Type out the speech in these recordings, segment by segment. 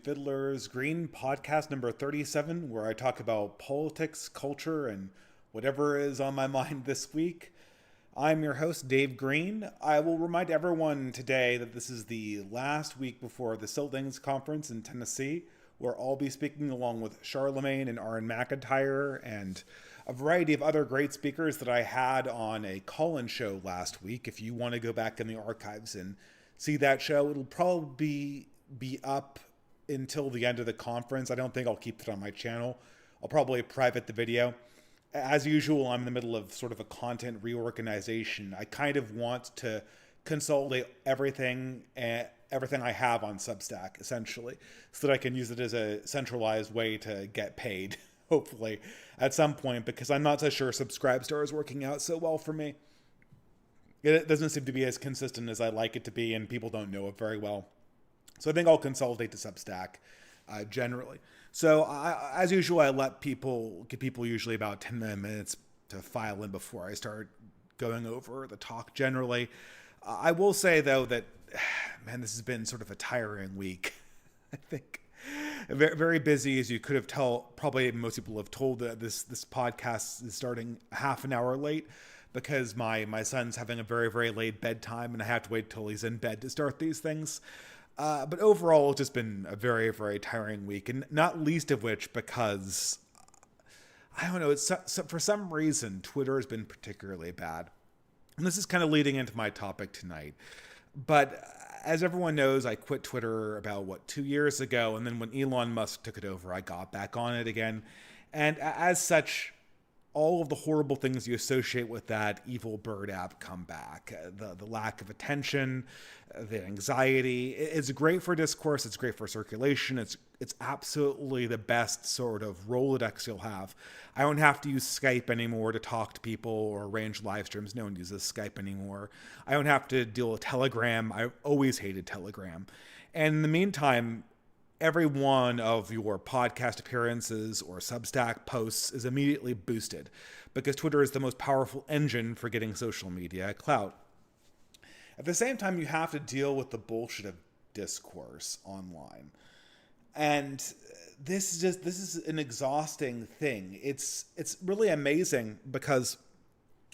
Fiddler's Green podcast number 37, where I talk about politics, culture, and whatever is on my mind this week. I'm your host, Dave Green. I will remind everyone today that this is the last week before the Sildings Conference in Tennessee, where I'll be speaking along with Charlemagne and Aaron McIntyre and a variety of other great speakers that I had on a call-in show last week. If you want to go back in the archives and see that show, it'll probably be up until the end of the conference. I don't think I'll keep it on my channel. I'll probably private the video. As usual, I'm in the middle of sort of a content reorganization. I kind of want to consolidate everything I have on Substack, essentially, so that I can use it as a centralized way to get paid, hopefully, at some point, because I'm not so sure Subscribestar is working out so well for me. It doesn't seem to be as consistent as I'd like it to be, and people don't know it very well. So I think I'll consolidate to Substack generally. So as usual, I give people usually about 10 minutes to file in before I start going over the talk generally. I will say, though, that, man, this has been sort of a tiring week. I think very, very busy, as you could have told. Probably most people have told that this podcast is starting half an hour late because my son's having a very, very late bedtime, and I have to wait till he's in bed to start these things. But overall, it's just been a very, very tiring week, and not least of which because, I don't know, for some reason, Twitter has been particularly bad. And this is kind of leading into my topic tonight. But as everyone knows, I quit Twitter about, 2 years ago, and then when Elon Musk took it over, I got back on it again. And as such, all of the horrible things you associate with that evil bird app come back. The lack of attention, the anxiety. It's great for discourse. It's great for circulation. It's absolutely the best sort of Rolodex you'll have. I don't have to use Skype anymore to talk to people or arrange live streams. No one uses Skype anymore. I don't have to deal with Telegram. I always hated Telegram. And in the meantime, every one of your podcast appearances or Substack posts is immediately boosted because Twitter is the most powerful engine for getting social media clout. At the same time, you have to deal with the bullshit of discourse online. And this is an exhausting thing. It's really amazing because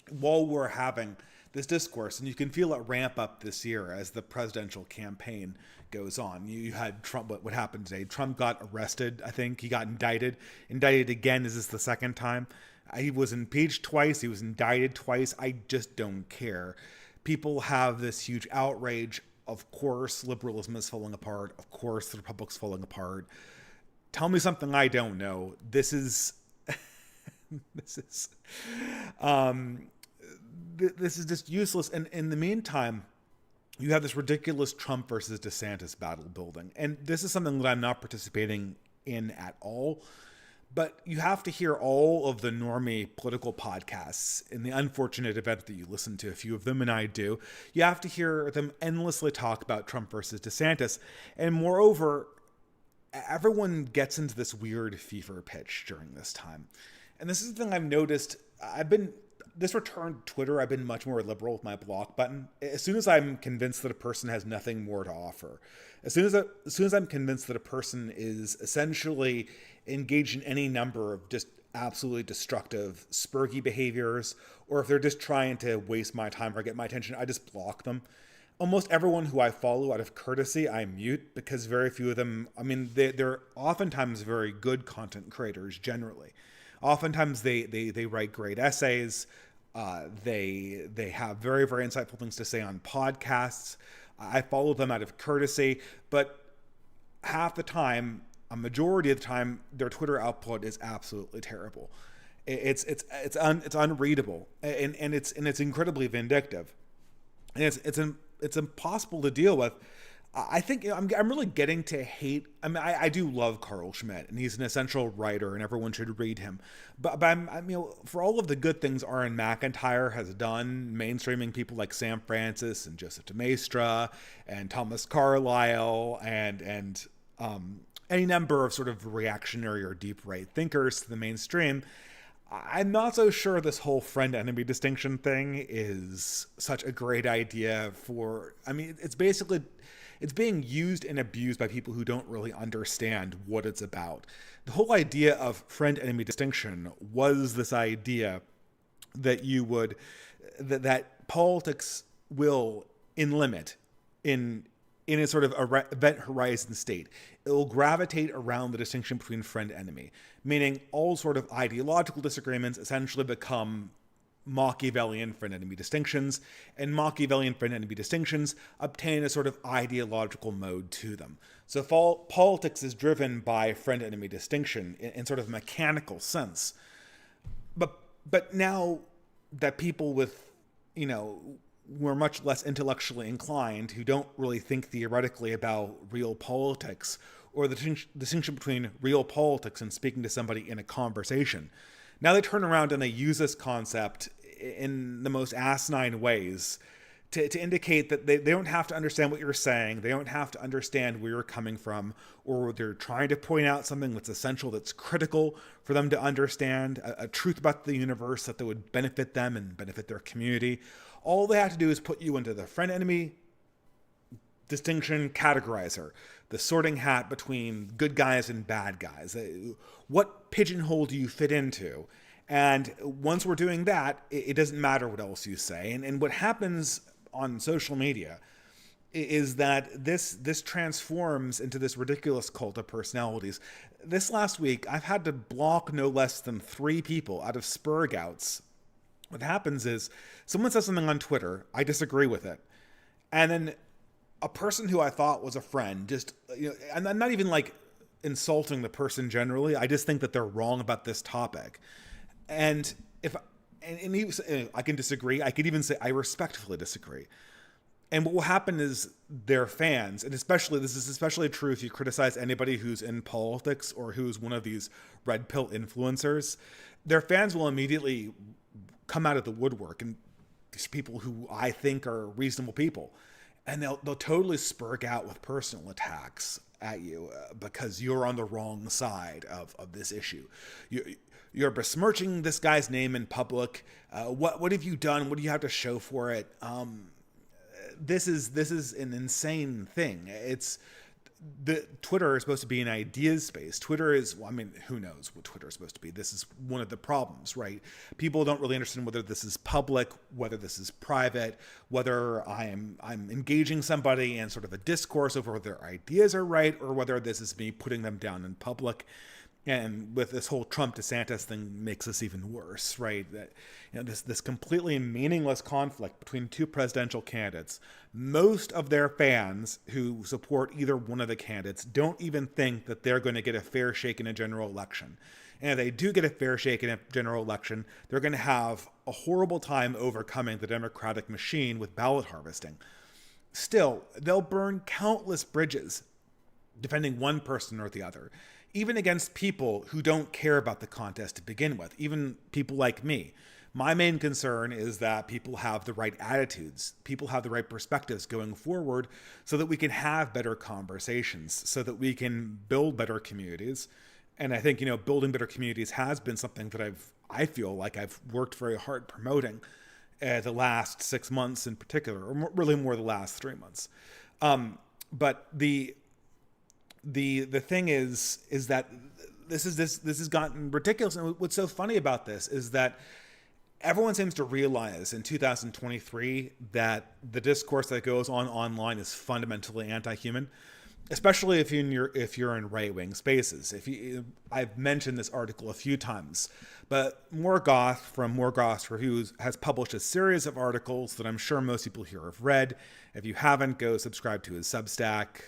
while we're having this discourse, and you can feel it ramp up this year as the presidential campaign goes on. You had Trump, what happened today? Trump got arrested, I think. He got indicted. Indicted again. Is this the second time? He was impeached twice. He was indicted twice. I just don't care. People have this huge outrage. Of course, liberalism is falling apart. Of course, the republic's falling apart. Tell me something I don't know. This is just useless. And in the meantime, you have this ridiculous Trump versus DeSantis battle building. And this is something that I'm not participating in at all. But you have to hear all of the normie political podcasts in the unfortunate event that you listen to a few of them, and I do. You have to hear them endlessly talk about Trump versus DeSantis. And moreover, everyone gets into this weird fever pitch during this time. And this is the thing I've noticed. This return to Twitter, I've been much more liberal with my block button. As soon as I'm convinced that a person has nothing more to offer, as soon as I'm convinced that a person is essentially engaged in any number of just absolutely destructive, spurgy behaviors, or if they're just trying to waste my time or get my attention, I just block them. Almost everyone who I follow out of courtesy, I mute, because very few of them, they're oftentimes very good content creators generally. Oftentimes they write great essays. They have very, very insightful things to say on podcasts. I follow them out of courtesy, but half the time, a majority of the time, their Twitter output is absolutely terrible. It's unreadable, and it's incredibly vindictive, and it's impossible to deal with. I think I'm really getting to hate. I do love Carl Schmitt, and he's an essential writer, and everyone should read him. But for all of the good things Aaron McIntyre has done, mainstreaming people like Sam Francis and Joseph de Maistre and Thomas Carlyle and any number of sort of reactionary or deep right thinkers to the mainstream, I'm not so sure this whole friend-enemy distinction thing is such a great idea for. It's basically. it's being used and abused by people who don't really understand what it's about. The whole idea of friend-enemy distinction was this idea that that politics will, in limit, in a sort of event horizon state, it will gravitate around the distinction between friend and enemy, meaning all sort of ideological disagreements essentially become Machiavellian friend-enemy distinctions, and Machiavellian friend-enemy distinctions obtain a sort of ideological mode to them. So politics is driven by friend-enemy distinction in sort of mechanical sense. But now that people with, who are much less intellectually inclined, who don't really think theoretically about real politics, or the distinction between real politics and speaking to somebody in a conversation, now they turn around and they use this concept in the most asinine ways to indicate that they don't have to understand what you're saying, they don't have to understand where you're coming from, or they're trying to point out something that's essential, that's critical for them to understand, a truth about the universe that would benefit them and benefit their community. All they have to do is put you into the friend-enemy distinction categorizer, the sorting hat between good guys and bad guys. What pigeonhole do you fit into? And once we're doing that, it doesn't matter what else you say. And what happens on social media is that this transforms into this ridiculous cult of personalities. This last week, I've had to block no less than 3 people out of spur gouts. What happens is someone says something on Twitter, I disagree with it, and then a person who I thought was a friend just, and I'm not even like insulting the person generally, I just think that they're wrong about this topic. And I can disagree. I could even say I respectfully disagree. And what will happen is their fans, and this is especially true if you criticize anybody who's in politics or who's one of these red pill influencers, their fans will immediately come out of the woodwork, and these people who I think are reasonable people, and they'll totally spurg out with personal attacks at you because you're on the wrong side of this issue. You're besmirching this guy's name in public. What have you done? What do you have to show for it? This is an insane thing. Twitter is supposed to be an ideas space. Twitter is, who knows what Twitter is supposed to be? This is one of the problems, right? People don't really understand whether this is public, whether this is private, whether I'm engaging somebody in sort of a discourse over whether their ideas are right, or whether this is me putting them down in public. And with this whole Trump DeSantis thing makes this even worse, right? That this completely meaningless conflict between 2 presidential candidates. Most of their fans who support either one of the candidates don't even think that they're going to get a fair shake in a general election. And if they do get a fair shake in a general election, they're going to have a horrible time overcoming the Democratic machine with ballot harvesting. Still, they'll burn countless bridges defending one person or the other, even against people who don't care about the contest to begin with, even people like me. My main concern is that people have the right attitudes, people have the right perspectives going forward so that we can have better conversations, so that we can build better communities. And I think, building better communities has been something that I feel like I've worked very hard promoting the last 6 months in particular, or really more the last 3 months. But the thing is that this has gotten ridiculous. And what's so funny about this is that everyone seems to realize in 2023 that the discourse that goes on online is fundamentally anti-human, especially if you're in right-wing spaces. I've mentioned this article a few times, but Morgoth from Morgoth's Reviews has published a series of articles that I'm sure most people here have read. If you haven't, go subscribe to his Substack.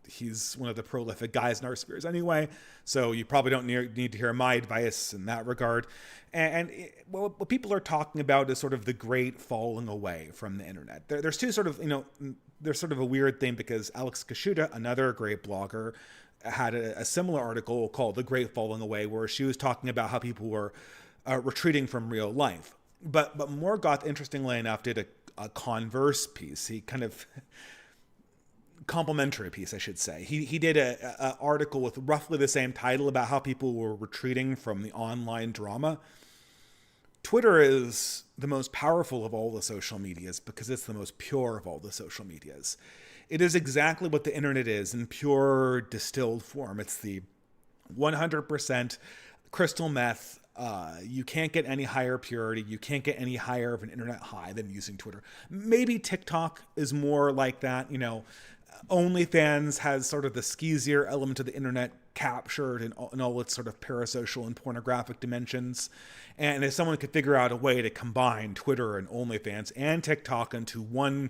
He's one of the prolific guys in our spheres anyway, so you probably don't need to hear my advice in that regard. And what people are talking about is sort of the great falling away from the internet. There's two sort of, there's sort of a weird thing because Alex Kashuta, another great blogger, had a similar article called The Great Falling Away, where she was talking about how people were retreating from real life. But Morgoth, interestingly enough, did a converse piece. He kind of... complimentary piece, I should say. He did a article with roughly the same title about how people were retreating from the online drama. Twitter is the most powerful of all the social medias because it's the most pure of all the social medias. It is exactly what the internet is in pure distilled form. It's the 100% crystal meth. You can't get any higher purity. You can't get any higher of an internet high than using Twitter. Maybe TikTok is more like that. OnlyFans has sort of the skeezier element of the internet captured in all its sort of parasocial and pornographic dimensions. And if someone could figure out a way to combine Twitter and OnlyFans and TikTok into one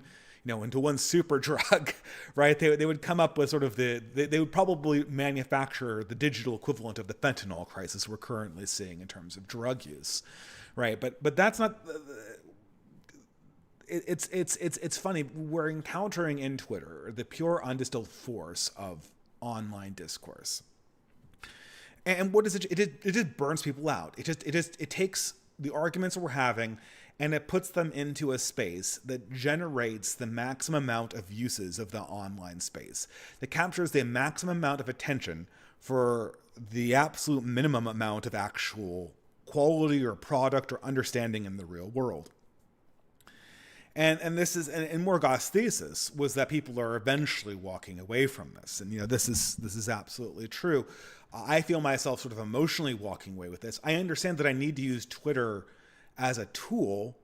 super drug, right? They would come up with sort of they would probably manufacture the digital equivalent of the fentanyl crisis we're currently seeing in terms of drug use, right? But that's not. It's funny. We're encountering in Twitter the pure undistilled force of online discourse, and what is it? It just burns people out. It takes the arguments that we're having, and it puts them into a space that generates the maximum amount of uses of the online space, that captures the maximum amount of attention for the absolute minimum amount of actual quality or product or understanding in the real world. And this is, and Morgoth's thesis was that people are eventually walking away from this. And, this is absolutely true. I feel myself sort of emotionally walking away with this. I understand that I need to use Twitter as a tool,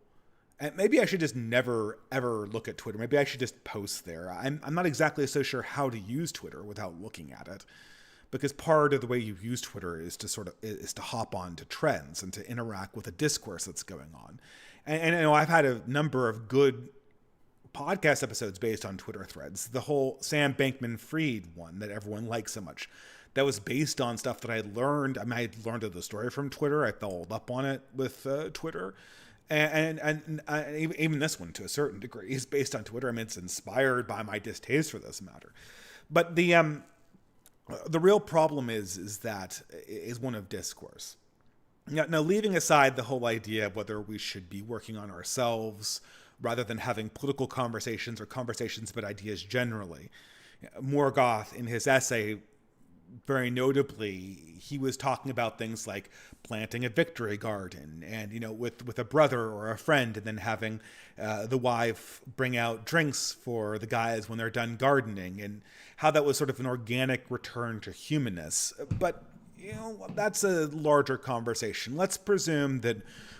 and maybe I should just never, ever look at Twitter. Maybe I should just post there. I'm not exactly so sure how to use Twitter without looking at it, because part of the way you use Twitter is to hop on to trends and to interact with the discourse that's going on. And I've had a number of good podcast episodes based on Twitter threads. The whole Sam Bankman-Fried one that everyone likes so much, that was based on stuff that I had learned. I mean, I learned of the story from Twitter. I followed up on it with Twitter. And even this one, to a certain degree, is based on Twitter. I mean, it's inspired by my distaste for this matter. But the real problem is one of discourse. Now, leaving aside the whole idea of whether we should be working on ourselves rather than having political conversations or conversations about ideas generally, Morgoth, in his essay, very notably, he was talking about things like planting a victory garden and, with a brother or a friend, and then having the wife bring out drinks for the guys when they're done gardening, and how that was sort of an organic return to humanness. But that's a larger conversation. Let's presume that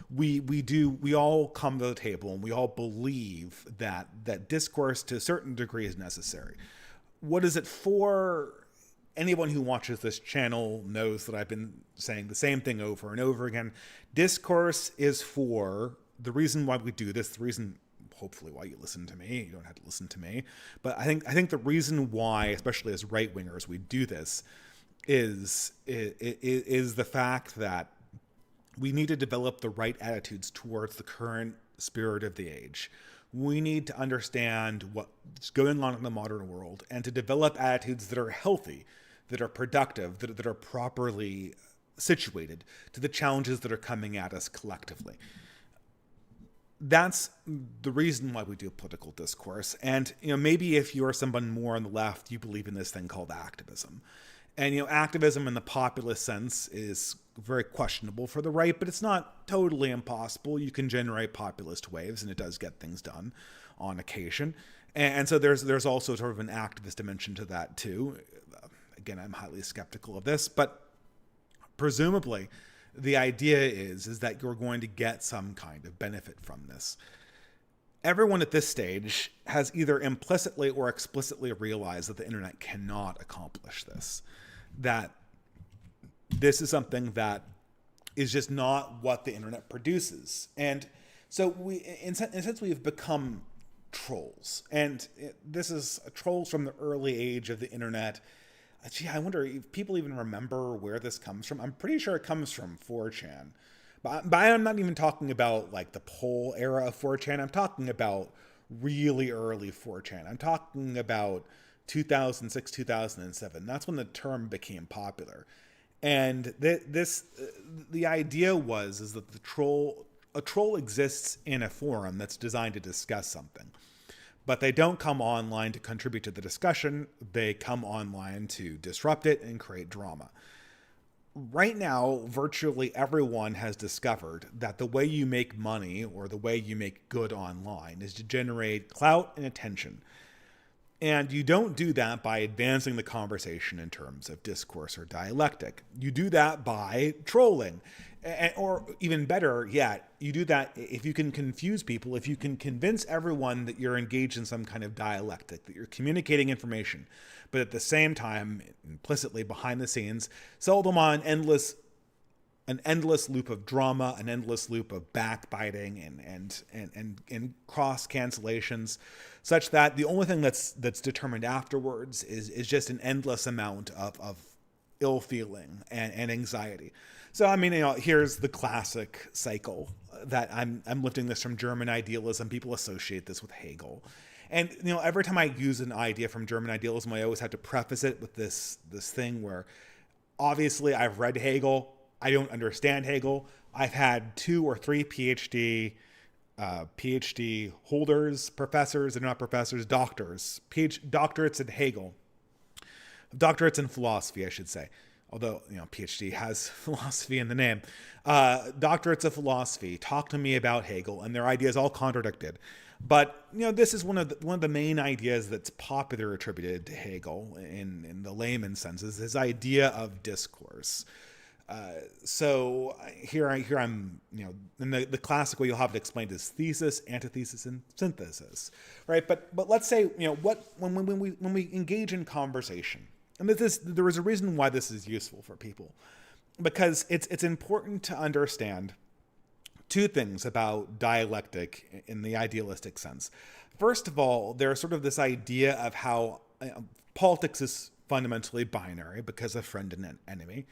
we all come to the table and we all believe that discourse to a certain degree is necessary. What is it for? Anyone who watches this channel knows that I've been saying the same thing over and over again. Discourse is for the reason why we do this, the reason hopefully why you listen to me. You don't have to listen to me. But I think the reason why, especially as right-wingers, we do this is the fact that we need to develop the right attitudes towards the current spirit of the age. We need to understand what's going on in the modern world and to develop attitudes that are healthy, that are productive, that are properly situated to the challenges that are coming at us collectively. That's the reason why we do political discourse. And, maybe if you're someone more on the left, you believe in this thing called activism. And, activism in the populist sense is very questionable for the right, but it's not totally impossible. You can generate populist waves, and it does get things done on occasion. And so there's also sort of an activist dimension to that too. Again, I'm highly skeptical of this, but presumably the idea is that you're going to get some kind of benefit from this. Everyone at this stage has either implicitly or explicitly realized that the internet cannot accomplish this. That this is something that is just not what the internet produces. And so in a sense, we've become trolls. And this is trolls from the early age of the internet. Gee, I wonder if people even remember where this comes from. I'm pretty sure it comes from 4chan. But I'm not even talking about like the poll era of 4chan. I'm talking about really early 4chan. I'm talking about 2006, 2007. That's when the term became popular. And the idea is that a troll exists in a forum that's designed to discuss something. But they don't come online to contribute to the discussion. They come online to disrupt it and create drama. Right now, virtually everyone has discovered that the way you make money or the way you make good online is to generate clout and attention. And you don't do that by advancing the conversation in terms of discourse or dialectic. You do that by trolling. Or even better yet, you do that if you can confuse people, if you can convince everyone that you're engaged in some kind of dialectic, that you're communicating information, but at the same time, implicitly behind the scenes, sell them on an endless loop of drama, an endless loop of backbiting and cross cancellations, such that the only thing that's determined afterwards is just an endless amount of ill feeling and anxiety. So I mean, here's the classic cycle that I'm lifting this from German idealism. People associate this with Hegel. And every time I use an idea from German idealism, I always have to preface it with this thing where obviously I've read Hegel. I don't understand Hegel. I've had 2 or 3 PhD holders, professors, and not professors, doctors, doctorates in Hegel, doctorates in philosophy, I should say. Although, PhD has philosophy in the name. Doctorates of philosophy talk to me about Hegel, and their ideas all contradicted. But, this is one of the main ideas that's popular attributed to Hegel in the layman sense, is his idea of discourse. So here I'm, in the classic way, you'll have it explained as thesis, antithesis, and synthesis, right? But let's say, when we engage in conversation, and there is a reason why this is useful for people, because it's important to understand 2 things about dialectic in the idealistic sense. First of all, there's sort of this idea of how politics is fundamentally binary because of friend and enemy.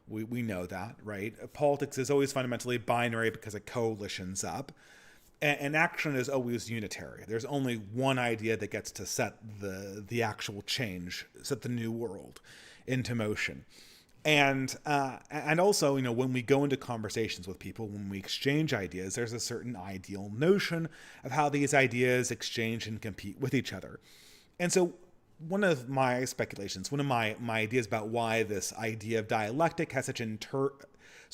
We know that, right? Politics is always fundamentally binary because of coalitions up. And action is always unitary. There's only one idea that gets to set the actual change, set the new world into motion. And also, when we go into conversations with people, when we exchange ideas, there's a certain ideal notion of how these ideas exchange and compete with each other. And so one of my speculations, one of my ideas about why this idea of dialectic has such sort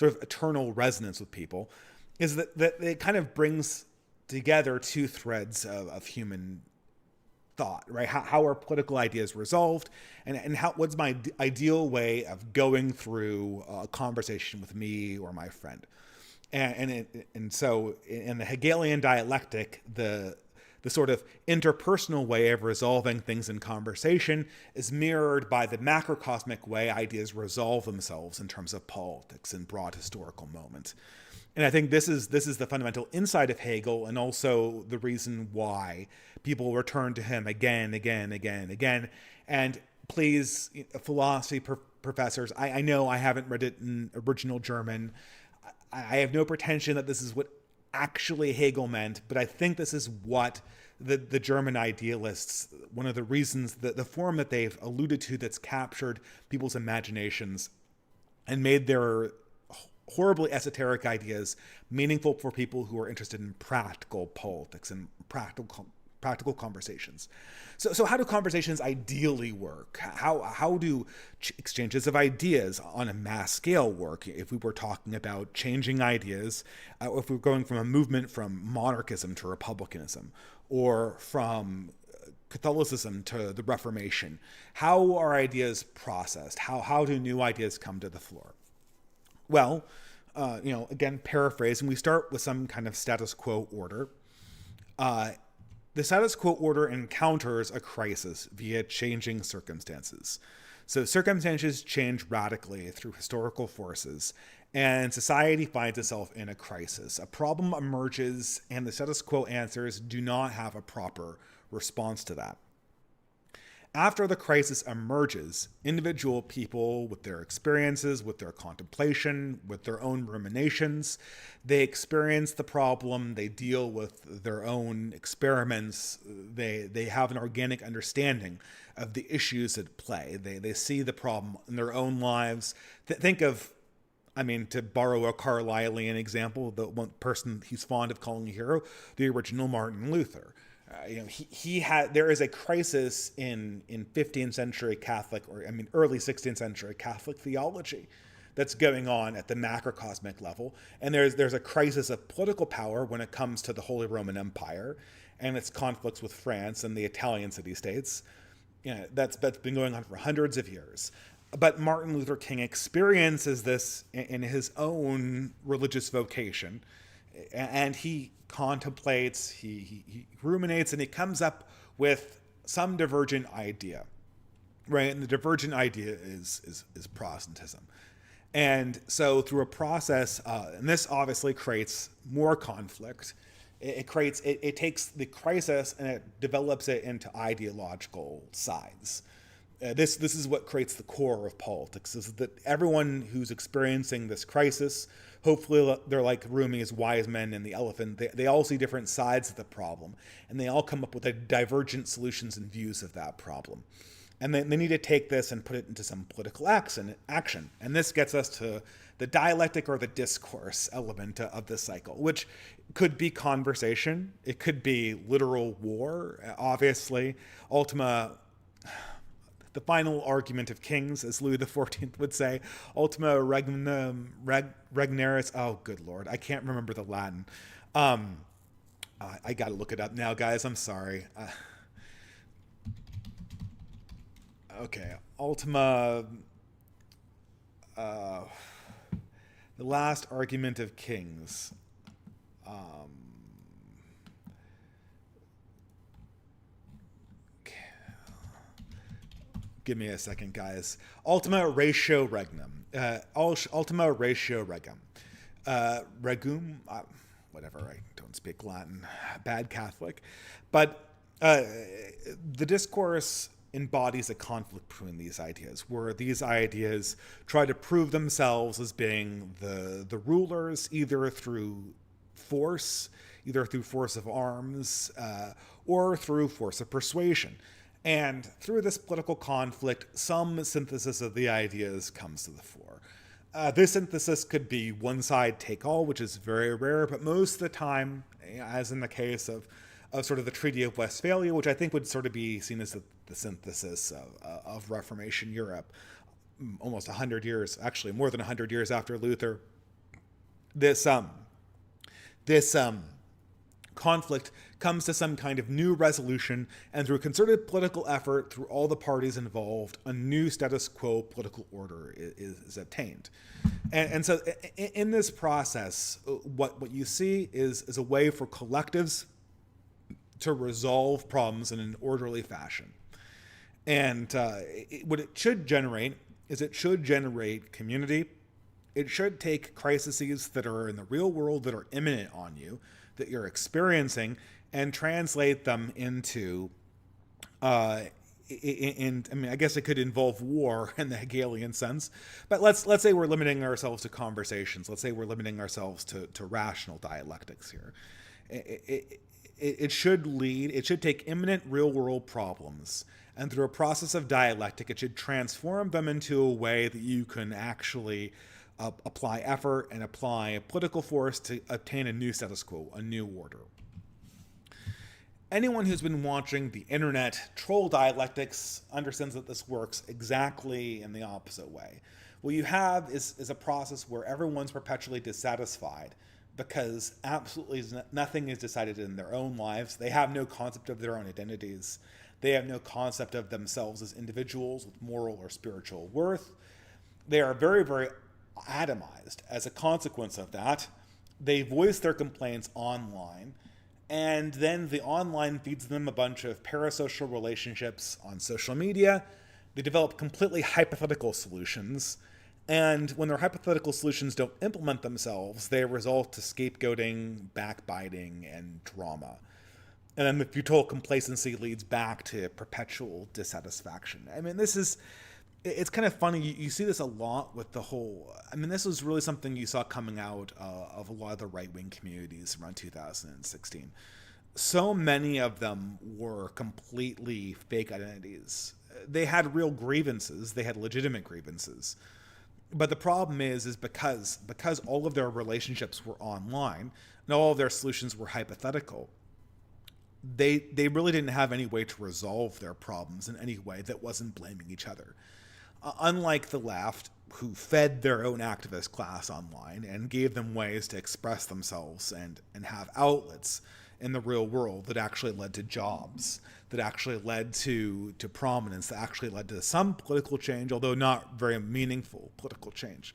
of eternal resonance with people is that it kind of brings together 2 threads of human thought, right? How are political ideas resolved, and what's my ideal way of going through a conversation with me or my friend, and so in the Hegelian dialectic, the sort of interpersonal way of resolving things in conversation is mirrored by the macrocosmic way ideas resolve themselves in terms of politics in broad historical moments. And I think this is the fundamental insight of Hegel, and also the reason why people return to him again. And please, philosophy professors, I know I haven't read it in original German. I have no pretension that this is what actually Hegel meant, but I think this is what the German idealists, one of the reasons, the form that they've alluded to that's captured people's imaginations and made their horribly esoteric ideas meaningful for people who are interested in practical politics and practical conversations. So how do conversations ideally work? How do exchanges of ideas on a mass scale work? If we were talking about changing ideas, if we're going from a movement from monarchism to republicanism, or from Catholicism to the Reformation, how are ideas processed? How do new ideas come to the floor? Well, again, paraphrasing, we start with some kind of status quo order. The status quo order encounters a crisis via changing circumstances. So circumstances change radically through historical forces, and society finds itself in a crisis. A problem emerges, and the status quo answers do not have a proper response to that. After the crisis emerges, individual people with their experiences, with their contemplation, with their own ruminations, they experience the problem, they deal with their own experiments, they have an organic understanding of the issues at play. They see the problem in their own lives. Think of, to borrow a Carlylean example, the one person he's fond of calling a hero, the original Martin Luther. There is a crisis in 15th century Catholic, early 16th century Catholic theology that's going on at the macrocosmic level. And there's a crisis of political power when it comes to the Holy Roman Empire and its conflicts with France and the Italian city-states. that's been going on for hundreds of years. But Martin Luther King experiences this in his own religious vocation, and he contemplates, he ruminates, and he comes up with some divergent idea, right? And the divergent idea is Protestantism. And so through a process, and this obviously creates more conflict. It takes the crisis and it develops it into ideological sides. This is what creates the core of politics, is that everyone who's experiencing this crisis, hopefully they're like Rumi's wise men and the elephant, they all see different sides of the problem, and they all come up with divergent solutions and views of that problem. And they need to take this and put it into some political action. And this gets us to the dialectic or the discourse element of this cycle, which could be conversation. It could be literal war, obviously. The final argument of kings, as Louis XIV would say, ultima regnaris. Oh, good Lord. I can't remember the Latin. I got to look it up now, guys. I'm sorry. Okay. Ultima. The last argument of kings. Give me a second, guys. Ultima ratio regnum. Ultima ratio regum. Regum. Whatever. I don't speak Latin. Bad Catholic. But the discourse embodies a conflict between these ideas, where these ideas try to prove themselves as being the rulers, either through force of arms, or through force of persuasion. And through this political conflict, some synthesis of the ideas comes to the fore. This synthesis could be one side take all, which is very rare, but most of the time, as in the case of sort of the Treaty of Westphalia, which I think would sort of be seen as the synthesis of Reformation Europe, almost 100 years, actually more than 100 years after Luther. This conflict comes to some kind of new resolution, and through concerted political effort, through all the parties involved, a new status quo political order is obtained. And so in this process, what you see is a way for collectives to resolve problems in an orderly fashion. And what it should generate is it should generate community. It should take crises that are in the real world, that are imminent on you, that you're experiencing, and translate them into, I guess it could involve war in the Hegelian sense, but let's say we're limiting ourselves to conversations. Let's say we're limiting ourselves to rational dialectics here. It should take imminent real world problems, and through a process of dialectic, it should transform them into a way that you can actually apply effort and apply political force to obtain a new status quo, a new order. Anyone who's been watching the internet troll dialectics understands that this works exactly in the opposite way. What you have is a process where everyone's perpetually dissatisfied because absolutely nothing is decided in their own lives. They have no concept of their own identities. They have no concept of themselves as individuals with moral or spiritual worth. They are very, very atomized. As a consequence of that, they voice their complaints online, and then the online feeds them a bunch of parasocial relationships on social media. They develop completely hypothetical solutions, and when their hypothetical solutions don't implement themselves, they result to scapegoating, backbiting, and drama. And then the futile complacency leads back to perpetual dissatisfaction. I mean, it's kind of funny. You see this a lot with this was really something you saw coming out of a lot of the right-wing communities around 2016. So many of them were completely fake identities. They had real grievances. They had legitimate grievances. But the problem is because all of their relationships were online and all of their solutions were hypothetical, they really didn't have any way to resolve their problems in any way that wasn't blaming each other. Unlike the left, who fed their own activist class online and gave them ways to express themselves and have outlets in the real world that actually led to jobs, that actually led to prominence, that actually led to some political change, although not very meaningful political change.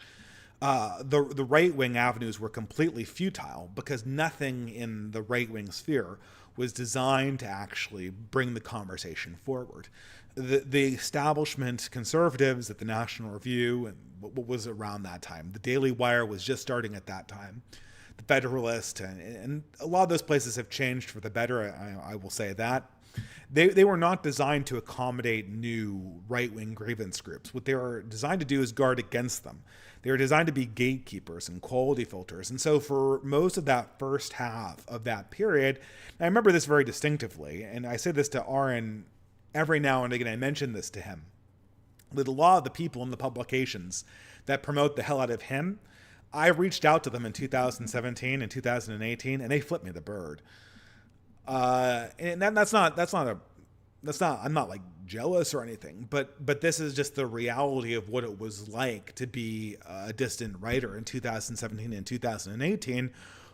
The right-wing avenues were completely futile because nothing in the right-wing sphere was designed to actually bring the conversation forward. The establishment conservatives at the National Review, and what was around that time, the Daily Wire was just starting at that time, the Federalist, and a lot of those places have changed for the better, I will say that. They were not designed to accommodate new right-wing grievance groups. What they were designed to do is guard against them. They were designed to be gatekeepers and quality filters. And so for most of that first half of that period, I remember this very distinctively, and I say this to Aaron every now and again, I mention this to him, with a lot of the people in the publications that promote the hell out of him, I reached out to them in 2017 and 2018, and they flipped me the bird. And that's not, I'm not like jealous or anything, but this is just the reality of what it was like to be a dissident writer in 2017 and 2018,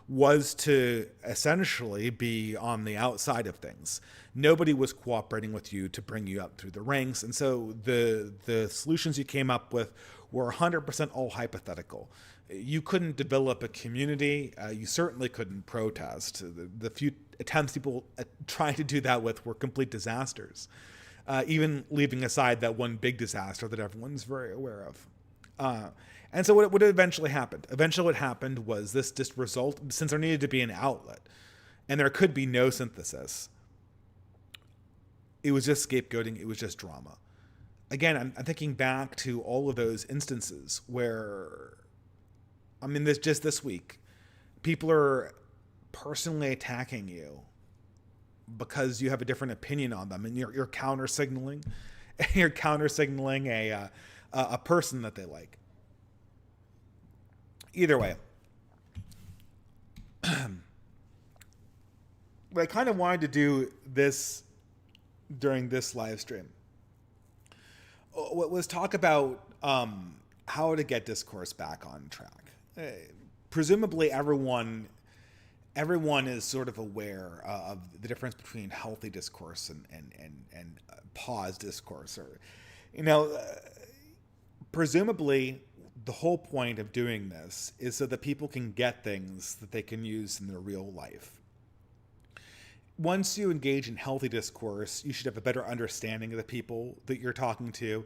was to essentially be on the outside of things. Nobody was cooperating with you to bring you up through the ranks. And so the solutions you came up with were 100% all hypothetical. You couldn't develop a community. You certainly couldn't protest. The few attempts people tried to do that with were complete disasters, even leaving aside that one big disaster that everyone's very aware of. And so what eventually happened? Eventually what happened was this just result, since there needed to be an outlet, and there could be no synthesis, it was just scapegoating, it was just drama. Again, I'm thinking back to all of those instances where, this week, people are personally attacking you because you have a different opinion on them, and you're counter signaling, a person that they like. Either way, but I kind of wanted to do this during this live stream. What was talk about how to get discourse back on track. Presumably, everyone is sort of aware of the difference between healthy discourse and pause discourse, or presumably. The whole point of doing this is so that people can get things that they can use in their real life. Once you engage in healthy discourse, you should have a better understanding of the people that you're talking to.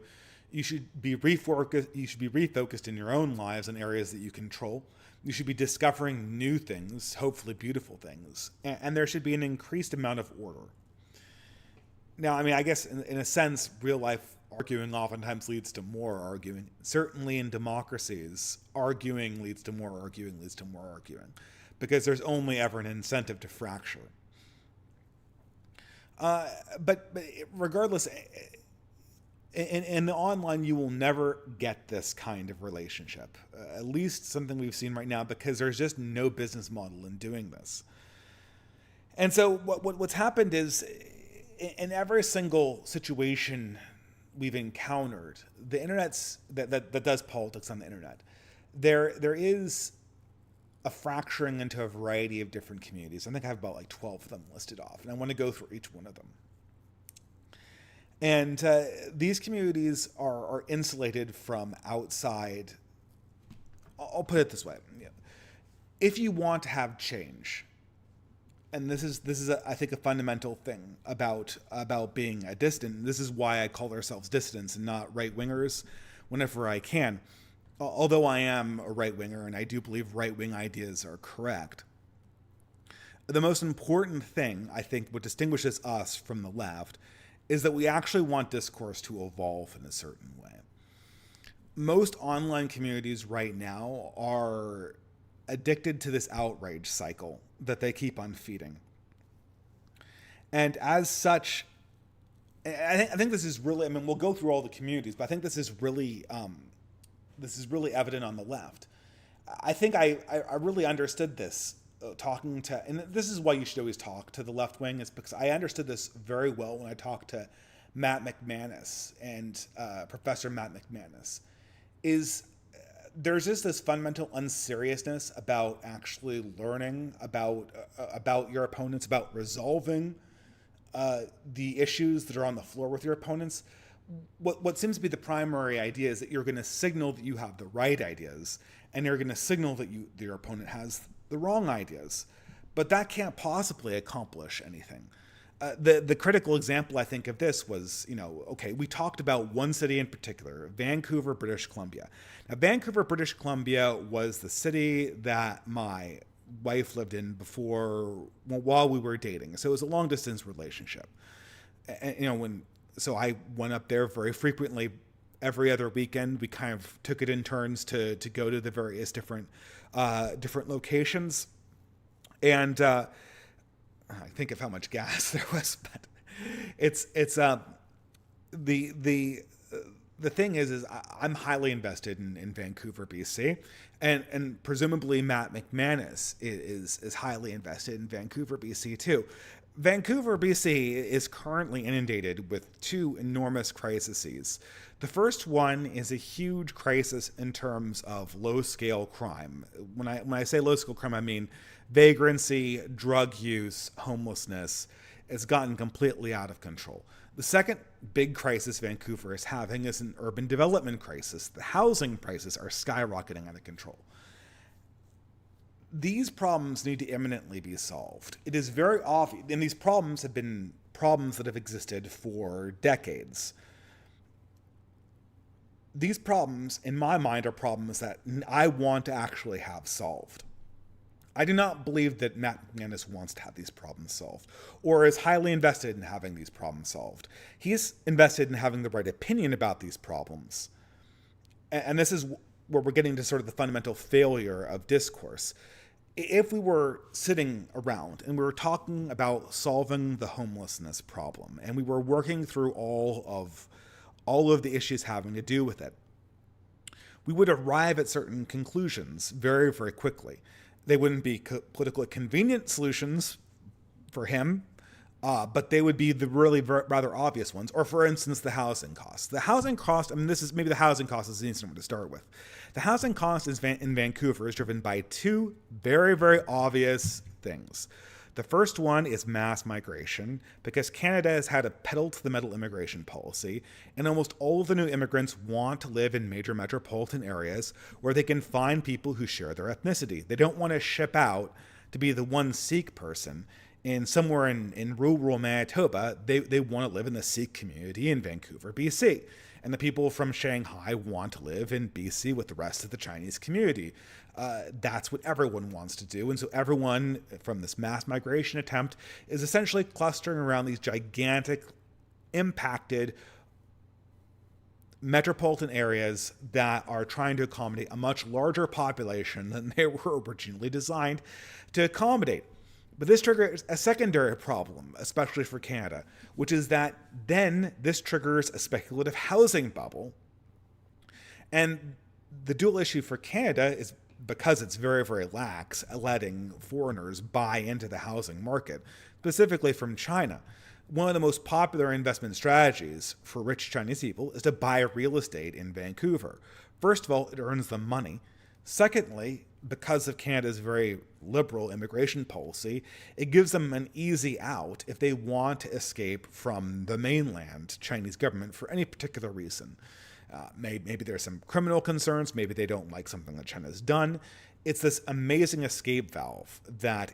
You should be refocused in your own lives on areas that you control. You should be discovering new things, hopefully beautiful things, and there should be an increased amount of order. Now, I guess in a sense, real life arguing oftentimes leads to more arguing. Certainly in democracies, arguing leads to more arguing, because there's only ever an incentive to fracture. But regardless, in the online, you will never get this kind of relationship. At least something we've seen right now, because there's just no business model in doing this. And so what's happened is, in every single situation we've encountered, the internet's that does politics on the internet, there is a fracturing into a variety of different communities. I think I have about 12 of them listed off, and I want to go through each one of them. And these communities are insulated from outside. I'll put it this way: if you want to have change, and this is I think a fundamental thing about being a dissident. This is why I call ourselves dissidents and not right-wingers whenever I can. Although I am a right-winger and I do believe right-wing ideas are correct, the most important thing, I think, what distinguishes us from the left is that we actually want discourse to evolve in a certain way. Most online communities right now are addicted to this outrage cycle that they keep on feeding. And as such, I think this is really, we'll go through all the communities, but I think this is really evident on the left. I think I really understood this talking to, and this is why you should always talk to the left wing, is because I understood this very well when I talked to Matt McManus and Professor Matt McManus, is there's just this fundamental unseriousness about actually learning about your opponents, about resolving the issues that are on the floor with your opponents. What seems to be the primary idea is that you're going to signal that you have the right ideas, and you're going to signal that your opponent has the wrong ideas. But that can't possibly accomplish anything. The critical example, I think, of this was, okay, we talked about one city in particular, Vancouver, British Columbia. Now, Vancouver, British Columbia was the city that my wife lived in while we were dating. So it was a long distance relationship. And, so I went up there very frequently. Every other weekend, we kind of took it in turns to go to the various different locations. And I think of how much gas there was, but it's the thing is I'm highly invested in Vancouver, BC, and presumably Matt McManus is highly invested in Vancouver, BC too. Vancouver, BC is currently inundated with two enormous crises. The first one is a huge crisis in terms of low-scale crime. When I say low-scale crime, I mean vagrancy, drug use, homelessness. It's gotten completely out of control. The second big crisis Vancouver is having is an urban development crisis. The housing prices are skyrocketing out of control. These problems need to imminently be solved. It is very obvious, and these problems have been problems that have existed for decades. These problems, in my mind, are problems that I want to actually have solved. I do not believe that Matt McManus wants to have these problems solved, or is highly invested in having these problems solved. He's invested in having the right opinion about these problems. And this is where we're getting to sort of the fundamental failure of discourse. If we were sitting around and we were talking about solving the homelessness problem, and we were working through all of the issues having to do with it, we would arrive at certain conclusions very, very quickly. They wouldn't be politically convenient solutions for him, but they would be the really rather obvious ones. Or, for instance, the housing cost. The housing cost, maybe the housing cost is the easiest one to start with. The housing cost in Vancouver is driven by two very, very obvious things. The first one is mass migration, because Canada has had a pedal-to-the-metal immigration policy, and almost all of the new immigrants want to live in major metropolitan areas where they can find people who share their ethnicity. They don't want to ship out to be the one Sikh person somewhere in rural Manitoba. They want to live in the Sikh community in Vancouver, BC. And the people from Shanghai want to live in BC with the rest of the Chinese community. That's what everyone wants to do. And so everyone from this mass migration attempt is essentially clustering around these gigantic, impacted metropolitan areas that are trying to accommodate a much larger population than they were originally designed to accommodate. But this triggers a secondary problem, especially for Canada, which is that then this triggers a speculative housing bubble. And the dual issue for Canada is, because it's very, very lax at letting foreigners buy into the housing market, specifically from China. One of the most popular investment strategies for rich Chinese people is to buy real estate in Vancouver. First of all, it earns them money. Secondly, because of Canada's very liberal immigration policy, it gives them an easy out if they want to escape from the mainland Chinese government for any particular reason. Maybe there's some criminal concerns, maybe they don't like something that China's done. It's this amazing escape valve that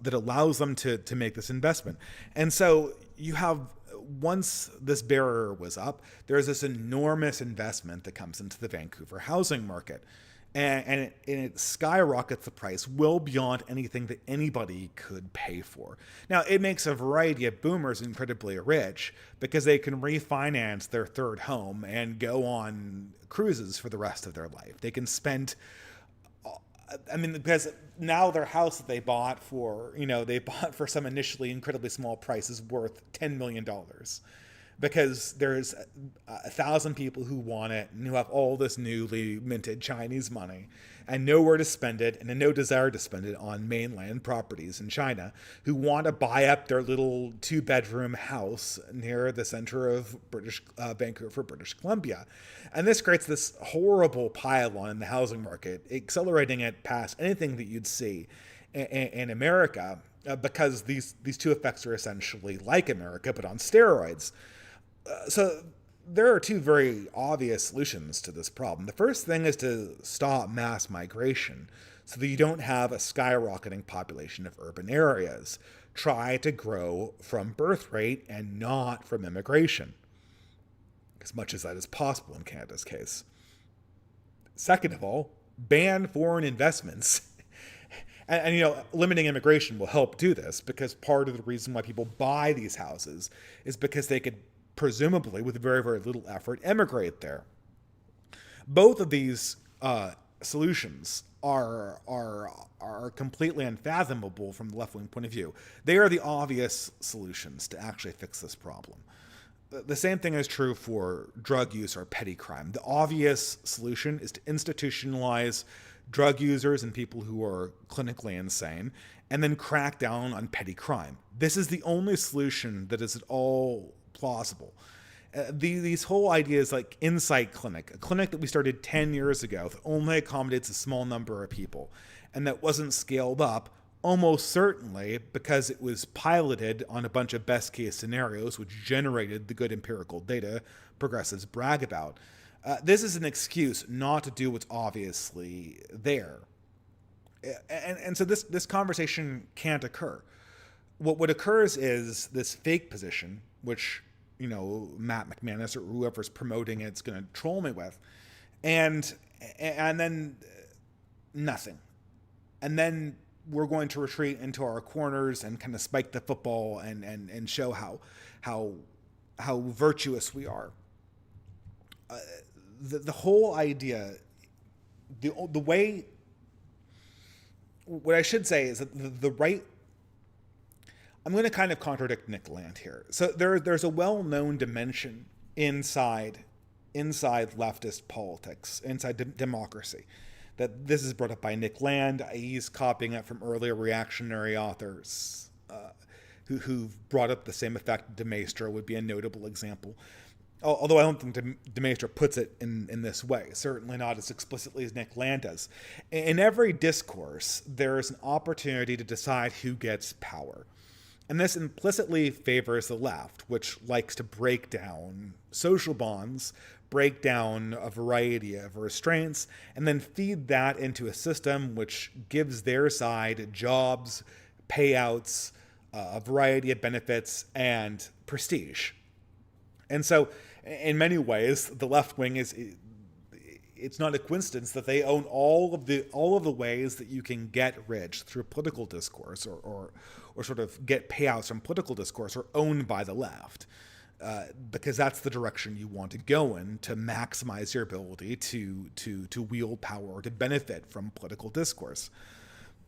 that allows them to make this investment. And so you have, once this barrier was up, there's this enormous investment that comes into the Vancouver housing market. And it skyrockets the price well beyond anything that anybody could pay for. Now, it makes a variety of boomers incredibly rich because they can refinance their third home and go on cruises for the rest of their life. They can spend, because now their house that they bought for some initially incredibly small price is worth $10 million. because there's 1,000 people who want it and who have all this newly minted Chinese money and nowhere to spend it and no desire to spend it on mainland properties in China, who want to buy up their little 2-bedroom house near the center of Vancouver, British Columbia. And this creates this horrible pile-on in the housing market, accelerating it past anything that you'd see in America, because these two effects are essentially like America, but on steroids. So there are two very obvious solutions to this problem. The first thing is to stop mass migration so that you don't have a skyrocketing population of urban areas. Try to grow from birth rate and not from immigration, as much as that is possible in Canada's case. Second of all, ban foreign investments. And limiting immigration will help do this, because part of the reason why people buy these houses is because they could presumably, with very, very little effort, emigrate there. Both of these solutions are completely unfathomable from the left-wing point of view. They are the obvious solutions to actually fix this problem. The same thing is true for drug use or petty crime. The obvious solution is to institutionalize drug users and people who are clinically insane, and then crack down on petty crime. This is the only solution that is at all plausible. These whole ideas like Insight Clinic, a clinic that we started 10 years ago that only accommodates a small number of people, and that wasn't scaled up, almost certainly because it was piloted on a bunch of best case scenarios, which generated the good empirical data progressives brag about. This is an excuse not to do what's obviously there. And so this conversation can't occur. What occurs is this fake position, which, Matt McManus or whoever's promoting it's going to troll me with, and then nothing. And then we're going to retreat into our corners and kind of spike the football and show how virtuous we are. The whole idea, the way, what I should say is that the right, I'm going to kind of contradict Nick Land here. So there's a well-known dimension inside leftist politics, inside democracy, that this is brought up by Nick Land. He's copying it from earlier reactionary authors who've brought up the same effect. De Maistre would be a notable example. Although I don't think De Maistre puts it in this way, certainly not as explicitly as Nick Land does. In every discourse, there is an opportunity to decide who gets power. And this implicitly favors the left, which likes to break down social bonds, break down a variety of restraints, and then feed that into a system which gives their side jobs, payouts, a variety of benefits, and prestige. And so, in many ways, the left wing it's not a coincidence that they own all of the ways that you can get rich through political discourse or sort of get payouts from political discourse are owned by the left, because that's the direction you want to go in to maximize your ability to wield power or to benefit from political discourse.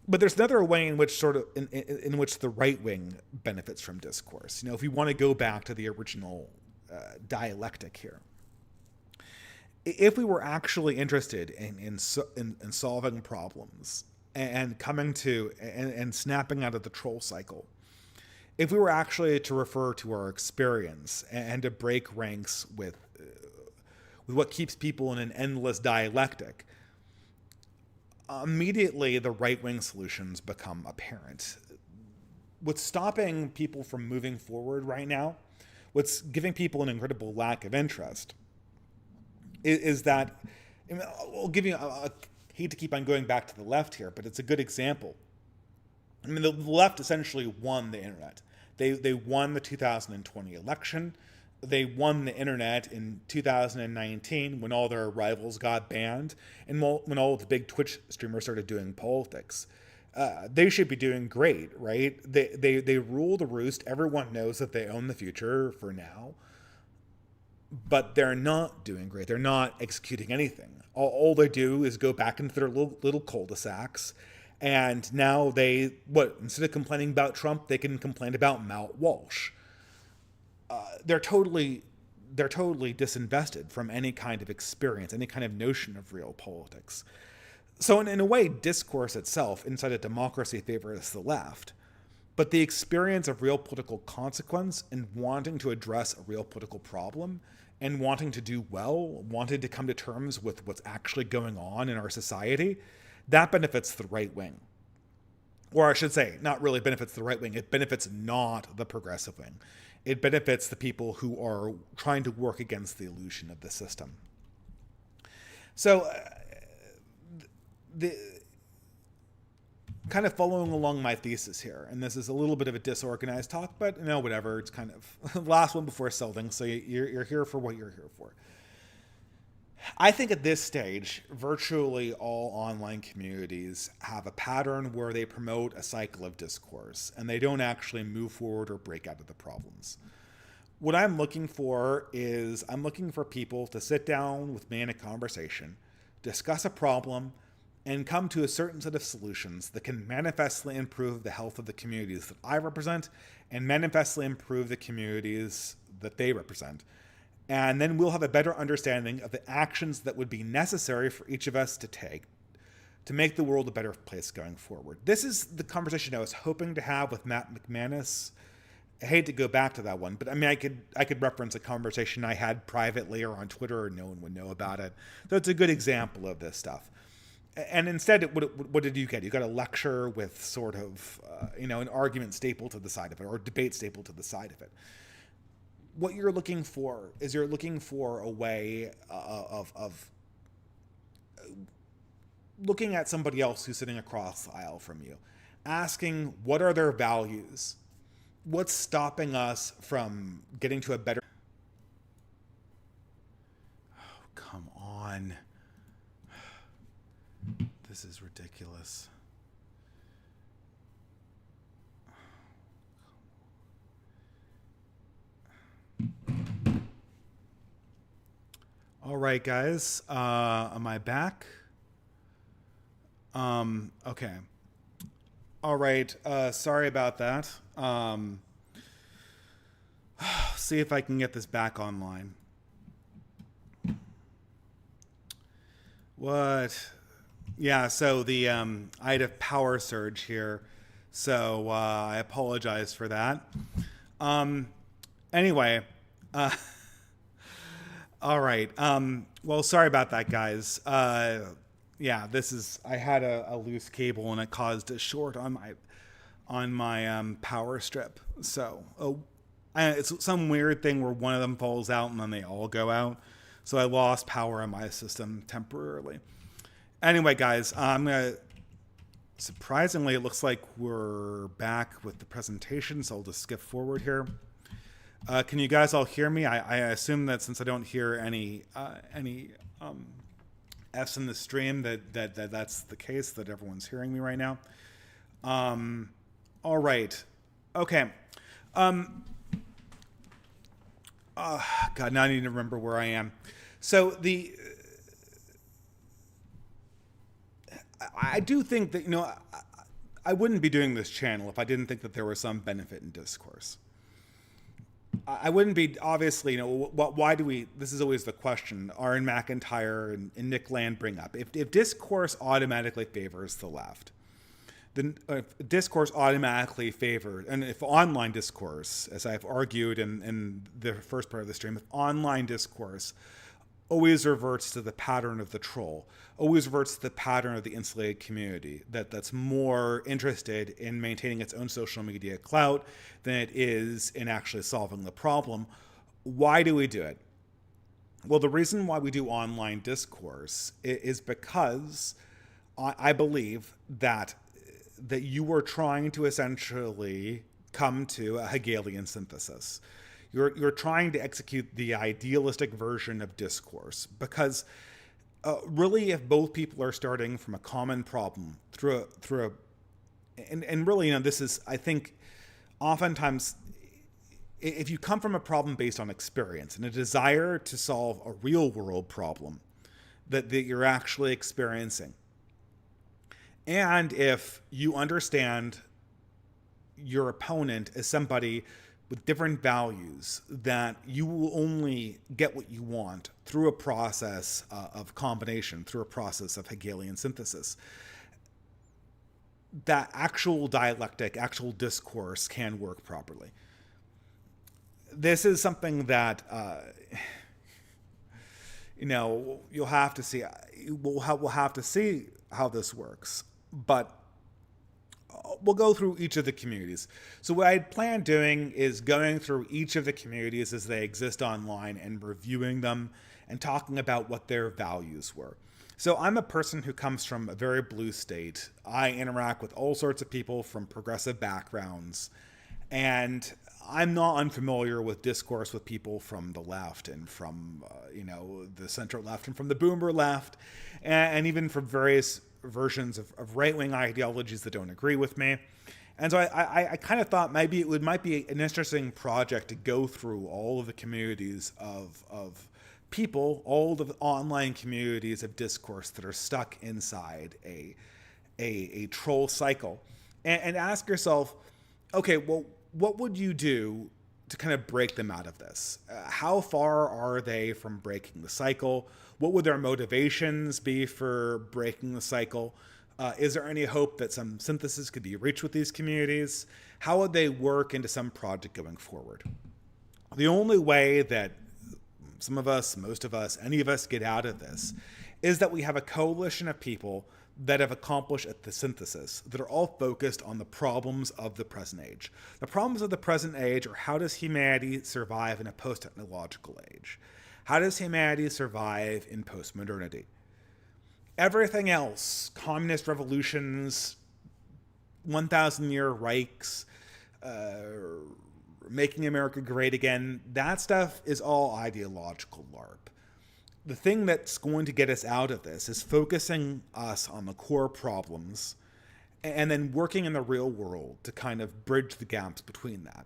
But there's another way in which in which the right wing benefits from discourse. If you want to go back to the original dialectic here, if we were actually interested in solving problems and coming to and snapping out of the troll cycle, if we were actually to refer to our experience and to break ranks with what keeps people in an endless dialectic, immediately the right-wing solutions become apparent. What's stopping people from moving forward right now, what's giving people an incredible lack of interest, is that, I'll give you, I hate to keep on going back to the left here, but it's a good example. The left essentially won the internet. They won the 2020 election. They won the internet in 2019 when all their rivals got banned and when all the big Twitch streamers started doing politics. They should be doing great, right? They rule the roost. Everyone knows that they own the future for now, but they're not doing great. They're not executing anything. All they do is go back into their little cul-de-sacs. And now instead of complaining about Trump, they can complain about Matt Walsh. they're totally disinvested from any kind of experience, any kind of notion of real politics. So in a way, discourse itself inside a democracy favors the left. But the experience of real political consequence and wanting to address a real political problem and wanting to do well, wanting to come to terms with what's actually going on in our society, that benefits the right wing. Or I should say, not really benefits the right wing, it benefits not the progressive wing. It benefits the people who are trying to work against the illusion of the system. So, the kind of following along my thesis here, and this is a little bit of a disorganized talk, but whatever, it's kind of the last one before selling, so you're here for what you're here for. I think at this stage, virtually all online communities have a pattern where they promote a cycle of discourse, and they don't actually move forward or break out of the problems. What I'm looking for is, I'm looking for people to sit down with me in a conversation, discuss a problem, and come to a certain set of solutions that can manifestly improve the health of the communities that I represent and manifestly improve the communities that they represent. And then we'll have a better understanding of the actions that would be necessary for each of us to take to make the world a better place going forward. This is the conversation I was hoping to have with Matt McManus. I hate to go back to that one, but I mean, I could reference a conversation I had privately or on Twitter, and no one would know about it. So it's a good example of this stuff. And instead, what did you get? You got a lecture with sort of, an argument stapled to the side of it, or debate stapled to the side of it. What you're looking for is you're looking for a way of looking at somebody else who's sitting across the aisle from you, asking what are their values, what's stopping us from getting to a better. Oh, come on. This is ridiculous. All right, guys. Am I back? Okay. All right. Sorry about that. See if I can get this back online. What? Yeah, so I had a power surge here, so I apologize for that. Anyway, all right. Well, sorry about that, guys. Yeah, I had a loose cable and it caused a short on my power strip. So it's some weird thing where one of them falls out and then they all go out. So I lost power on my system temporarily. Anyway, guys, surprisingly, it looks like we're back with the presentation, so I'll just skip forward here. Can you guys all hear me? I assume that since I don't hear any F's in the stream, that's the case, that everyone's hearing me right now. All right. Okay. God, now I need to remember where I am. So I do think that, I wouldn't be doing this channel if I didn't think that there was some benefit in discourse. I wouldn't be, obviously, why do we, this is always the question, Aaron McIntyre and Nick Land bring up. If discourse automatically favors the left, then if discourse automatically favors, and if online discourse, as I've argued in the first part of the stream, if online discourse always reverts to the pattern of the troll, always reverts to the pattern of the insulated community that's more interested in maintaining its own social media clout than it is in actually solving the problem. Why do we do it? Well, the reason why we do online discourse is because I believe that you are trying to essentially come to a Hegelian synthesis. You're trying to execute the idealistic version of discourse, because really, if both people are starting from a common problem and really, this is, I think, oftentimes, if you come from a problem based on experience and a desire to solve a real world problem that you're actually experiencing, and if you understand your opponent as somebody with different values, that you will only get what you want through a process of combination, through a process of Hegelian synthesis. That actual dialectic, actual discourse can work properly. This is something that, you'll have to see. We'll have to see how this works. But we'll go through each of the communities. So what I'd plan doing is going through each of the communities as they exist online and reviewing them and talking about what their values were. So I'm a person who comes from a very blue state. I interact with all sorts of people from progressive backgrounds, and I'm not unfamiliar with discourse with people from the left and from, the center left and from the boomer left, and even from various versions of right-wing ideologies that don't agree with me. And so I kind of thought maybe it might be an interesting project to go through all of the communities of people, all the online communities of discourse that are stuck inside a troll cycle, and ask yourself, okay, well, what would you do to kind of break them out of this? How far are they from breaking the cycle? What would their motivations be for breaking the cycle? Is there any hope that some synthesis could be reached with these communities? How would they work into some project going forward? The only way that some of us, most of us, any of us get out of this is that we have a coalition of people that have accomplished the synthesis, that are all focused on the problems of the present age. The problems of the present age are: how does humanity survive in a post-technological age? How does humanity survive in post-modernity? Everything else, communist revolutions, 1,000-year Reichs, making America great again, that stuff is all ideological LARP. The thing that's going to get us out of this is focusing us on the core problems and then working in the real world to kind of bridge the gaps between that.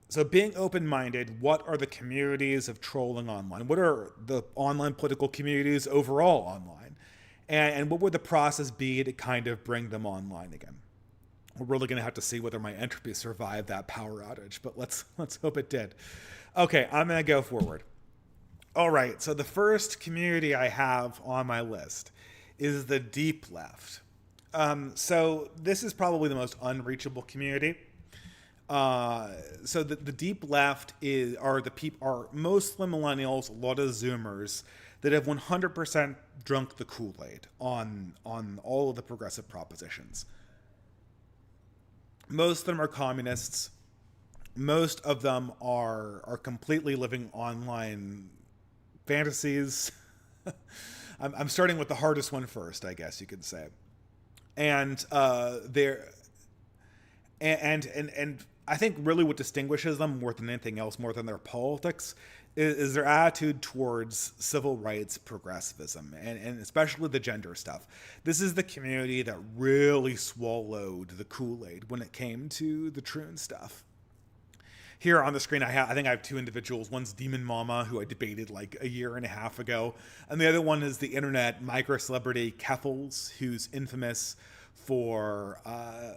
So being open-minded, what are the communities of trolling online? What are the online political communities overall online? And what would the process be to kind of bring them online again? We're really going to have to see whether my entropy survived that power outage, but let's hope it did. Okay, I'm going to go forward. All right, so the first community I have on my list is the deep left. So this is probably the most unreachable community. So the deep left are mostly millennials, a lot of Zoomers that have 100% drunk the Kool-Aid on all of the progressive propositions. Most of them are communists. Most of them are completely living online fantasies. I'm starting with the hardest one first, I guess you could say. And I think really what distinguishes them more than anything else, more than their politics, is their attitude towards civil rights progressivism, and especially the gender stuff. This is the community that really swallowed the Kool-Aid when it came to the Troon stuff. Here on the screen, I think I have two individuals. One's Demon Mama, who I debated like a year and a half ago, and the other one is the internet micro-celebrity Keffels, who's infamous for a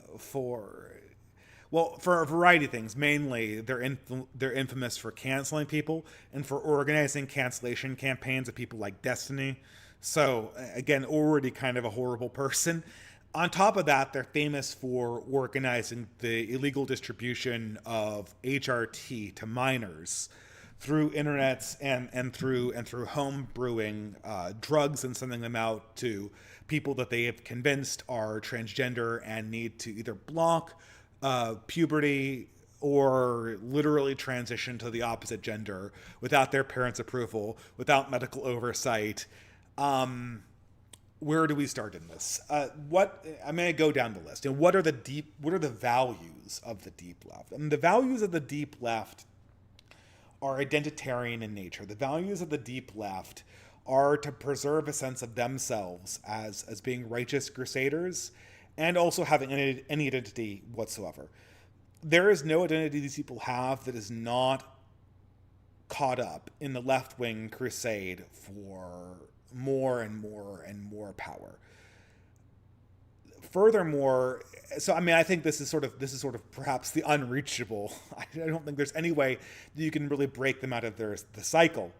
variety of things. Mainly, they're infamous for canceling people and for organizing cancellation campaigns of people like Destiny. So, again, already kind of a horrible person. On top of that, they're famous for organizing the illegal distribution of HRT to minors through internets and through home brewing drugs and sending them out to people that they have convinced are transgender and need to either block puberty or literally transition to the opposite gender without their parents' approval, without medical oversight. Where do we start in this? I'm going to go down the list. And what are the values of the deep left? The values of the deep left are identitarian in nature. The values of the deep left are to preserve a sense of themselves as being righteous crusaders and also having any identity whatsoever. There is no identity these people have that is not caught up in the left-wing crusade for more and more and more power. Furthermore, so I mean, I think this is sort of perhaps the unreachable. I don't think there's any way that you can really break them out of the cycle.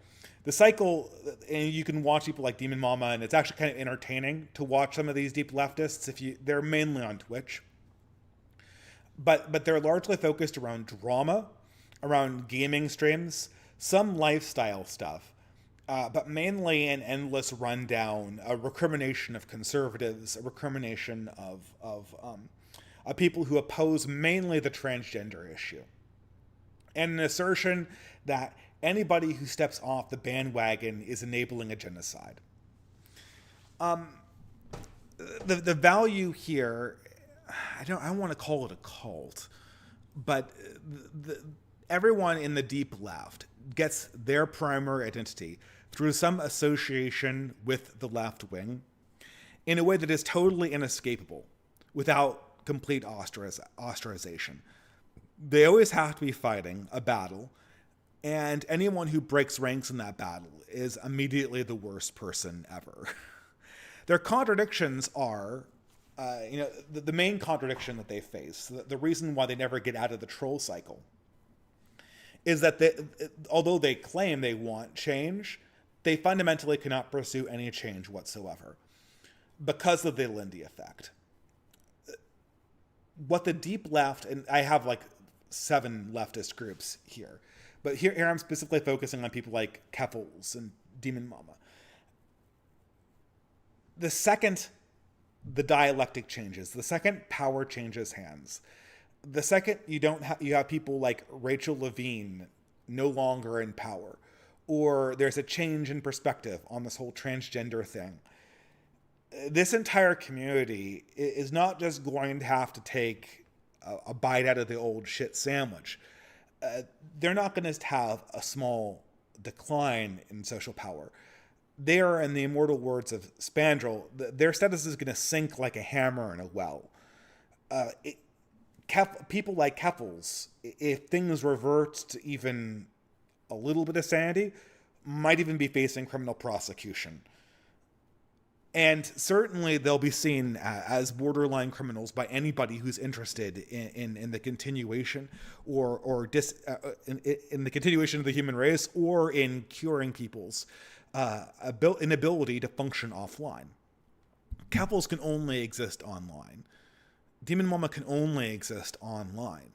The cycle, and you can watch people like Demon Mama, and it's actually kind of entertaining to watch some of these deep leftists. They're mainly on Twitch, but they're largely focused around drama, around gaming streams, some lifestyle stuff, but mainly an endless rundown, a recrimination of conservatives, a recrimination of people who oppose mainly the transgender issue, and an assertion that anybody who steps off the bandwagon is enabling a genocide. The value here, I don't want to call it a cult, but everyone in the deep left gets their primary identity through some association with the left wing in a way that is totally inescapable without complete ostracization. They always have to be fighting a battle, and anyone who breaks ranks in that battle is immediately the worst person ever. Their contradictions are, the main contradiction that they face, the reason why they never get out of the troll cycle, is that although they claim they want change, they fundamentally cannot pursue any change whatsoever because of the Lindy effect. What the deep left, and I have like 7 leftist groups here, but here I'm specifically focusing on people like Keffels and Demon Mama. The second the dialectic changes, the second power changes hands, the second you have people like Rachel Levine no longer in power, or there's a change in perspective on this whole transgender thing, this entire community is not just going to have to take a bite out of the old shit sandwich. They're not going to have a small decline in social power. They are, in the immortal words of Spandrel, their status is going to sink like a hammer in a well. People like Keffels, if things revert to even a little bit of sanity, might even be facing criminal prosecution. And certainly they'll be seen as borderline criminals by anybody who's interested in the continuation in the continuation of the human race, or in curing people's inability to function offline. Keffels can only exist online. Demon Mama can only exist online.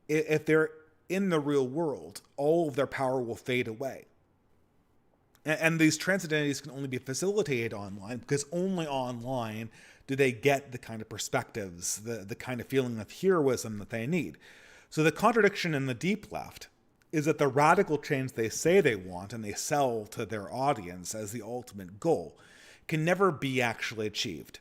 If they're in the real world, all of their power will fade away. And these trans identities can only be facilitated online, because only online do they get the kind of perspectives, the kind of feeling of heroism that they need. So the contradiction in the deep left is that the radical change they say they want and they sell to their audience as the ultimate goal can never be actually achieved,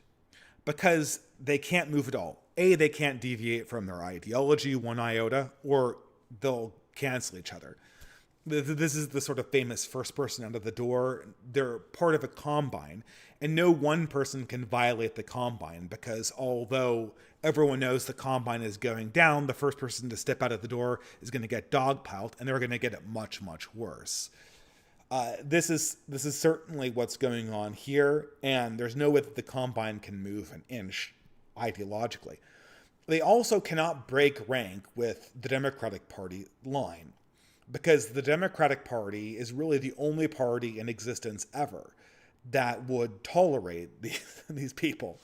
because they can't move at all. They can't deviate from their ideology one iota, or they'll cancel each other. This is the sort of famous first person out of the door. They're part of a combine, and no one person can violate the combine, because although everyone knows the combine is going down, the first person to step out of the door is going to get dogpiled, and they're going to get it much, much worse. This is certainly what's going on here, and there's no way that the combine can move an inch ideologically. They also cannot break rank with the Democratic Party line, because the Democratic Party is really the only party in existence ever that would tolerate these people.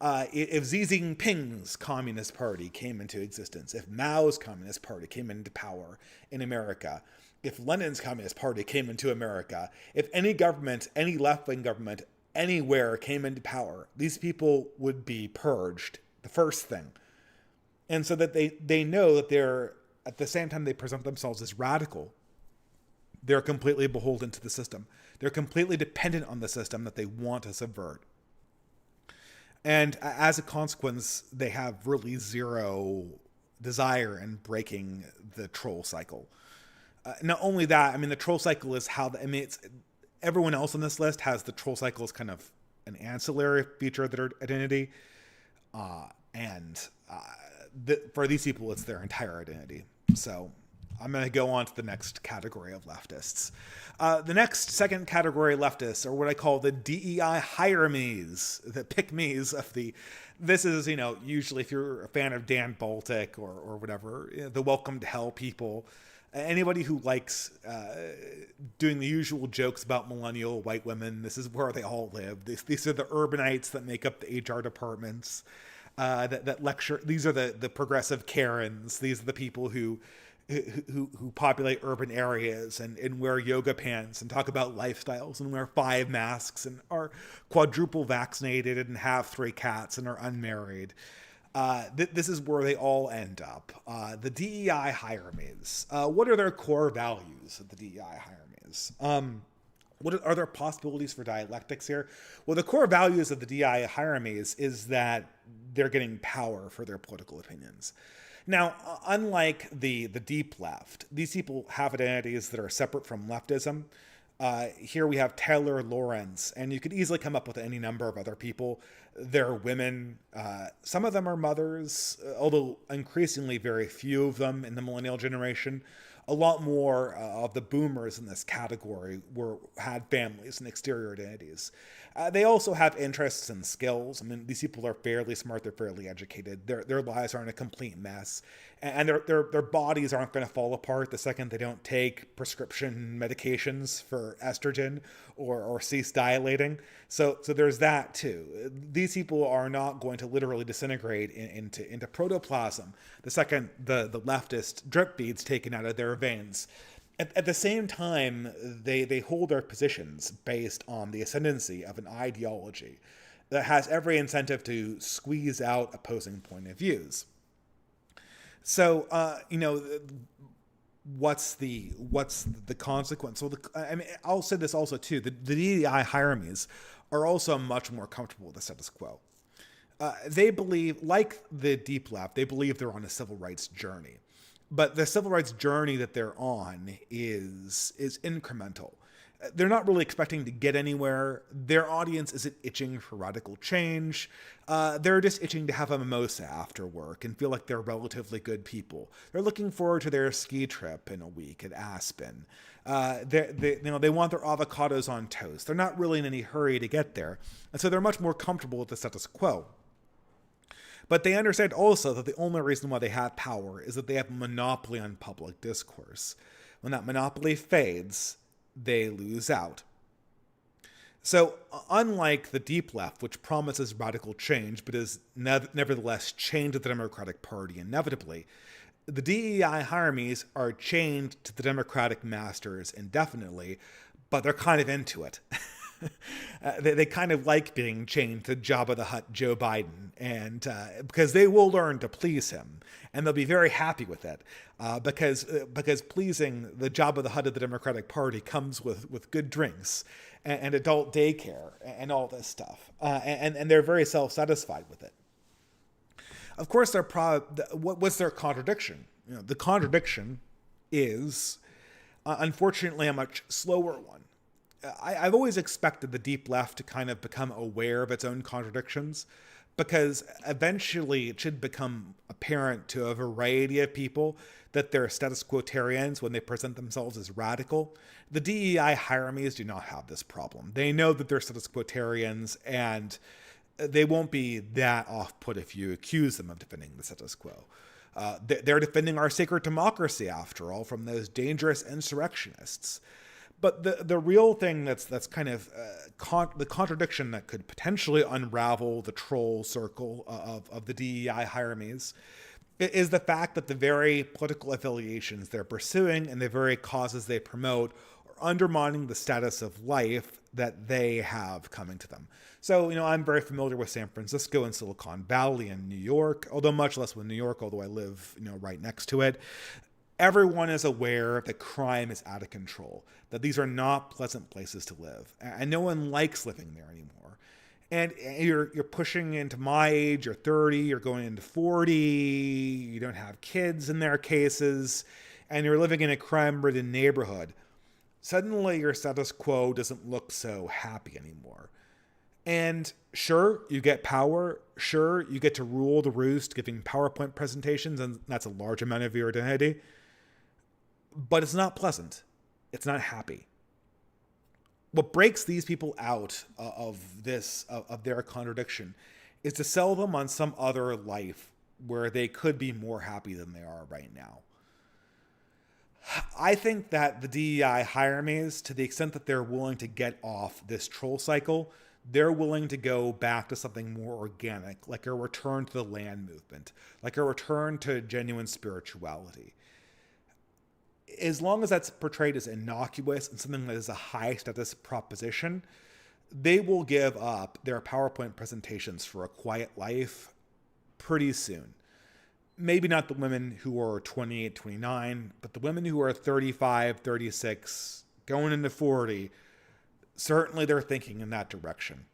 If Xi Jinping's Communist Party came into existence, if Mao's Communist Party came into power in America, if Lenin's Communist Party came into America, if any government, any left-wing government anywhere came into power, these people would be purged, the first thing. And so that they know that they're, at the same time they present themselves as radical, they're completely beholden to the system. They're completely dependent on the system that they want to subvert. And as a consequence, they have really zero desire in breaking the troll cycle. Not only that, I mean, the troll cycle is it's everyone else on this list has the troll cycle as kind of an ancillary feature of their identity. For these people, it's their entire identity. So I'm going to go on to the next category of leftists. The next second category leftists are what I call the DEI hire-me's, the pick-me's of the... This is, usually if you're a fan of Dan Baltic or whatever, the welcome to hell people, anybody who likes doing the usual jokes about millennial white women. This is where they all live. These are the urbanites that make up the HR departments that lecture. These are the progressive Karens. These are the people who populate urban areas and wear yoga pants and talk about lifestyles and wear 5 masks and are quadruple vaccinated and have 3 cats and are unmarried. This is where they all end up. The DEI hire-me's. What are their core values of the DEI hire-me's? Are there possibilities for dialectics here? Well, the core values of the DEI hire-me's is that they're getting power for their political opinions. Now, unlike the deep left, these people have identities that are separate from leftism. Here we have Taylor Lawrence, and you could easily come up with any number of other people. They're women. Some of them are mothers, although increasingly very few of them in the millennial generation. A lot more of the boomers in this category had families and exterior identities. They also have interests and skills. I mean, these people are fairly smart. They're fairly educated. Their lives aren't a complete mess. And their bodies aren't going to fall apart the second they don't take prescription medications for estrogen or cease dilating. So there's that too. These people are not going to literally disintegrate into protoplasm the second the leftist drip beads taken out of their veins. At the same time, they hold their positions based on the ascendancy of an ideology that has every incentive to squeeze out opposing point of views. So, what's the consequence? So, I'll say this also too. The DEI hire-me's are also much more comfortable with the status quo. They believe, like the deep left, they believe they're on a civil rights journey. But the civil rights journey that they're on is incremental. They're not really expecting to get anywhere. Their audience isn't itching for radical change. They're just itching to have a mimosa after work and feel like they're relatively good people. They're looking forward to their ski trip in a week at Aspen. They want their avocados on toast. They're not really in any hurry to get there. And so they're much more comfortable with the status quo. But they understand also that the only reason why they have power is that they have a monopoly on public discourse. When that monopoly fades, they lose out. So, unlike the deep left, which promises radical change but is nevertheless chained to the Democratic Party inevitably, the DEI hire-me's are chained to the Democratic masters indefinitely, but they're kind of into it. They kind of like being chained to Jabba the Hutt Joe Biden, and because they will learn to please him, and they'll be very happy with it, because pleasing the Jabba the Hutt of the Democratic Party comes with good drinks and adult daycare and all this stuff, and they're very self-satisfied with it. Of course, what's their contradiction? The contradiction is, unfortunately, a much slower one. I've always expected the deep left to kind of become aware of its own contradictions, because eventually it should become apparent to a variety of people that they're status quotarians when they present themselves as radical. The DEI hire-me's do not have this problem. They know that they're status quotarians, and they won't be that off-put if you accuse them of defending the status quo. They're defending our sacred democracy, after all, from those dangerous insurrectionists. But the real thing that's kind of the contradiction that could potentially unravel the troll circle of the DEI hire-me's is the fact that the very political affiliations they're pursuing and the very causes they promote are undermining the status of life that they have coming to them. So, I'm very familiar with San Francisco and Silicon Valley and New York, although much less with New York, although I live, right next to it. Everyone is aware that crime is out of control, that these are not pleasant places to live, and no one likes living there anymore. And you're pushing into my age, you're 30, you're going into 40, you don't have kids in their cases, and you're living in a crime-ridden neighborhood. Suddenly your status quo doesn't look so happy anymore. And sure, you get power. Sure, you get to rule the roost, giving PowerPoint presentations, and that's a large amount of your identity. but it's not pleasant. It's not happy. What breaks these people out of their contradiction is to sell them on some other life where they could be more happy than they are right now. I think that the DEI hire me's, to the extent that they're willing to get off this troll cycle, they're willing to go back to something more organic, like a return to the land movement, like a return to genuine spirituality. As long as that's portrayed as innocuous and something that is a high status proposition, they will give up their PowerPoint presentations for a quiet life pretty soon. Maybe not the women who are 28, 29, but the women who are 35, 36, going into 40, certainly they're thinking in that direction.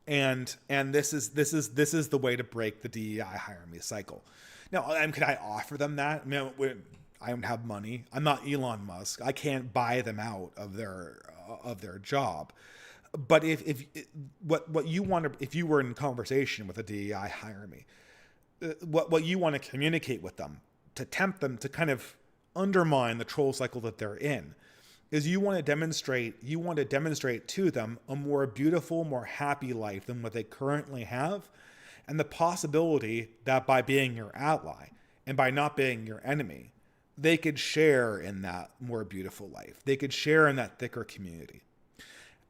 And this is the way to break the DEI hire me cycle. Now, could I offer them that? I mean, I don't have money. I'm not Elon Musk. I can't buy them out of their job. But if you want to, if you were in conversation with a DEI hire me, what you want to communicate with them to tempt them to kind of undermine the troll cycle that they're in is you want to demonstrate to them a more beautiful, more happy life than what they currently have, and the possibility that by being your ally and by not being your enemy, they could share in that more beautiful life. They could share in that thicker community.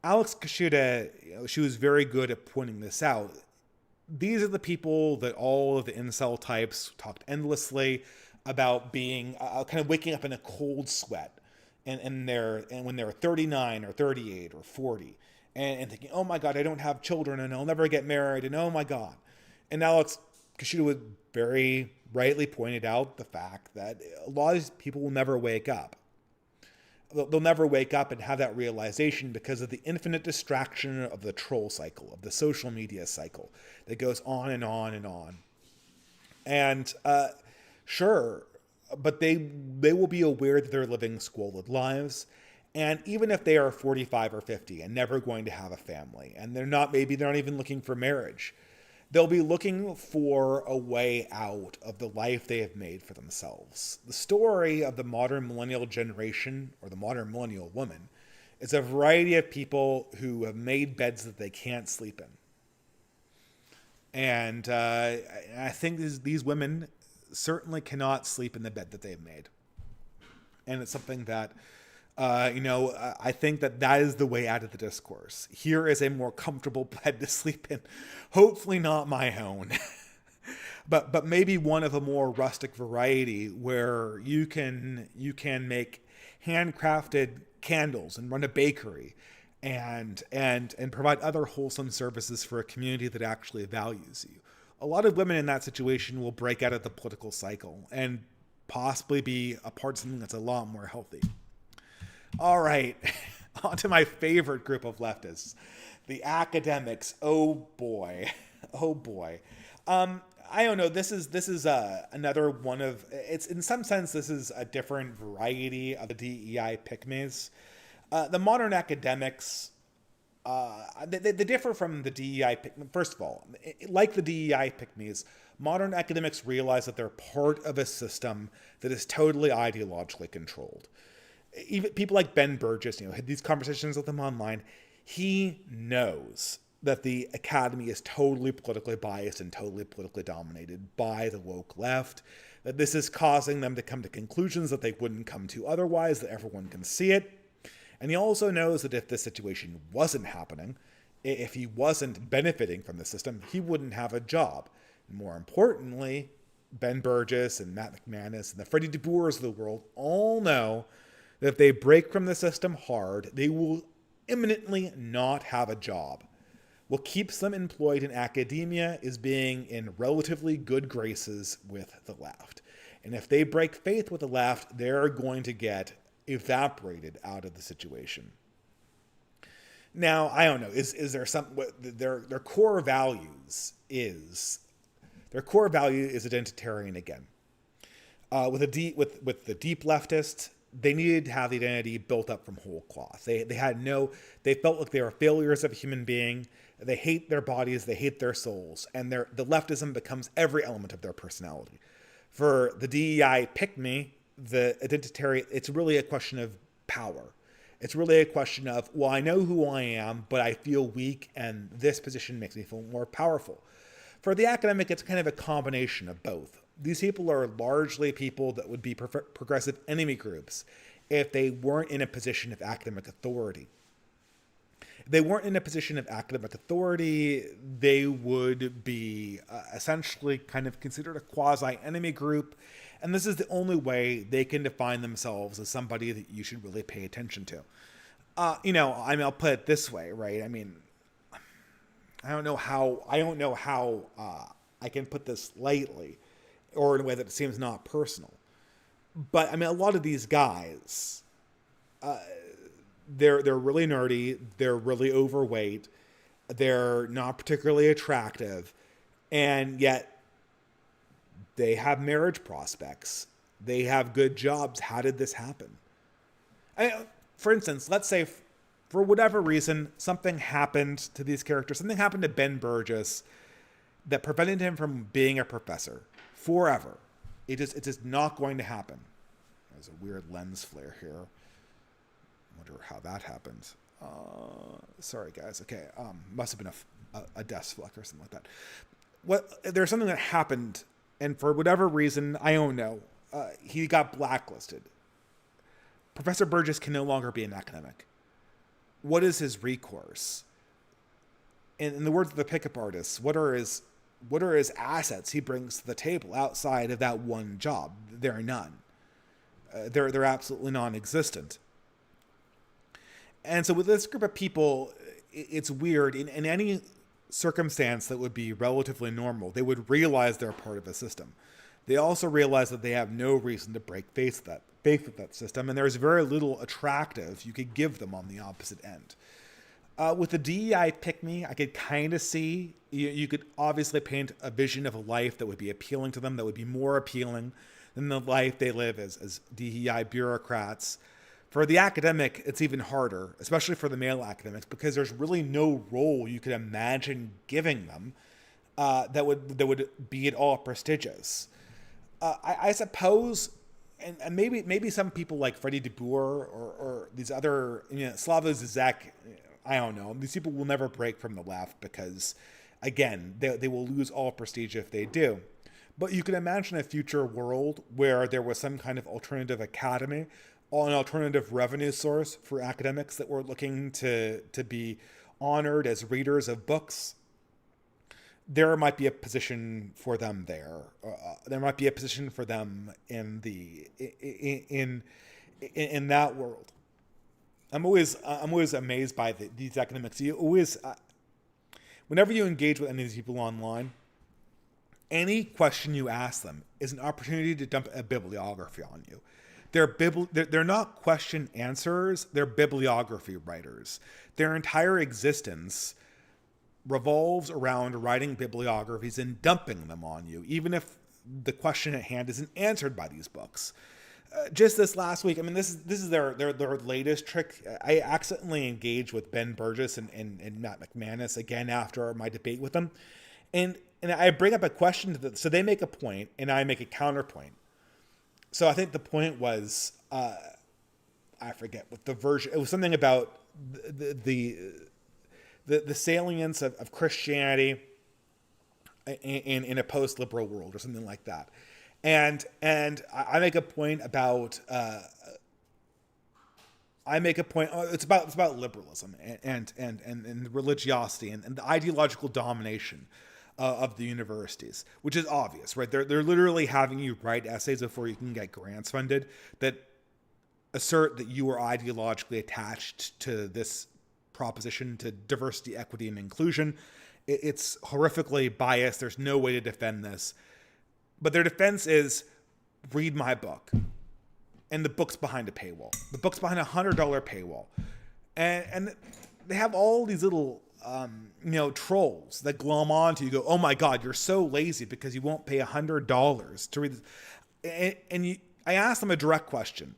Alex Kashuda, she was very good at pointing this out. These are the people that all of the incel types talked endlessly about being kind of waking up in a cold sweat and when they're 39 or 38 or 40 and thinking, oh my God, I don't have children and I'll never get married and oh my God. And Alex Kashuda very rightly pointed out the fact that a lot of people will never wake up. They'll never wake up and have that realization because of the infinite distraction of the troll cycle, of the social media cycle that goes on and on and on. And sure, but they will be aware that they're living squalid lives. And even if they are 45 or 50 and never going to have a family, and maybe they're not even looking for marriage, they'll be looking for a way out of the life they have made for themselves. The story of the modern millennial generation, or the modern millennial woman, is a variety of people who have made beds that they can't sleep in. And I think these women certainly cannot sleep in the bed that they've made. And it's something that, I think that is the way out of the discourse. Here is a more comfortable bed to sleep in. Hopefully not my own, but maybe one of a more rustic variety where you can make handcrafted candles and run a bakery and provide other wholesome services for a community that actually values you. A lot of women in that situation will break out of the political cycle and possibly be a part of something that's a lot more healthy. All right, on to my favorite group of leftists, the academics. Oh boy. I don't know. This is another one of. It's in some sense this is a different variety of the DEI pick-me's. The modern academics, they differ from the DEI pick. First of all, like the DEI pick-me's, modern academics realize that they're part of a system that is totally ideologically controlled. Even people like Ben Burgess, had these conversations with him online. He knows that the academy is totally politically biased and totally politically dominated by the woke left, that this is causing them to come to conclusions that they wouldn't come to otherwise, that everyone can see it. And he also knows that if this situation wasn't happening, if he wasn't benefiting from the system, he wouldn't have a job. And more importantly, Ben Burgess and Matt McManus and the Freddie DeBoers of the world all know that if they break from the system hard, they will imminently not have a job. What keeps them employed in academia is being in relatively good graces with the left. And if they break faith with the left, they're going to get evaporated out of the situation. Now, I don't know, is there some, their core values is, their core value is identitarian again. With the deep leftists, they needed to have the identity built up from whole cloth. They felt like they were failures of a human being. They hate their bodies, they hate their souls, and the leftism becomes every element of their personality. For the DEI pick-me, the identitarian, it's really a question of power. It's really a question of, well, I know who I am, but I feel weak, and this position makes me feel more powerful. For the academic, it's kind of a combination of both. These people are largely people that would be progressive enemy groups if they weren't in a position of academic authority. If they weren't in a position of academic authority, they would be essentially kind of considered a quasi-enemy group, and this is the only way they can define themselves as somebody that you should really pay attention to. I'll put it this way, right? I mean, I don't know how I can put this lightly or in a way that seems not personal. But I mean, a lot of these guys, they're really nerdy, they're really overweight, they're not particularly attractive, and yet they have marriage prospects. They have good jobs. How did this happen? For instance, let's say for whatever reason, something happened to these characters. Something happened to Ben Burgess that prevented him from being a professor forever. It's just not going to happen. There's a weird lens flare here. I wonder how that happened. Sorry, guys. Okay, must have been a desk fleck or something like that. There's something that happened, and for whatever reason, I don't know, he got blacklisted. Professor Burgess can no longer be an academic. What is his recourse? In the words of the pickup artists, what are his assets he brings to the table outside of that one job? There are none. They're absolutely non-existent. And so with this group of people, it's weird. In any circumstance that would be relatively normal, they would realize they're part of the system. They also realize that they have no reason to break faith with that system, and there's very little attractive you could give them on the opposite end. With the DEI pick-me, I could kind of see, you could obviously paint a vision of a life that would be appealing to them, that would be more appealing than the life they live as DEI bureaucrats. For the academic, it's even harder, especially for the male academics, because there's really no role you could imagine giving them that would be at all prestigious. I suppose, and maybe some people like Freddie de Boer or these other, Slavoj Zizek, I don't know. These people will never break from the left because, again, they will lose all prestige if they do. But you can imagine a future world where there was some kind of alternative academy, an alternative revenue source for academics that were looking to be honored as readers of books. There might be a position for them there. There might be a position for them in that world. I'm always amazed by these academics. You always, whenever you engage with any of these people online, any question you ask them is an opportunity to dump a bibliography on you. They're not question answers. They're bibliography writers. Their entire existence revolves around writing bibliographies and dumping them on you, even if the question at hand isn't answered by these books. Just this last week, I mean, this is their latest trick. I accidentally engaged with Ben Burgess and Matt McManus again after my debate with them, and I bring up a question to them. So they make a point, and I make a counterpoint. So I think the point was, I forget what the version. It was something about the salience of Christianity in a post-liberal world or something like that. And I make a point about it's about liberalism and religiosity and the ideological domination of the universities, which is obvious, right? They're literally having you write essays before you can get grants funded that assert that you are ideologically attached to this proposition, to diversity, equity, and inclusion. It's horrifically biased. There's no way to defend this. But their defense is, read my book. And the book's behind a paywall. The book's behind a $100 paywall. And they have all these little, trolls that glom onto you. Go, oh my God, you're so lazy because you won't pay $100 to read this. I asked them a direct question.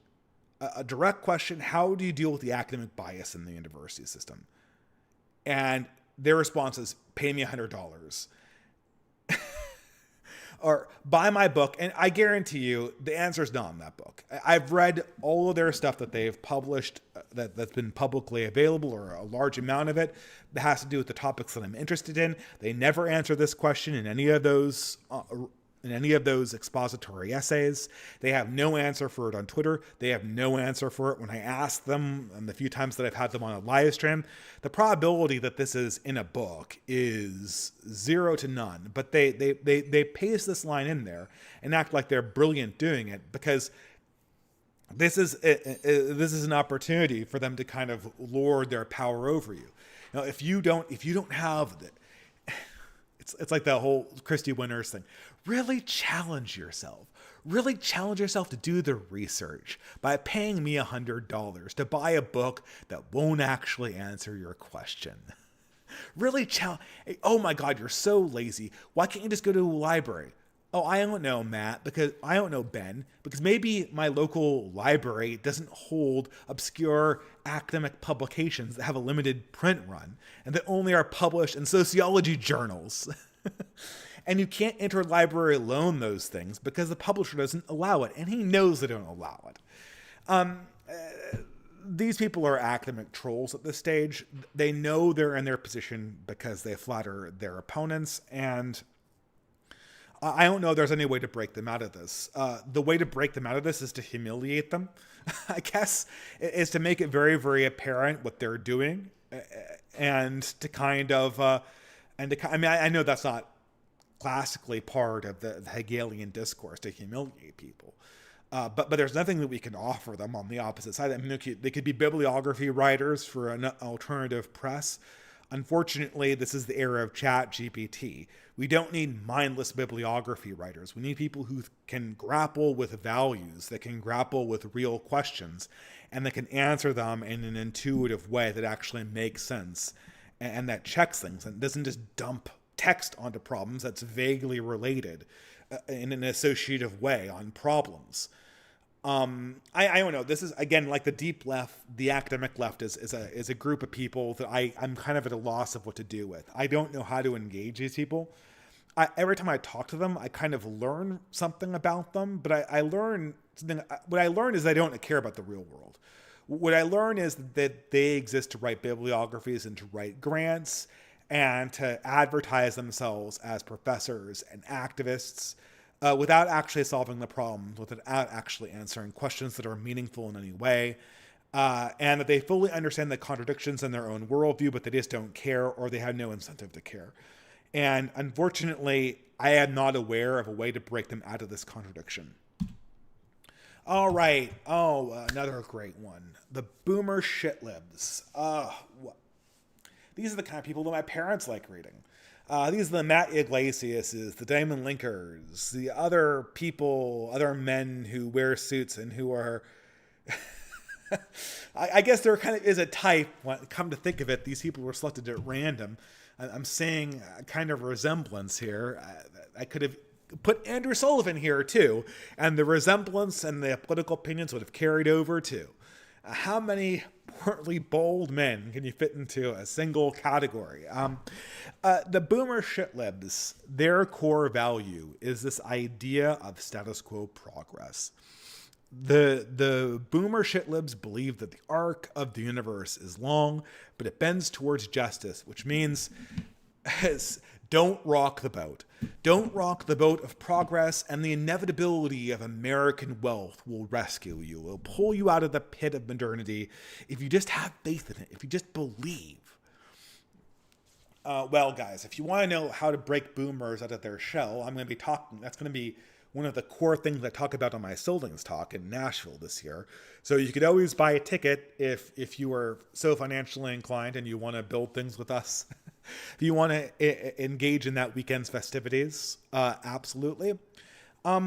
How do you deal with the academic bias in the university system? And their response is, pay me $100. or buy my book, and I guarantee you the answer is not in that book. I've read all of their stuff that they've published that's been publicly available, or a large amount of it that has to do with the topics that I'm interested in. They never answer this question in any of those expository essays. They have no answer for it on Twitter. They have no answer for it when I ask them, and the few times that I've had them on a live stream. The probability that this is in a book is 0 to none, but they paste this line in there and act like they're brilliant doing it, because this is an opportunity for them to kind of lord their power over you. Now, if you don't have the, it's like that whole Christy Winters thing. Really challenge yourself. Really challenge yourself to do the research by paying me $100 to buy a book that won't actually answer your question. Really challenge. Oh my God, you're so lazy. Why can't you just go to a library? Oh, I don't know, Matt, because I don't know, Ben, because maybe my local library doesn't hold obscure academic publications that have a limited print run and that only are published in sociology journals. And you can't interlibrary loan those things because the publisher doesn't allow it, and he knows they don't allow it. These people are academic trolls at this stage. They know they're in their position because they flatter their opponents, and I don't know if there's any way to break them out of this. The way to break them out of this is to humiliate them, I guess, is to make it very, very apparent what they're doing, and to kind of, I know that's not classically part of the Hegelian discourse to humiliate people. But there's nothing that we can offer them on the opposite side. I mean, they could be bibliography writers for an alternative press. Unfortunately, this is the era of ChatGPT. We don't need mindless bibliography writers. We need people who can grapple with values, that can grapple with real questions, and that can answer them in an intuitive way that actually makes sense and that checks things and doesn't just dump text onto problems that's vaguely related in an associative way on problems. I don't know. This is, again, like the deep left, the academic left is a group of people that I'm kind of at a loss of what to do with. I don't know how to engage these people. Every time I talk to them, I kind of learn something about them, but I learn something. What I learn is they don't care about the real world. What I learn is that they exist to write bibliographies and to write grants and to advertise themselves as professors and activists without actually solving the problems, without actually answering questions that are meaningful in any way, and that they fully understand the contradictions in their own worldview, but they just don't care, or they have no incentive to care. And unfortunately, I am not aware of a way to break them out of this contradiction. All right. Oh, another great one. The boomer shitlibs. These are the kind of people that my parents like reading. These are the Matt Iglesiases, the Diamond Linkers, the other people, other men who wear suits and who are... I guess there kind of is a type, come to think of it, these people were selected at random. I'm seeing a kind of resemblance here. I could have put Andrew Sullivan here too, and the resemblance and the political opinions would have carried over too. How many portly, bold men can you fit into a single category? The boomer shitlibs, their core value is this idea of status quo progress. The boomer shitlibs believe that the arc of the universe is long, but it bends towards justice, which means don't rock the boat. Don't rock the boat of progress, and the inevitability of American wealth will rescue you. It will pull you out of the pit of modernity if you just have faith in it, if you just believe. Well, guys, if you want to know how to break boomers out of their shell, I'm going to be talking. That's going to be one of the core things I talk about on my Soldings talk in Nashville this year. So you could always buy a ticket if you are so financially inclined and you want to build things with us. If you want to engage in that weekend's festivities, absolutely. I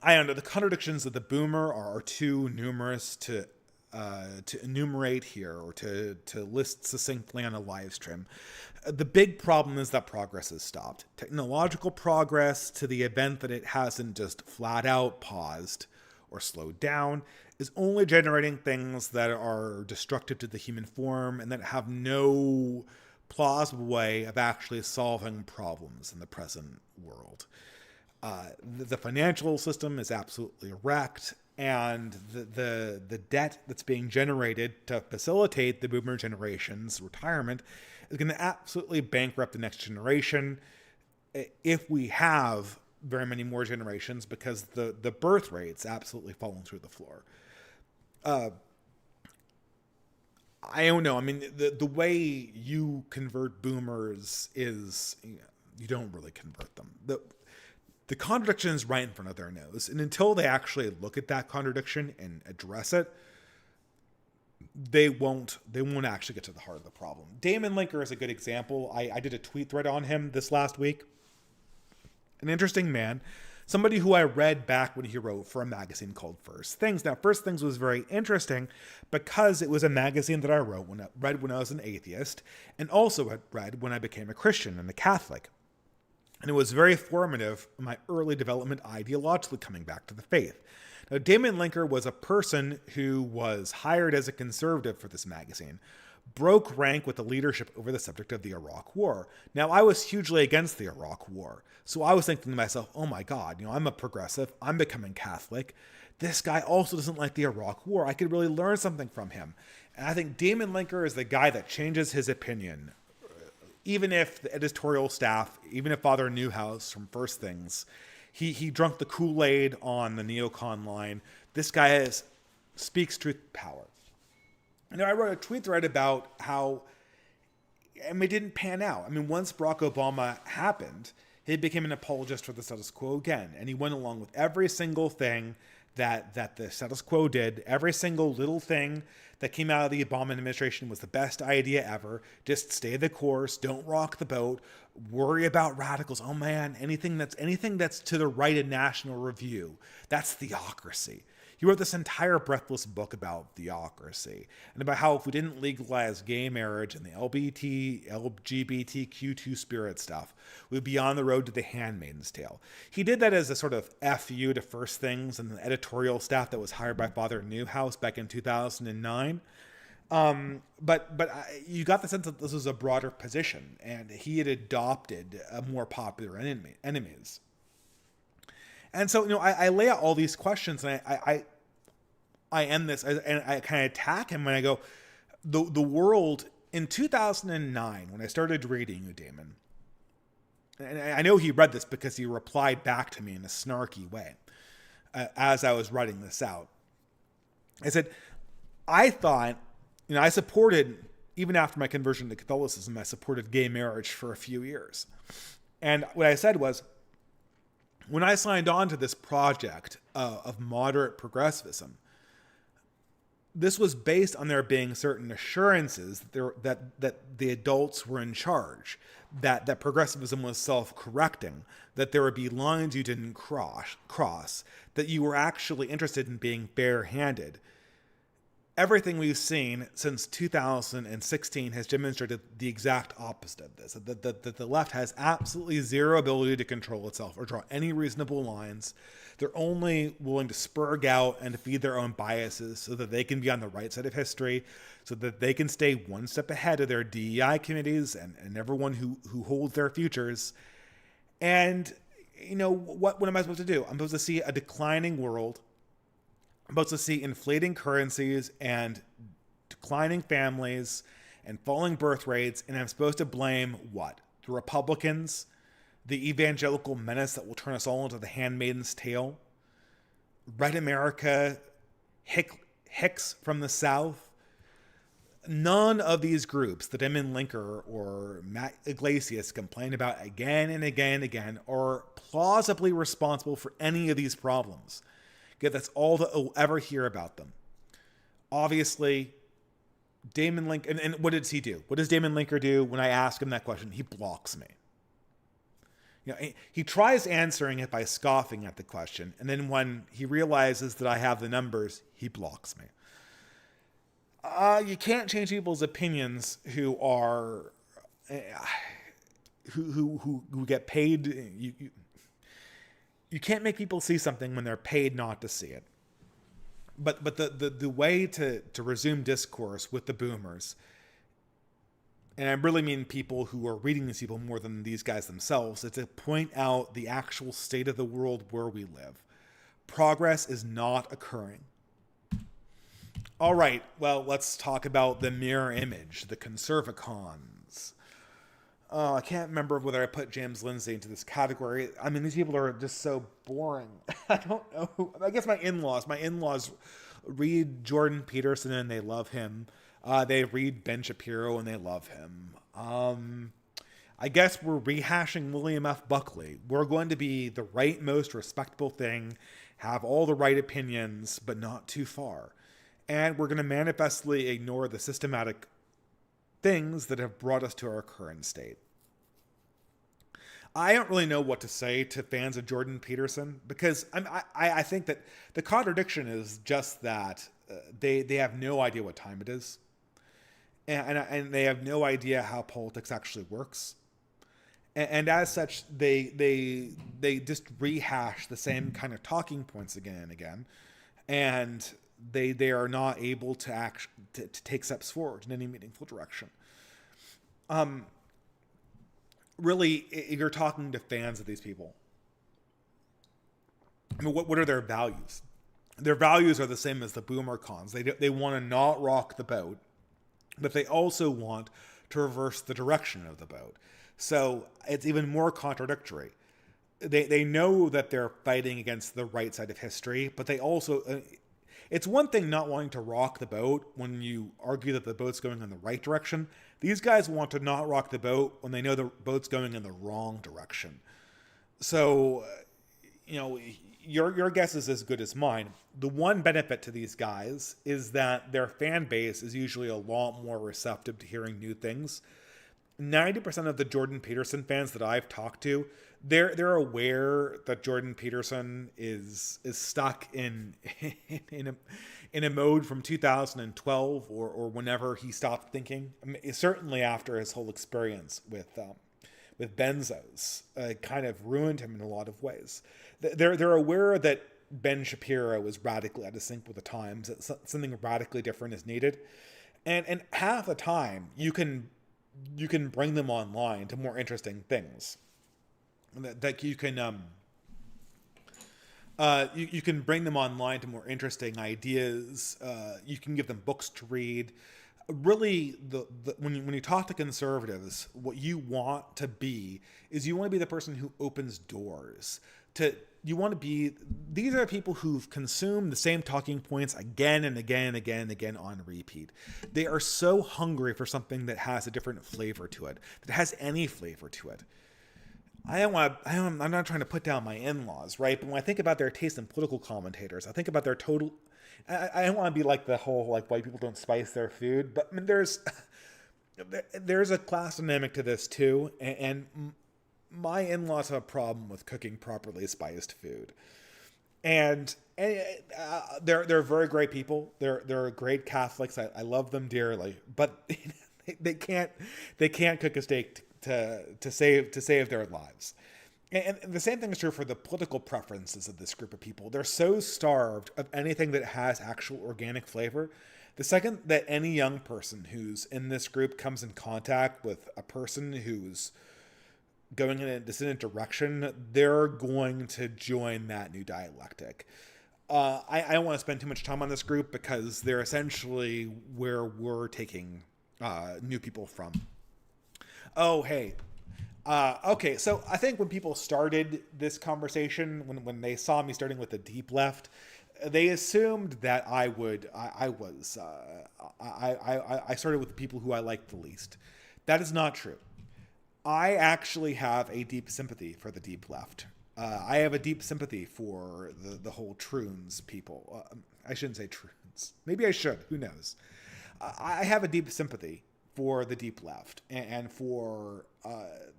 don't know. The contradictions of the boomer are too numerous to enumerate here or to list succinctly on a live stream. The big problem is that progress has stopped. Technological progress, to the event that it hasn't just flat out paused or slowed down, is only generating things that are destructive to the human form and that have no plausible way of actually solving problems in the present world. The financial system is absolutely wrecked, and the debt that's being generated to facilitate the boomer generation's retirement is going to absolutely bankrupt the next generation if we have very many more generations, because the birth rate's absolutely falling through the floor. I don't know. I mean, the way you convert boomers is, you don't really convert them. The contradiction is right in front of their nose. And until they actually look at that contradiction and address it, they won't actually get to the heart of the problem. Damon Linker is a good example. I did a tweet thread on him this last week. An interesting man. Somebody who I read back when he wrote for a magazine called First Things. Now, First Things was very interesting because it was a magazine that I read when I was an atheist, and also had read when I became a Christian and a Catholic. And it was very formative in my early development ideologically coming back to the faith. Now, Damon Linker was a person who was hired as a conservative for this magazine, broke rank with the leadership over the subject of the Iraq War. Now, I was hugely against the Iraq War, so I was thinking to myself, oh my God, I'm a progressive, I'm becoming Catholic. This guy also doesn't like the Iraq War. I could really learn something from him. And I think Damon Linker is the guy that changes his opinion. Even if the editorial staff, even if Father Newhouse from First Things, he drunk the Kool-Aid on the neocon line, this guy speaks truth to power. I wrote a tweet thread about how, it didn't pan out. Once Barack Obama happened, he became an apologist for the status quo again. And he went along with every single thing that the status quo did. Every single little thing that came out of the Obama administration was the best idea ever. Just stay the course. Don't rock the boat. Worry about radicals. Oh man, anything that's to the right in National Review, that's theocracy. He wrote this entire breathless book about theocracy and about how if we didn't legalize gay marriage and the LGBTQ2 spirit stuff, we'd be on the road to the Handmaid's Tale. He did that as a sort of FU to First Things and the editorial staff that was hired by Father Newhouse back in 2009. But you got the sense that this was a broader position, and he had adopted a more popular enemies. And so, I lay out all these questions, and I end this, and I kind of attack him when I go, the world in 2009, when I started reading you, Damon, and I know he read this because he replied back to me in a snarky way as I was writing this out. I said, I thought, I supported, even after my conversion to Catholicism, I supported gay marriage for a few years. And what I said was, when I signed on to this project of moderate progressivism, this was based on there being certain assurances that the adults were in charge, that progressivism was self-correcting, that there would be lines you didn't cross, that you were actually interested in being bare-handed. Everything we've seen since 2016 has demonstrated the exact opposite of this, that the left has absolutely zero ability to control itself or draw any reasonable lines. They're only willing to spurg out and to feed their own biases so that they can be on the right side of history, so that they can stay one step ahead of their DEI committees and everyone who holds their futures. And, what am I supposed to do? I'm supposed to see a declining world. I'm supposed to see inflating currencies and declining families and falling birth rates, and I'm supposed to blame what? The Republicans, the evangelical menace that will turn us all into the Handmaid's Tale, Red America, Hicks from the South. None of these groups that Damon Linker or Matt Iglesias complain about again and again and again are plausibly responsible for any of these problems. Yet that's all that we'll ever hear about them. Obviously, Damon Linker, and what does he do? What does Damon Linker do when I ask him that question? He blocks me. He tries answering it by scoffing at the question, and then when he realizes that I have the numbers, he blocks me. You can't change people's opinions who are who get paid. You can't make people see something when they're paid not to see it. But the way to resume discourse with the boomers and I really mean people who are reading these people more than these guys themselves, is to point out the actual state of the world where we live. Progress is not occurring. All right, well, let's talk about the mirror image, the conservacons. I can't remember whether I put James Lindsay into this category. I mean, these people are just so boring. I don't know. I guess my in-laws read Jordan Peterson and they love him. They read Ben Shapiro and they love him. I guess we're rehashing William F. Buckley. We're going to be the right, most respectable thing, have all the right opinions, but not too far. And we're going to manifestly ignore the systematic things that have brought us to our current state. I don't really know what to say to fans of Jordan Peterson, because I think that the contradiction is just that they have no idea what time it is, and they have no idea how politics actually works, and as such, they just rehash the same kind of talking points again and again, and they are not able to take steps forward in any meaningful direction. Really, you're talking to fans of these people. I mean, what are their values? Their values are the same as the boomer cons. They want to not rock the boat, but they also want to reverse the direction of the boat. So it's even more contradictory. They know that they're fighting against the right side of history, but they also... It's one thing not wanting to rock the boat when you argue that the boat's going in the right direction. These guys want to not rock the boat when they know the boat's going in the wrong direction. So, your guess is as good as mine. The one benefit to these guys is that their fan base is usually a lot more receptive to hearing new things. 90% of the Jordan Peterson fans that I've talked to, they're aware that Jordan Peterson is stuck in a mode from 2012 or whenever he stopped thinking. I mean, certainly after his whole experience with benzos, kind of ruined him in a lot of ways. They're aware that Ben Shapiro is radically out of sync with the times, that something radically different is needed, and half the time you can bring them online to more interesting things. That you can you can bring them online to more interesting ideas. You can give them books to read. Really, when you talk to conservatives, what you want to be is you want to be the person who opens doors. You want to be, these are people who've consumed the same talking points again and again and again and again on repeat. They are so hungry for something that has a different flavor to it, that has any flavor to it. I'm not trying to put down my in-laws, right? But when I think about their taste in political commentators, I think about their total, I don't want to be like the whole, like, white people don't spice their food, but I mean, there's a class dynamic to this too, and my in-laws have a problem with cooking properly spiced food, and they're very great people. They're great Catholics. I love them dearly, but they can't cook a steak to save their lives. And the same thing is true for the political preferences of this group of people. They're so starved of anything that has actual organic flavor. The second that any young person who's in this group comes in contact with a person who's going in a dissident direction, they're going to join that new dialectic. I don't want to spend too much time on this group because they're essentially where we're taking new people from. Oh, hey. Okay, so I think when people started this conversation, when they saw me starting with the deep left, they assumed that I started with the people who I liked the least. That is not true. I actually have a deep sympathy for the deep left. I have a deep sympathy for the whole Troons people. I shouldn't say Troons. Maybe I should. Who knows? I have a deep sympathy for the deep left and for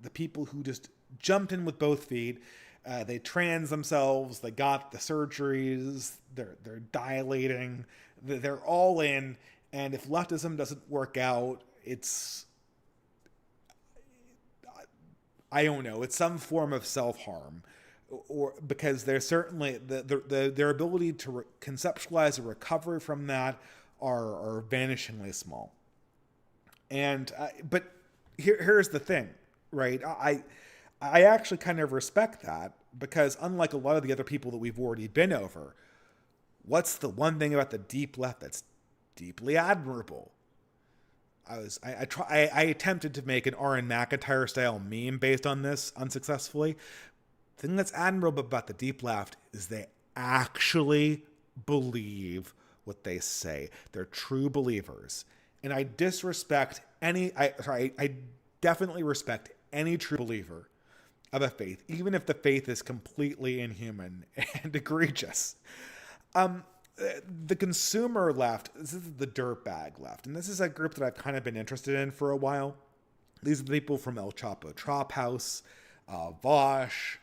the people who just jumped in with both feet. They trans themselves. They got the surgeries. They're dilating. They're all in. And if leftism doesn't work out, it's, I don't know, it's some form of self-harm, or because there's certainly their ability to conceptualize a recovery from that are vanishingly small. And but here's the thing, right? I actually kind of respect that because unlike a lot of the other people that we've already been over, what's the one thing about the deep left that's deeply admirable? I attempted to make an R.N. McIntyre style meme based on this unsuccessfully. The thing that's admirable about the deep left is they actually believe what they say. They're true believers. And I definitely respect any true believer of a faith, even if the faith is completely inhuman and egregious. The consumer left, this is the dirtbag left, and this is a group that I've kind of been interested in for a while. These are the people from El Chapo Trap House, Vosh,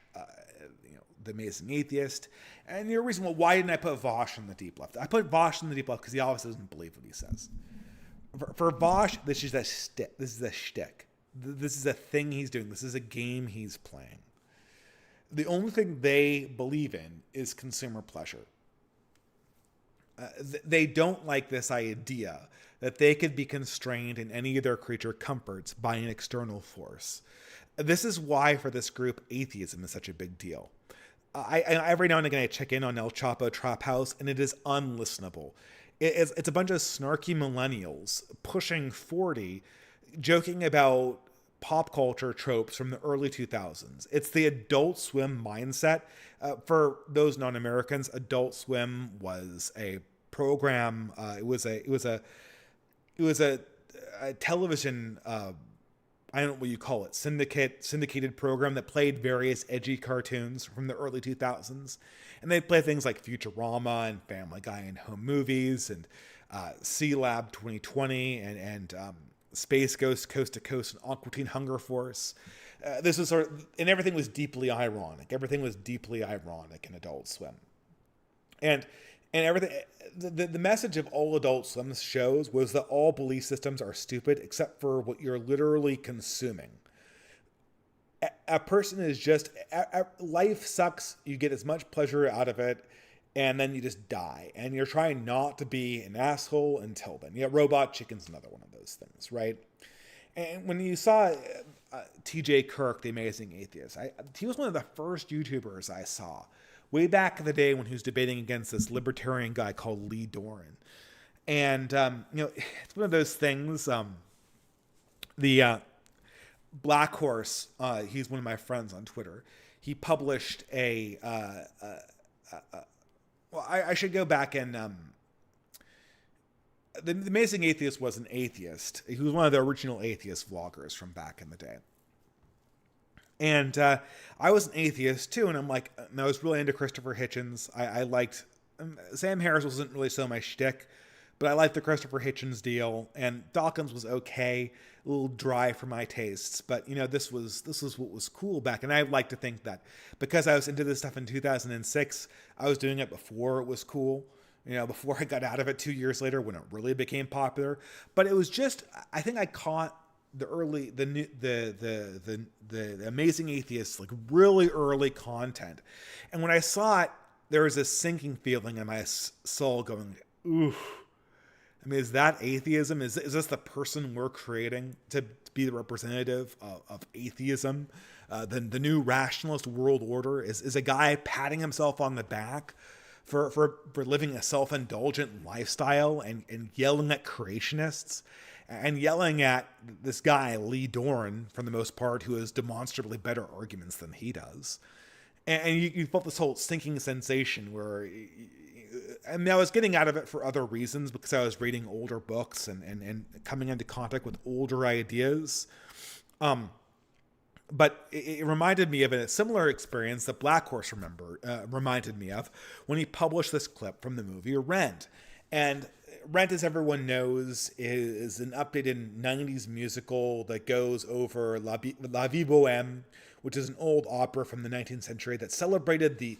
the Amazing Atheist. And the reason, well, why didn't I put Vosh in the deep left? I put Vosh in the deep left because he obviously doesn't believe what he says. For Vosh, this is a shtick. This is a shtick. This is a thing he's doing. This is a game he's playing. The only thing they believe in is consumer pleasure. They don't like this idea that they could be constrained in any of their creature comforts by an external force. This is why, for this group, atheism is such a big deal. I every now and again I check in on El Chapo Trap House, and it is unlistenable. It's a bunch of snarky millennials pushing 40, joking about pop culture tropes from the early 2000s. It's the Adult Swim mindset. For those non-Americans, Adult Swim was a program. It was a television. I don't know what you call it, syndicated program that played various edgy cartoons from the early 2000s. And they play things like Futurama and Family Guy and Home Movies and C-Lab 2020 and Space Ghost Coast to Coast and Aqua Teen Hunger Force. This was and everything was deeply ironic. Everything was deeply ironic in Adult Swim. And everything, the message of all Adult Swim shows was that all belief systems are stupid except for what you're literally consuming. A person is just, life sucks. You get as much pleasure out of it, and then you just die. And you're trying not to be an asshole until then. Yeah, Robot Chicken's another one of those things, right? And when you saw TJ Kirk, the Amazing Atheist, he was one of the first YouTubers I saw way back in the day when he was debating against this libertarian guy called Lee Doran. And, it's one of those things, Black Horse, he's one of my friends on Twitter. He published I should go back and, the Amazing Atheist was an atheist. He was one of the original atheist vloggers from back in the day. And I was an atheist too, and I was really into Christopher Hitchens. I liked, Sam Harris wasn't really so my shtick, but I liked the Christopher Hitchens deal, and Dawkins was okay, a little dry for my tastes, but this was what was cool back, and I like to think that because I was into this stuff in 2006, I was doing it before it was cool, before I got out of it 2 years later when it really became popular. But it was just, I think I caught the Amazing Atheist, like really early content, and when I saw it, there was a sinking feeling in my soul going, oof. I mean, is that atheism? Is this the person we're creating to be the representative of atheism? The new rationalist world order is a guy patting himself on the back for living a self-indulgent lifestyle and yelling at creationists and yelling at this guy, Lee Doran, for the most part, who has demonstrably better arguments than he does. And you felt this whole sinking sensation where... I mean, I was getting out of it for other reasons because I was reading older books and coming into contact with older ideas. But it reminded me of a similar experience that Black Horse reminded me of when he published this clip from the movie Rent. And Rent, as everyone knows, is an updated 90s musical that goes over La Vie Boheme, which is an old opera from the 19th century that celebrated the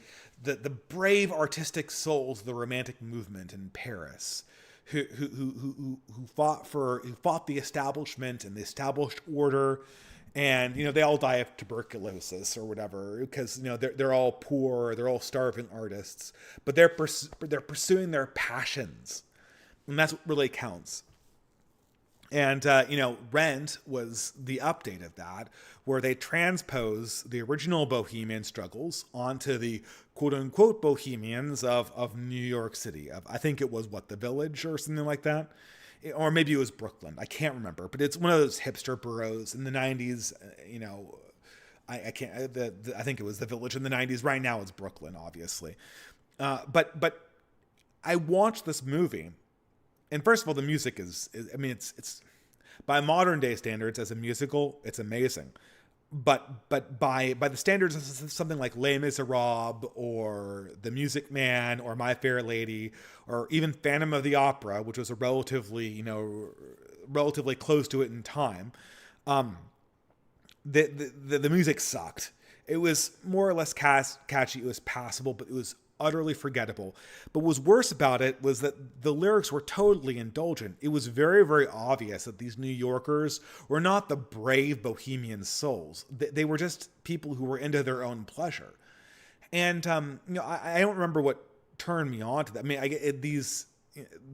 brave artistic souls of the Romantic movement in Paris, who fought the establishment and the established order, and they all die of tuberculosis or whatever because they're all poor, they're all starving artists, but they're pursuing their passions, and that's what really counts. And, Rent was the update of that, where they transpose the original Bohemian struggles onto the quote unquote Bohemians of New York City. I think it was, the Village or something like that. Or maybe it was Brooklyn. I can't remember. But it's one of those hipster boroughs in the 90s. I can't, I think it was the Village in the 90s. Right now it's Brooklyn, obviously. But I watched this movie. And first of all, the music is it's by modern day standards as a musical, it's amazing. But by the standards of something like Les Miserables or The Music Man or My Fair Lady or even Phantom of the Opera, which was a relatively close to it in time, the music sucked. It was more or less catchy. It was passable, but it was utterly forgettable. But what was worse about it was that the lyrics were totally indulgent. It was very, very obvious that these New Yorkers were not the brave bohemian souls. They were just people who were into their own pleasure. And, I don't remember what turned me on to that. I mean,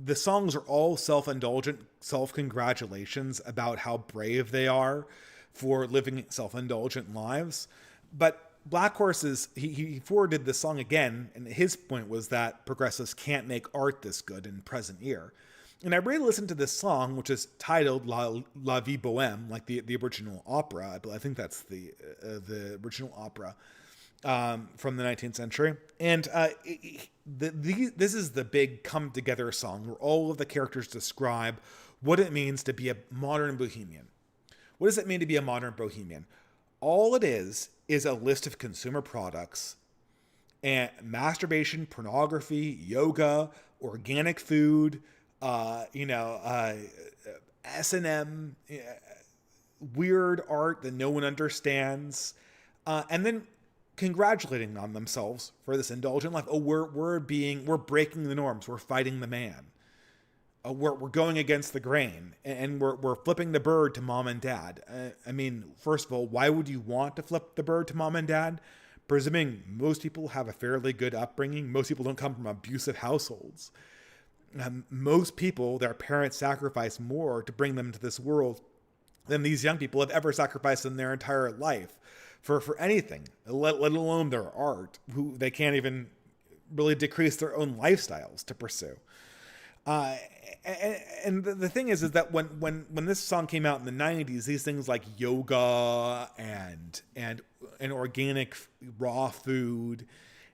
the songs are all self-indulgent, self-congratulations about how brave they are for living self-indulgent lives. But Black Horse he forwarded this song again, and his point was that progressives can't make art this good in present year. And I really listened to this song, which is titled La Vie Bohème, like the original opera. I think that's the original opera from the 19th century. And this is the big come together song where all of the characters describe what it means to be a modern bohemian. What does it mean to be a modern bohemian? All it is a list of consumer products and masturbation, pornography, yoga, organic food, S&M, weird art that no one understands, and then congratulating on themselves for this indulgent life. Oh, we're breaking the norms. We're fighting the man. We're going against the grain, and we're flipping the bird to mom and dad. First of all, why would you want to flip the bird to mom and dad? Presuming most people have a fairly good upbringing. Most people don't come from abusive households. Most people, their parents sacrifice more to bring them to this world than these young people have ever sacrificed in their entire life for anything, let alone their art, who they can't even really decrease their own lifestyles to pursue. And the thing is that when this song came out in the 90s, these things like yoga and organic raw food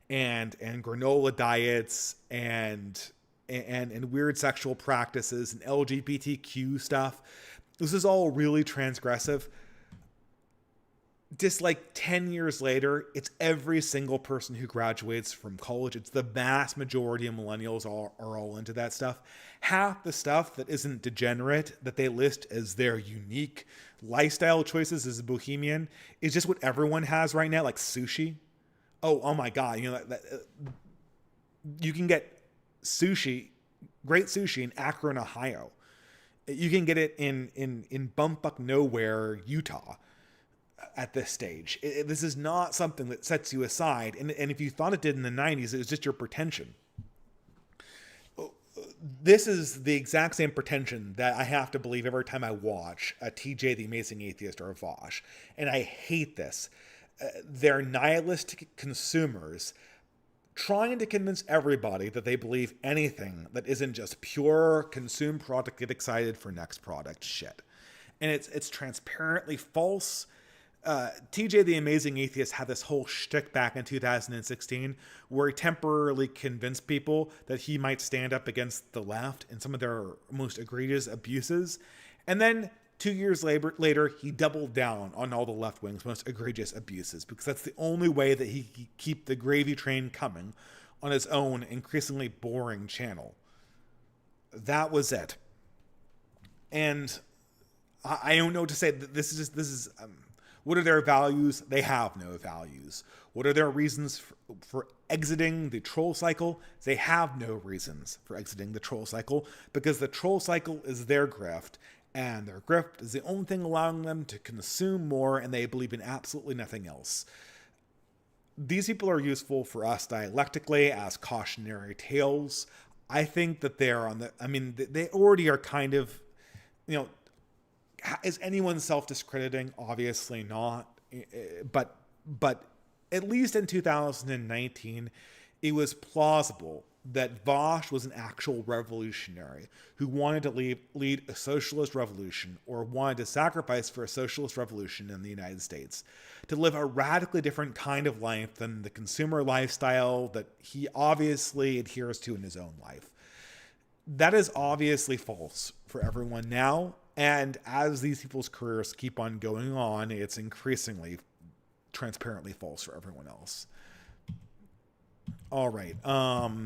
and granola diets and weird sexual practices and LGBTQ stuff, this is all really transgressive. Just like 10 years later, it's every single person who graduates from college. It's the vast majority of millennials are all into that stuff. Half the stuff that isn't degenerate, that they list as their unique lifestyle choices as a bohemian, is just what everyone has right now, like sushi. Oh my God. You can get great sushi in Akron, Ohio. You can get it in bumfuck nowhere, Utah. At this stage, this is not something that sets you aside. And if you thought it did in the 90s, it was just your pretension. This is the exact same pretension that I have to believe every time I watch a TJ the Amazing Atheist or a Vosh. And I hate this. They're nihilistic consumers trying to convince everybody that they believe anything that isn't just pure consume product, get excited for next product shit. And it's transparently false. TJ the Amazing Atheist had this whole shtick back in 2016 where he temporarily convinced people that he might stand up against the left in some of their most egregious abuses. And then 2 years later, he doubled down on all the left wing's most egregious abuses because that's the only way that he could keep the gravy train coming on his own increasingly boring channel. That was it. And I don't know what to say. This is what are their values? They have no values. What are their reasons for exiting the troll cycle? They have no reasons for exiting the troll cycle because the troll cycle is their grift, and their grift is the only thing allowing them to consume more, and they believe in absolutely nothing else. These people are useful for us dialectically as cautionary tales. I think that they're they already are kind of, is anyone self-discrediting? Obviously not. But at least in 2019, it was plausible that Vosh was an actual revolutionary who wanted to lead a socialist revolution, or wanted to sacrifice for a socialist revolution in the United States, to live a radically different kind of life than the consumer lifestyle that he obviously adheres to in his own life. That is obviously false for everyone now, and as these people's careers keep on going on, it's increasingly transparently false for everyone else. All right,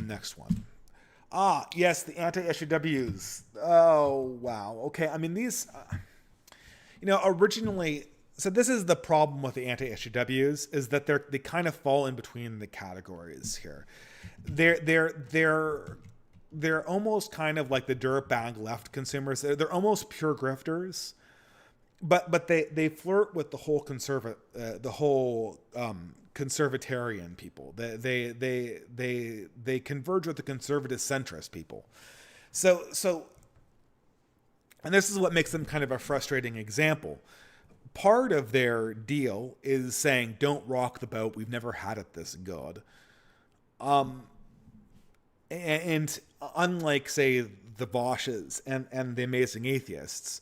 next one. Yes, the anti-SJWs. Oh, wow. Okay, I mean, these, originally, so this is the problem with the anti-SJWs, is that they kind of fall in between the categories here. They're almost kind of like the dirtbag left consumers. They're almost pure grifters, but they flirt with the whole conservatarian people. They converge with the conservative centrist people. So, and this is what makes them kind of a frustrating example. Part of their deal is saying, "Don't rock the boat. We've never had it this good." And unlike, say, the Bosches and the Amazing Atheists,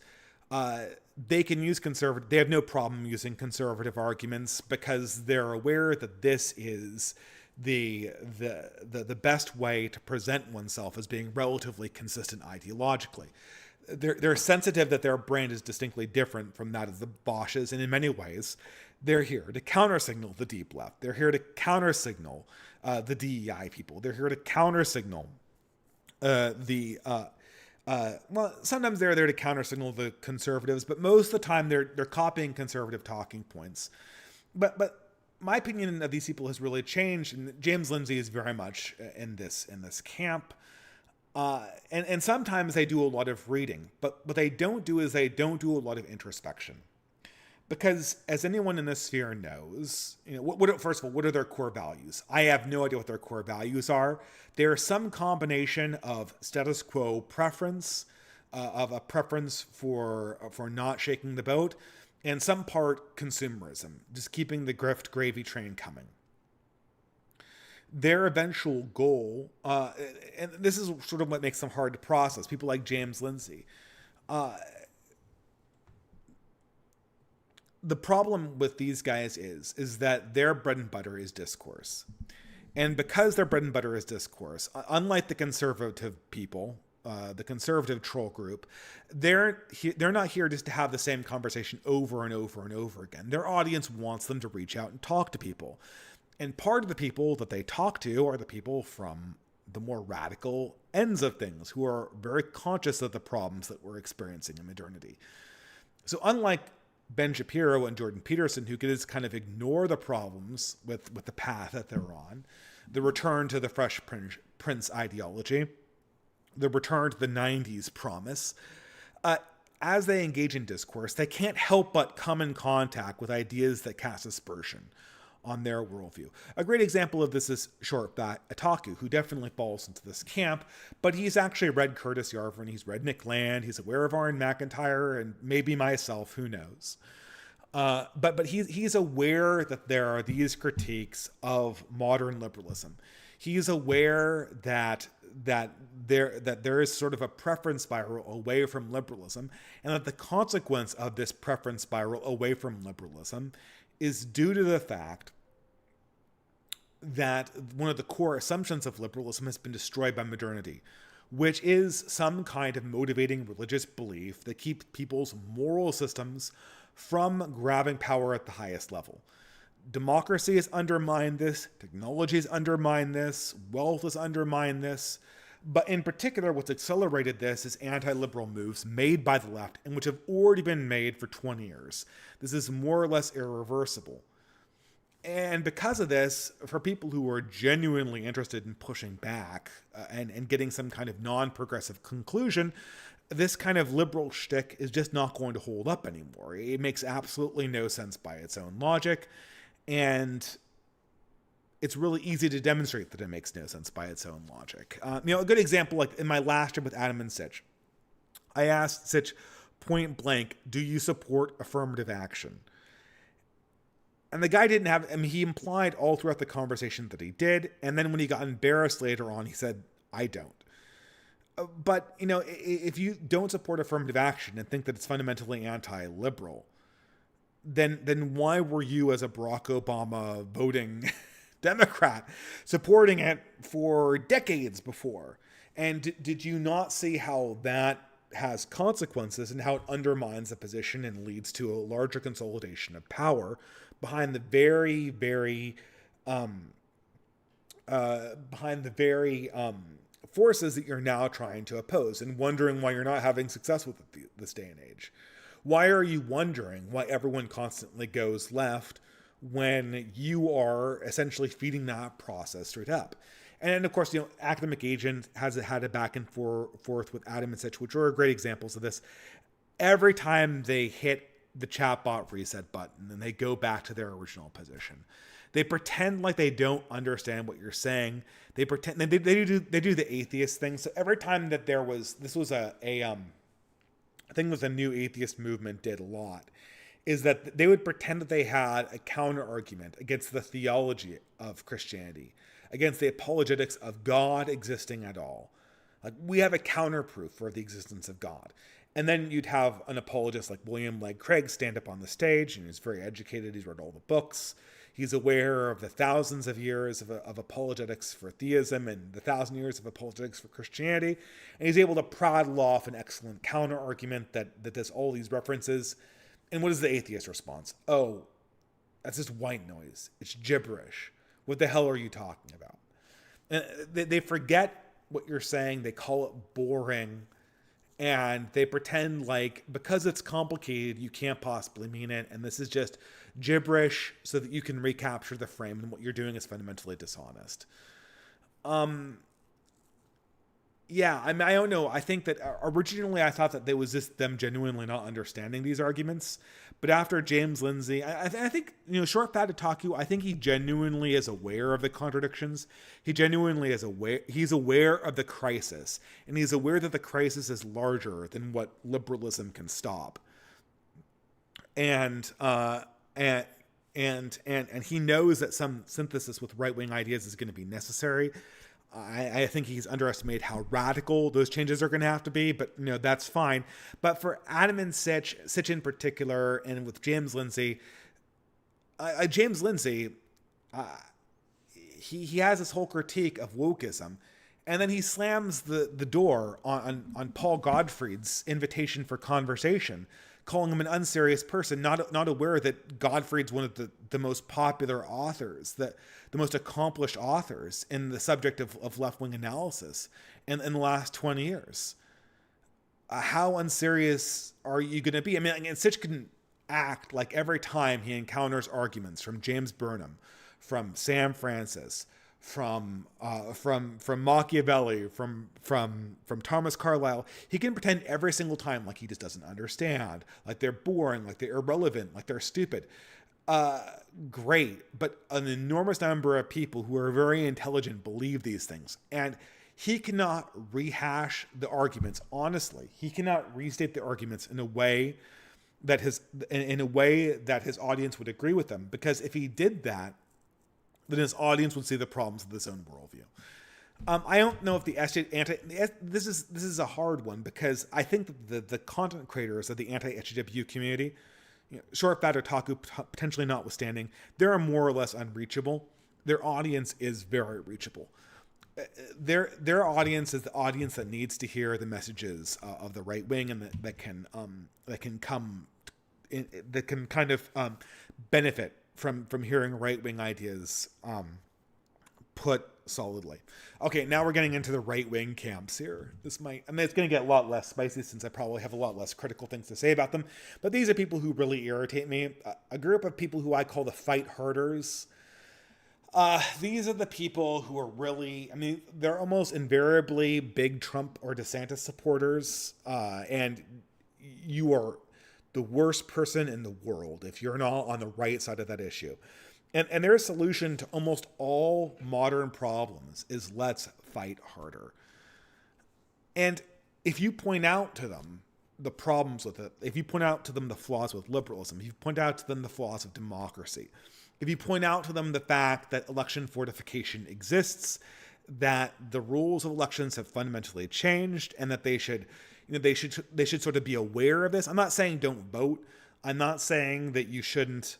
they can use they have no problem using conservative arguments because they're aware that this is the best way to present oneself as being relatively consistent ideologically. They're sensitive that their brand is distinctly different from that of the Bosches, and in many ways, they're here to countersignal the deep left. They're here to countersignal the DEI people. They're here to countersignal sometimes they're there to countersignal the conservatives, but most of the time they're copying conservative talking points. But my opinion of these people has really changed, and James Lindsay is very much in this camp. And sometimes they do a lot of reading, but what they don't do is they don't do a lot of introspection. Because as anyone in this sphere knows, first of all, what are their core values? I have no idea what their core values are. They're some combination of status quo preference, of a preference for not shaking the boat, and some part consumerism, just keeping the grift gravy train coming. Their eventual goal, and this is sort of what makes them hard to process, people like James Lindsay, the problem with these guys is that their bread and butter is discourse. And because their bread and butter is discourse, unlike the conservative people, the conservative troll group, they're not here just to have the same conversation over and over and over again. Their audience wants them to reach out and talk to people. And part of the people that they talk to are the people from the more radical ends of things, who are very conscious of the problems that we're experiencing in modernity. So unlike Ben Shapiro and Jordan Peterson, who can just kind of ignore the problems with the path that they're on, the return to the Fresh Prince ideology, the return to the 90s promise, as they engage in discourse, they can't help but come in contact with ideas that cast aspersion on their worldview. A great example of this is Shortbat Otaku, who definitely falls into this camp, but he's actually read Curtis Yarvin, he's read Nick Land, he's aware of Aaron McIntyre, and maybe myself, who knows. But he's aware that there are these critiques of modern liberalism. He's aware that there is sort of a preference spiral away from liberalism, and that the consequence of this preference spiral away from liberalism is due to the fact that one of the core assumptions of liberalism has been destroyed by modernity, which is some kind of motivating religious belief that keeps people's moral systems from grabbing power at the highest level. Democracy has undermined this, technology has undermined this, wealth has undermined this, but in particular, what's accelerated this is anti-liberal moves made by the left and which have already been made for 20 years. This is more or less irreversible. And because of this, for people who are genuinely interested in pushing back and getting some kind of non-progressive conclusion, this kind of liberal shtick is just not going to hold up anymore. It makes absolutely no sense by its own logic, and it's really easy to demonstrate that it makes no sense by its own logic. A good example, like in my last trip with Adam and Sitch, I asked Sitch point blank, do you support affirmative action? And the guy didn't have, I mean, he implied all throughout the conversation that he did. And then when he got embarrassed later on, he said, I don't. But, you know, if you don't support affirmative action and think that it's fundamentally anti-liberal, then why were you, as a Barack Obama voting Democrat, supporting it for decades before? And did you not see how that has consequences and how it undermines the position and leads to a larger consolidation of power behind the very, very forces that you're now trying to oppose, and wondering why you're not having success with it this day and age? Why are you wondering why everyone constantly goes left when you are essentially feeding that process straight up? And of course, you know, Academic Agent has had a back and forth with Adam and Sitch, which are great examples of this. Every time they hit the chatbot reset button and they go back to their original position, they pretend like they don't understand what you're saying. They pretend they do the atheist thing. So every time that this was a thing that the new atheist movement did a lot, is that they would pretend that they had a counter argument against the theology of Christianity, against the apologetics of God existing at all. Like, we have a counterproof for the existence of God. And then you'd have an apologist like William Legg Craig stand up on the stage, and he's very educated. He's read all the books. He's aware of the thousands of years of apologetics for theism and the 1,000 years of apologetics for Christianity. And he's able to prattle off an excellent counter argument that does all these references. And what is the atheist response? Oh, that's just white noise. It's gibberish. What the hell are you talking about? And they forget what you're saying. They call it boring. And they pretend like, because it's complicated, you can't possibly mean it. And this is just gibberish so that you can recapture the frame, and what you're doing is fundamentally dishonest. Yeah, I mean, I don't know. I think that originally I thought that there was just them genuinely not understanding these arguments. But after James Lindsay, I think, you know, Short Fat Otaku, I think he genuinely is aware of the contradictions. He genuinely is aware. He's aware of the crisis. And he's aware that the crisis is larger than what liberalism can stop. And he knows that some synthesis with right-wing ideas is going to be necessary. I think he's underestimated how radical those changes are going to have to be, but you know, that's fine. But for Adam and Sitch in particular, and with James Lindsay, he has this whole critique of wokeism, and then he slams the door on Paul Gottfried's invitation for conversation, calling him an unserious person, not aware that Gottfried's one of the most popular authors, the most accomplished authors in the subject of left-wing analysis in the last 20 years. How unserious are you going to be? I mean, and Sitch can act like every time he encounters arguments from James Burnham, from Sam Francis, from Machiavelli, from Thomas Carlyle, he can pretend every single time like he just doesn't understand, like they're boring, like they're irrelevant, like they're stupid. Great, but an enormous number of people who are very intelligent believe these things, and he cannot rehash the arguments honestly. He cannot restate the arguments in a way that his audience would agree with them, because if he did that, then his audience would see the problems of his own worldview. I don't know if this is a hard one, because I think that the content creators of the anti-SJW community, you know, Short Fat Otaku potentially notwithstanding, they're more or less unreachable. Their audience is very reachable. Their audience is the audience that needs to hear the messages of the right wing, and that can kind of benefit from hearing right-wing ideas put solidly. Okay, now we're getting into the right-wing camps here. It's going to get a lot less spicy, since I probably have a lot less critical things to say about them. But these are people who really irritate me. A group of people who I call the fight herders. These are the people who are really, I mean, they're almost invariably big Trump or DeSantis supporters. And you are the worst person in the world if you're not on the right side of that issue. And their solution to almost all modern problems is, let's fight harder. And if you point out to them the problems with it, if you point out to them the flaws with liberalism, if you point out to them the flaws of democracy, if you point out to them the fact that election fortification exists, that the rules of elections have fundamentally changed, and that they should sort of be aware of this. I'm not saying don't vote. I'm not saying that you shouldn't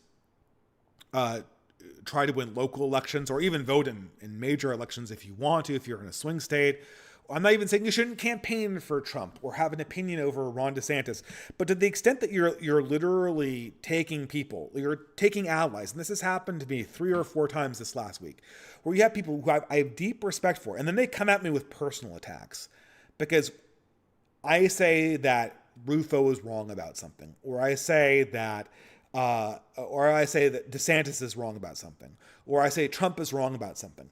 try to win local elections or even vote in major elections if you want to, if you're in a swing state. I'm not even saying you shouldn't campaign for Trump or have an opinion over Ron DeSantis, but to the extent that you're literally taking people, you're taking allies, and this has happened to me 3 or 4 times this last week, where you have people who I have deep respect for, and then they come at me with personal attacks because I say that Rufo is wrong about something, or I say that DeSantis is wrong about something, or I say Trump is wrong about something.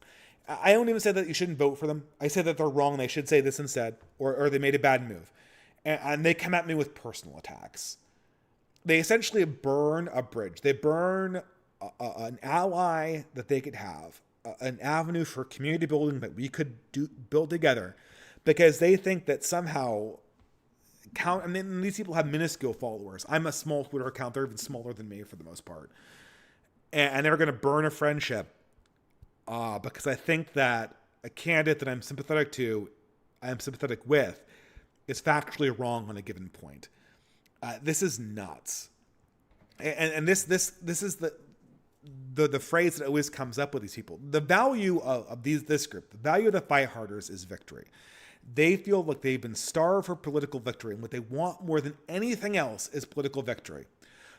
I don't even say that you shouldn't vote for them. I say that they're wrong. They should say this instead, or they made a bad move. And they come at me with personal attacks. They essentially burn a bridge. They burn an ally that they could have, an avenue for community building that we could build together, because they think that somehow and these people have minuscule followers. I'm a small Twitter account. They're even smaller than me for the most part. And they're going to burn a friendship because I think that a candidate that I'm sympathetic with, is factually wrong on a given point. This is nuts. And this is the phrase that always comes up with these people. The value of this group, the value of the fight harders is victory. They feel like they've been starved for political victory, and what they want more than anything else is political victory.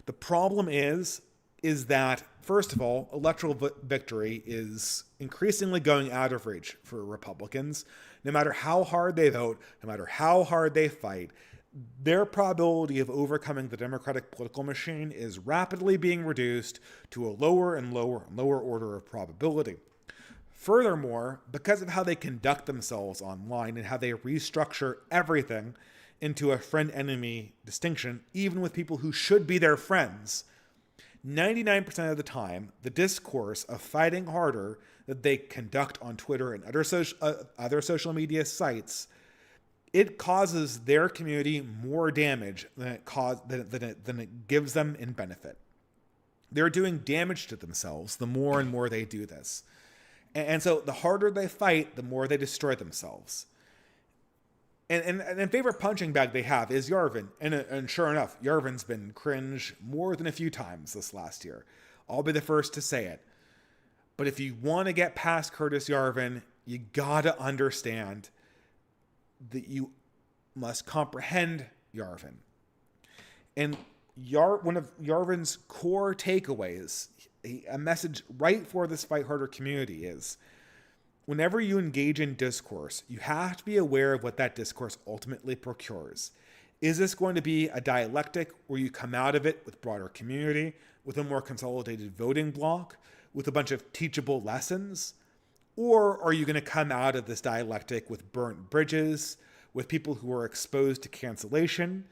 The problem is that, first of all, electoral victory is increasingly going out of reach for Republicans. No matter how hard they vote, no matter how hard they fight, their probability of overcoming the Democratic political machine is rapidly being reduced to a lower and lower and lower order of probability. Furthermore, because of how they conduct themselves online and how they restructure everything into a friend-enemy distinction, even with people who should be their friends, 99% of the time, the discourse of fighting harder that they conduct on Twitter and other social media sites, it causes their community more damage than it gives them in benefit. They're doing damage to themselves the more and more they do this. And so the harder they fight, the more they destroy themselves. And a favorite punching bag they have is Yarvin. And sure enough, Yarvin's been cringe more than a few times this last year. I'll be the first to say it. But if you want to get past Curtis Yarvin, you gotta understand that you must comprehend Yarvin. And one of Yarvin's core takeaways, a message right for this fight harder community, is whenever you engage in discourse, you have to be aware of what that discourse ultimately procures. Is this going to be a dialectic where you come out of it with broader community, with a more consolidated voting bloc, with a bunch of teachable lessons? Or are you going to come out of this dialectic with burnt bridges, with people who are exposed to cancellation,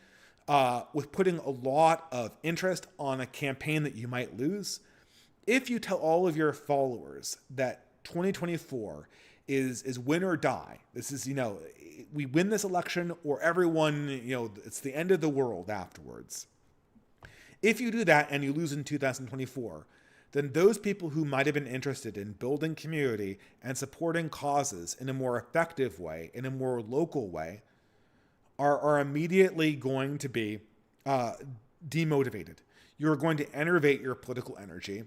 with putting a lot of interest on a campaign that you might lose? If you tell all of your followers that 2024 is win or die, this is, we win this election or everyone, it's the end of the world afterwards. If you do that and you lose in 2024, then those people who might have been interested in building community and supporting causes in a more effective way, in a more local way, are immediately going to be demotivated. You're going to enervate your political energy.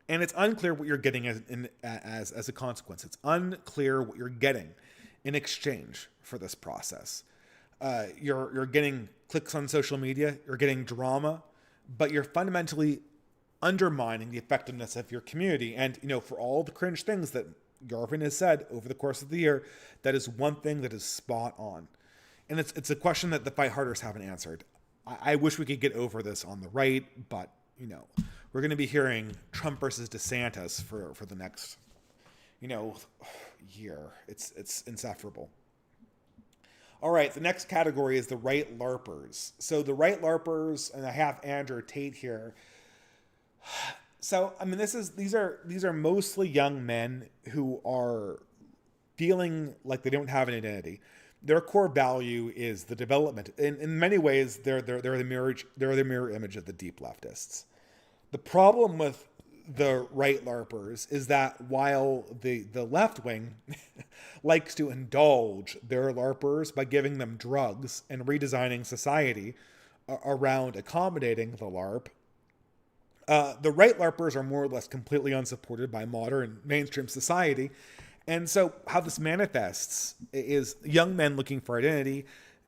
And it's unclear what you're getting as a consequence. It's unclear what you're getting in exchange for this process. You're getting clicks on social media, you're getting drama, but you're fundamentally undermining the effectiveness of your community. And, for all the cringe things that Yarvin has said over the course of the year, that is one thing that is spot on. And it's a question that the fight harders haven't answered. I wish we could get over this on the right, but, we're going to be hearing Trump versus DeSantis for the next, year. It's insufferable. All right, the next category is the right LARPers. So the right LARPers, and I have Andrew Tate here. So, these are mostly young men who are feeling like they don't have an identity. Their core value is the development. In many ways, they're the mirror image of the deep leftists. The problem with the right LARPers is that while the left wing likes to indulge their LARPers by giving them drugs and redesigning society around accommodating the LARP, the right LARPers are more or less completely unsupported by modern mainstream society. And so how this manifests is young men looking for identity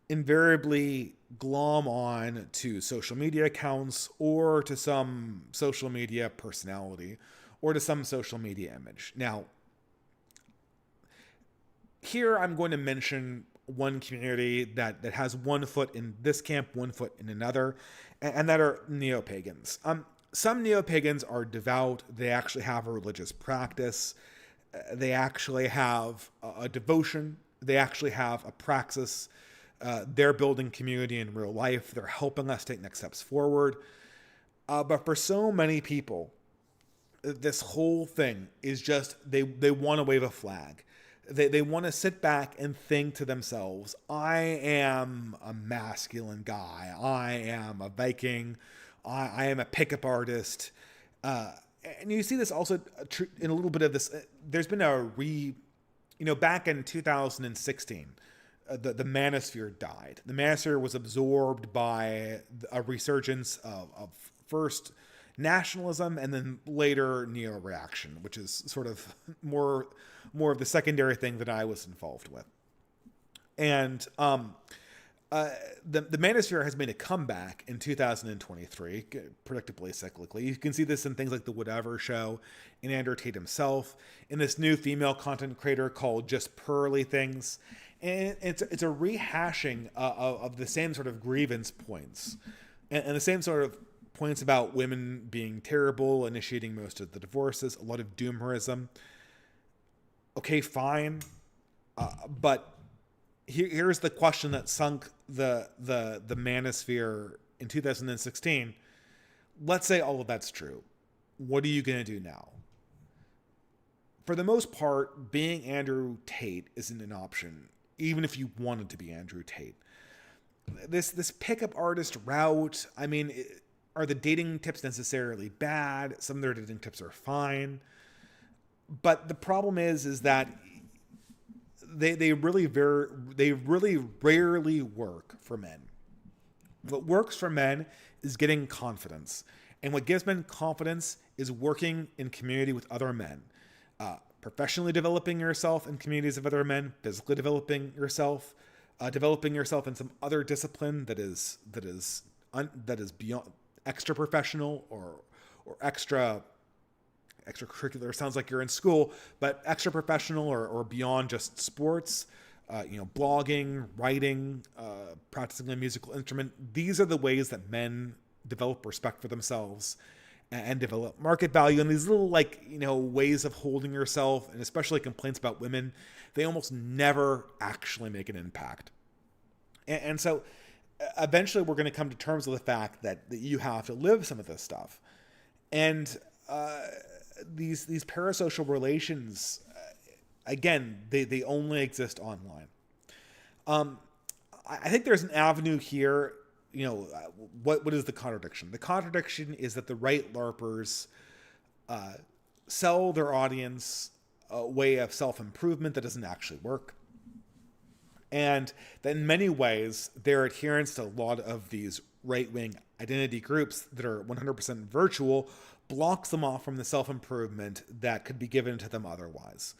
invariably glom on to social media accounts or to some social media personality or to some social media image. Now, here I'm going to mention one community that has one foot in this camp, one foot in another, and that are neo-pagans. Some neo-pagans are devout. They actually have a religious practice. They actually have a devotion. They actually have a praxis. They're building community in real life. They're helping us take next steps forward. But for so many people, this whole thing is just, they want to wave a flag. They want to sit back and think to themselves, I am a masculine guy. I am a Viking. I am a pickup artist. And you see this also in a little bit of this. There's been back in 2016, the manosphere died. The manosphere was absorbed by a resurgence of first nationalism and then later neo-reaction, which is sort of more of the secondary thing that I was involved with. And the manosphere has made a comeback in 2023, predictably cyclically. You can see this in things like the Whatever Show, in Andrew Tate himself, in this new female content creator called Just Pearly Things. And it's a rehashing of the same sort of grievance points and the same sort of points about women being terrible, initiating most of the divorces, a lot of doomerism. Okay, fine. But here's the question that sunk the manosphere in 2016. Let's say all of that's true. What are you going to do now? For the most part, being Andrew Tate isn't an option, even if you wanted to be Andrew Tate. This pickup artist route, I mean, are the dating tips necessarily bad? Some of their dating tips are fine. But the problem is that they really rarely work for men. What works for men is getting confidence. And what gives men confidence is working in community with other men. Professionally developing yourself in communities of other men, physically developing yourself in some other discipline that is beyond extra professional or extracurricular. Sounds like you're in school, but extra professional or beyond just sports. Blogging, writing, practicing a musical instrument. These are the ways that men develop respect for themselves and develop market value. And these little ways of holding yourself, and especially complaints about women, they almost never actually make an impact. And so eventually we're going to come to terms with the fact that you have to live some of this stuff. And these parasocial relations, again, they only exist online. I think there's an avenue here. What is the contradiction? The contradiction is that the right LARPers sell their audience a way of self-improvement that doesn't actually work. And that in many ways, their adherence to a lot of these right-wing identity groups that are 100% virtual blocks them off from the self-improvement that could be given to them otherwise.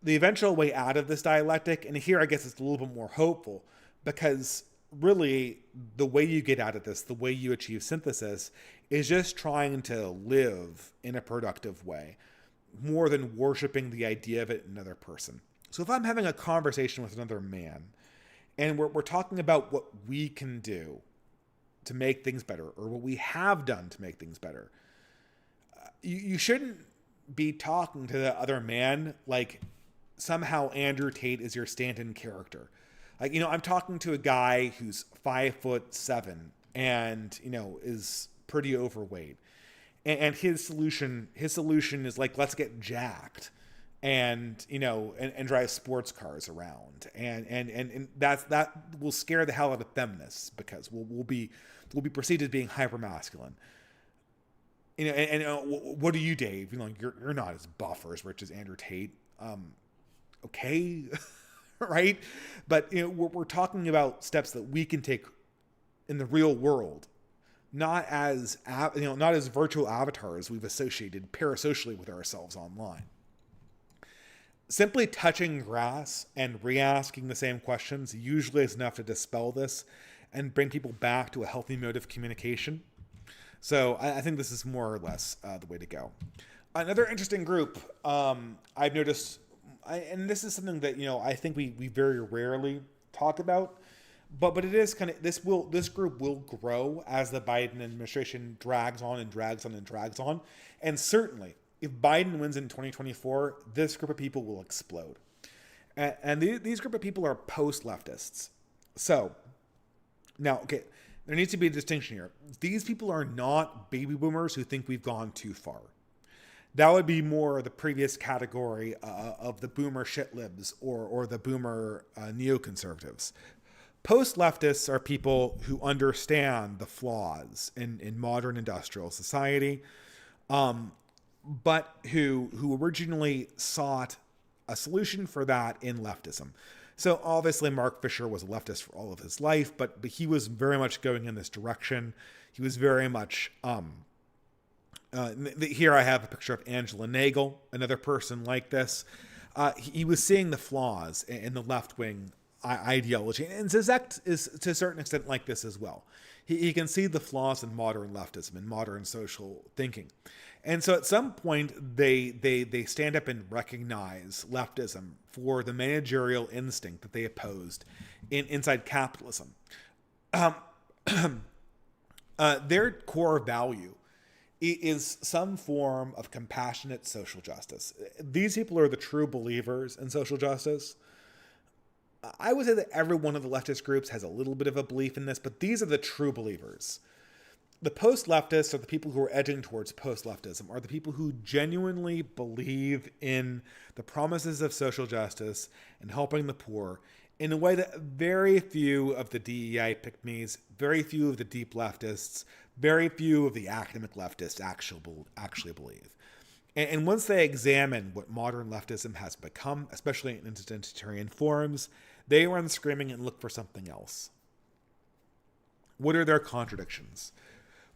The eventual way out of this dialectic, and here I guess it's a little bit more hopeful, because really the way you get out of this, the way you achieve synthesis, is just trying to live in a productive way, more than worshiping the idea of it in another person. So if I'm having a conversation with another man, and we're talking about what we can do to make things better, or what we have done to make things better, you shouldn't be talking to the other man like somehow Andrew Tate is your stand-in character. I'm talking to a guy who's 5'7" and, is pretty overweight. And his solution is like, let's get jacked. and and drive sports cars around, and that will scare the hell out of feminists, because we'll be perceived as being hyper masculine. What are you, Dave? You're not as buff or as rich as Andrew Tate. Okay, right? But we're talking about steps that we can take in the real world, not as not as virtual avatars we've associated parasocially with ourselves online. Simply touching grass and re-asking the same questions usually is enough to dispel this and bring people back to a healthy mode of communication. So I think this is more or less the way to go. Another interesting group I've noticed, and this is something that I think we very rarely talk about, but it is kind of this group will grow as the Biden administration drags on and drags on and drags on, and certainly if Biden wins in 2024, this group of people will explode. And these group of people are post-leftists. So now, okay, there needs to be a distinction here. These people are not baby boomers who think we've gone too far. That would be more the previous category of the boomer shitlibs or the boomer neoconservatives. Post-leftists are people who understand the flaws in modern industrial society, but who originally sought a solution for that in leftism. So obviously Mark Fisher was a leftist for all of his life, but he was very much going in this direction. He was very much, here I have a picture of Angela Nagel, another person like this. He was seeing the flaws in the left-wing ideology, and Zizek is to a certain extent like this as well. He can see the flaws in modern leftism and modern social thinking. And so at some point, they stand up and recognize leftism for the managerial instinct that they opposed inside capitalism. Their core value is some form of compassionate social justice. These people are the true believers in social justice. I would say that every one of the leftist groups has a little bit of a belief in this, but these are the true believers. The post-leftists, or the people who are edging towards post-leftism, are the people who genuinely believe in the promises of social justice and helping the poor in a way that very few of the DEI pick-me's, very few of the deep leftists, very few of the academic leftists actually believe. And once they examine what modern leftism has become, especially in identitarian forms, they run screaming and look for something else. What are their contradictions?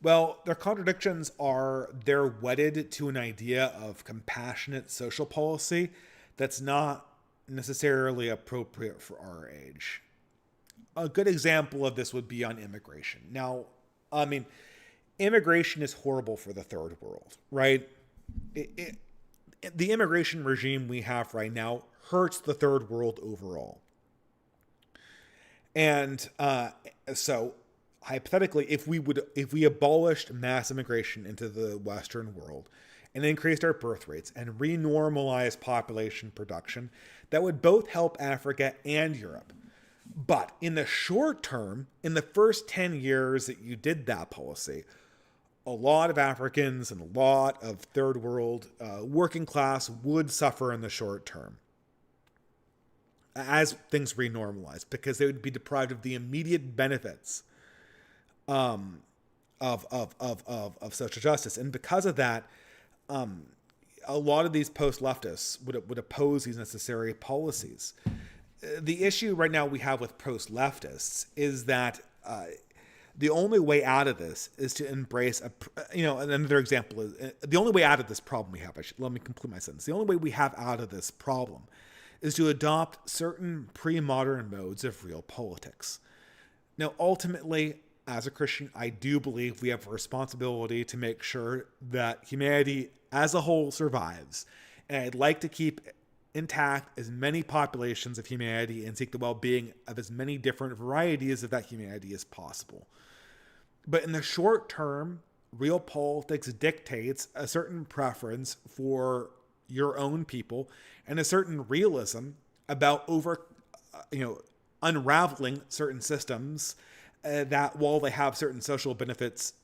Well, their contradictions are they're wedded to an idea of compassionate social policy that's not necessarily appropriate for our age. A good example of this would be on immigration. Now, I mean, immigration is horrible for the third world, right? The immigration regime we have right now hurts the third world overall. And so hypothetically, if we abolished mass immigration into the Western world and increased our birth rates and renormalized population production, that would both help Africa and Europe. But in the short term, in the first 10 years that you did that policy, a lot of Africans and a lot of third world working class would suffer in the short term as things renormalize, because they would be deprived of the immediate benefits of social justice. And because of that, a lot of these post-leftists would oppose these necessary policies. The issue right now we have with post-leftists is that the only way out of this is to embrace another example is the only way out of this problem we have. Let me complete my sentence. The only way we have out of this problem is to adopt certain pre-modern modes of real politics. Now, ultimately, as a Christian, I do believe we have a responsibility to make sure that humanity as a whole survives. And I'd like to keep intact as many populations of humanity and seek the well-being of as many different varieties of that humanity as possible. But in the short term, real politics dictates a certain preference for your own people and a certain realism about unraveling certain systems that, while they have certain social benefits,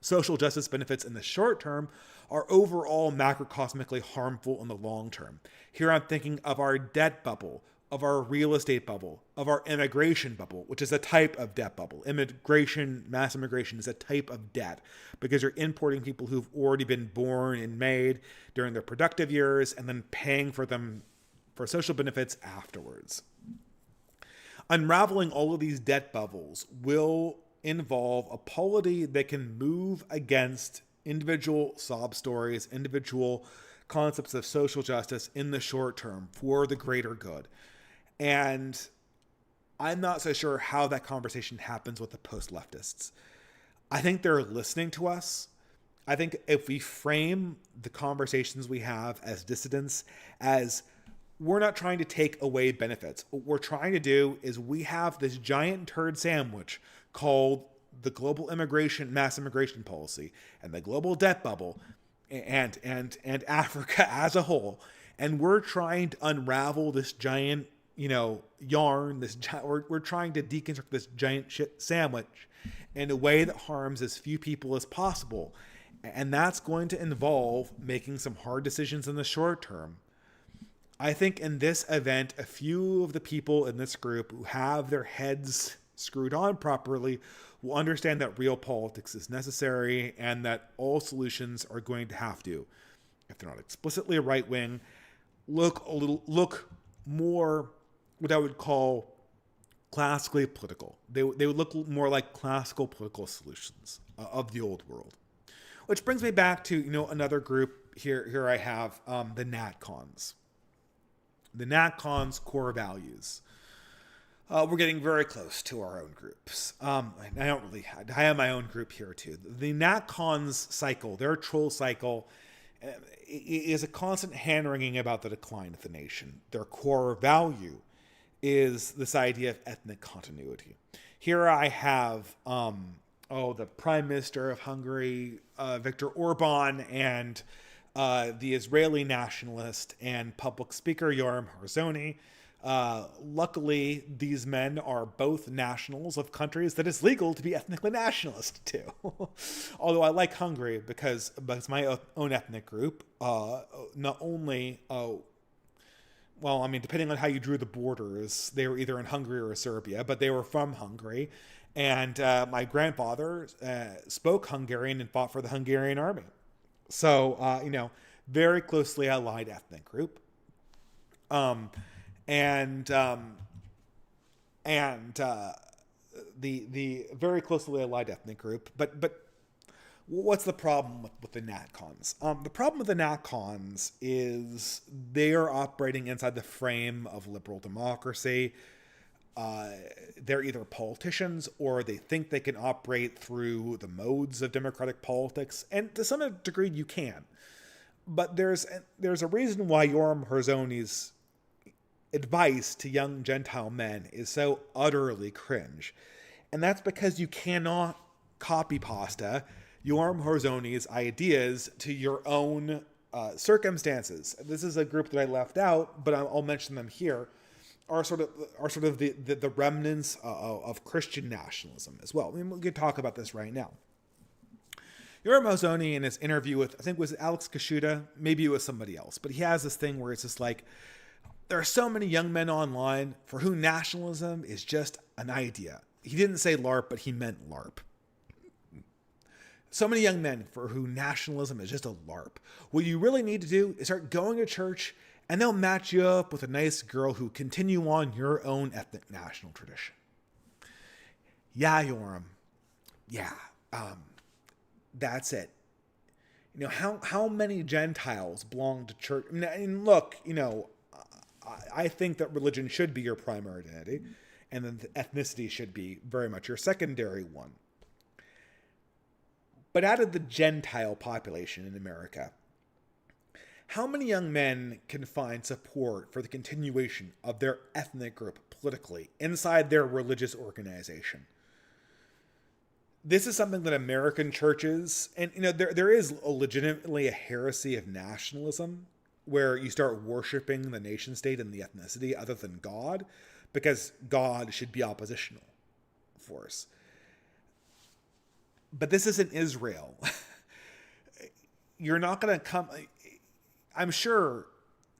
social justice benefits in the short term are overall macrocosmically harmful in the long term. Here I'm thinking of our debt bubble, of our real estate bubble, of our immigration bubble, which is a type of debt bubble. Mass immigration is a type of debt because you're importing people who've already been born and made during their productive years and then paying for them for social benefits afterwards. Unraveling all of these debt bubbles will involve a polity that can move against individual sob stories, individual concepts of social justice in the short term for the greater good. And I'm not so sure how that conversation happens with the post-leftists. I think they're listening to us. I think if we frame the conversations we have as dissidents as we're not trying to take away benefits. What we're trying to do is we have this giant turd sandwich called the global mass immigration policy and the global debt bubble and Africa as a whole. And we're trying to unravel this giant, yarn, we're trying to deconstruct this giant shit sandwich in a way that harms as few people as possible. And that's going to involve making some hard decisions in the short term. I think in this event, a few of the people in this group who have their heads screwed on properly will understand that real politics is necessary and that all solutions are going to have to, if they're not explicitly right-wing, look more what I would call classically political. They would look more like classical political solutions of the old world. Which brings me back to, another group here I have, the NatCons. The NatCons' core values. We're getting very close to our own groups. I have my own group here too. The NatCons cycle, their troll cycle, is a constant hand-wringing about the decline of the nation. Their core value is this idea of ethnic continuity. Here I have the Prime Minister of Hungary, Viktor Orban, and the Israeli nationalist and public speaker Yoram Harzoni. Luckily, these men are both nationals of countries that it's legal to be ethnically nationalist to. Although I like Hungary because my own ethnic group, not only, depending on how you drew the borders, they were either in Hungary or Serbia, but they were from Hungary. And my grandfather spoke Hungarian and fought for the Hungarian army. So, very closely allied ethnic group. The very closely allied ethnic group. But what's the problem with the NatCons? The problem with the NatCons is they are operating inside the frame of liberal democracy. They're either politicians or they think they can operate through the modes of democratic politics, and to some degree you can. But there's a reason why Yoram Harzoni's advice to young Gentile men is so utterly cringe, and that's because you cannot copy pasta Yoram Harzoni's ideas to your own circumstances. This is a group that I left out, but I'll mention them here. Are sort of the remnants of Christian nationalism as well. We could talk about this right now. Yoram Harzoni, in his interview with, I think it was Alex Kashuta, maybe it was somebody else, but he has this thing where it's just like, there are so many young men online for whom nationalism is just an idea. He didn't say LARP, but he meant LARP. So many young men for whom nationalism is just a LARP. What you really need to do is start going to church, and they'll match you up with a nice girl who continue on your own ethnic national tradition. Yeah, Yoram. Yeah, that's it. How many Gentiles belong to church? And look, I think that religion should be your primary identity, and then ethnicity should be very much your secondary one. But out of the Gentile population in America, how many young men can find support for the continuation of their ethnic group politically inside their religious organization? This is something that American churches, and there is legitimately a heresy of nationalism where you start worshiping the nation state and the ethnicity other than God, because God should be oppositional force. But this isn't Israel. You're not going to come. I'm sure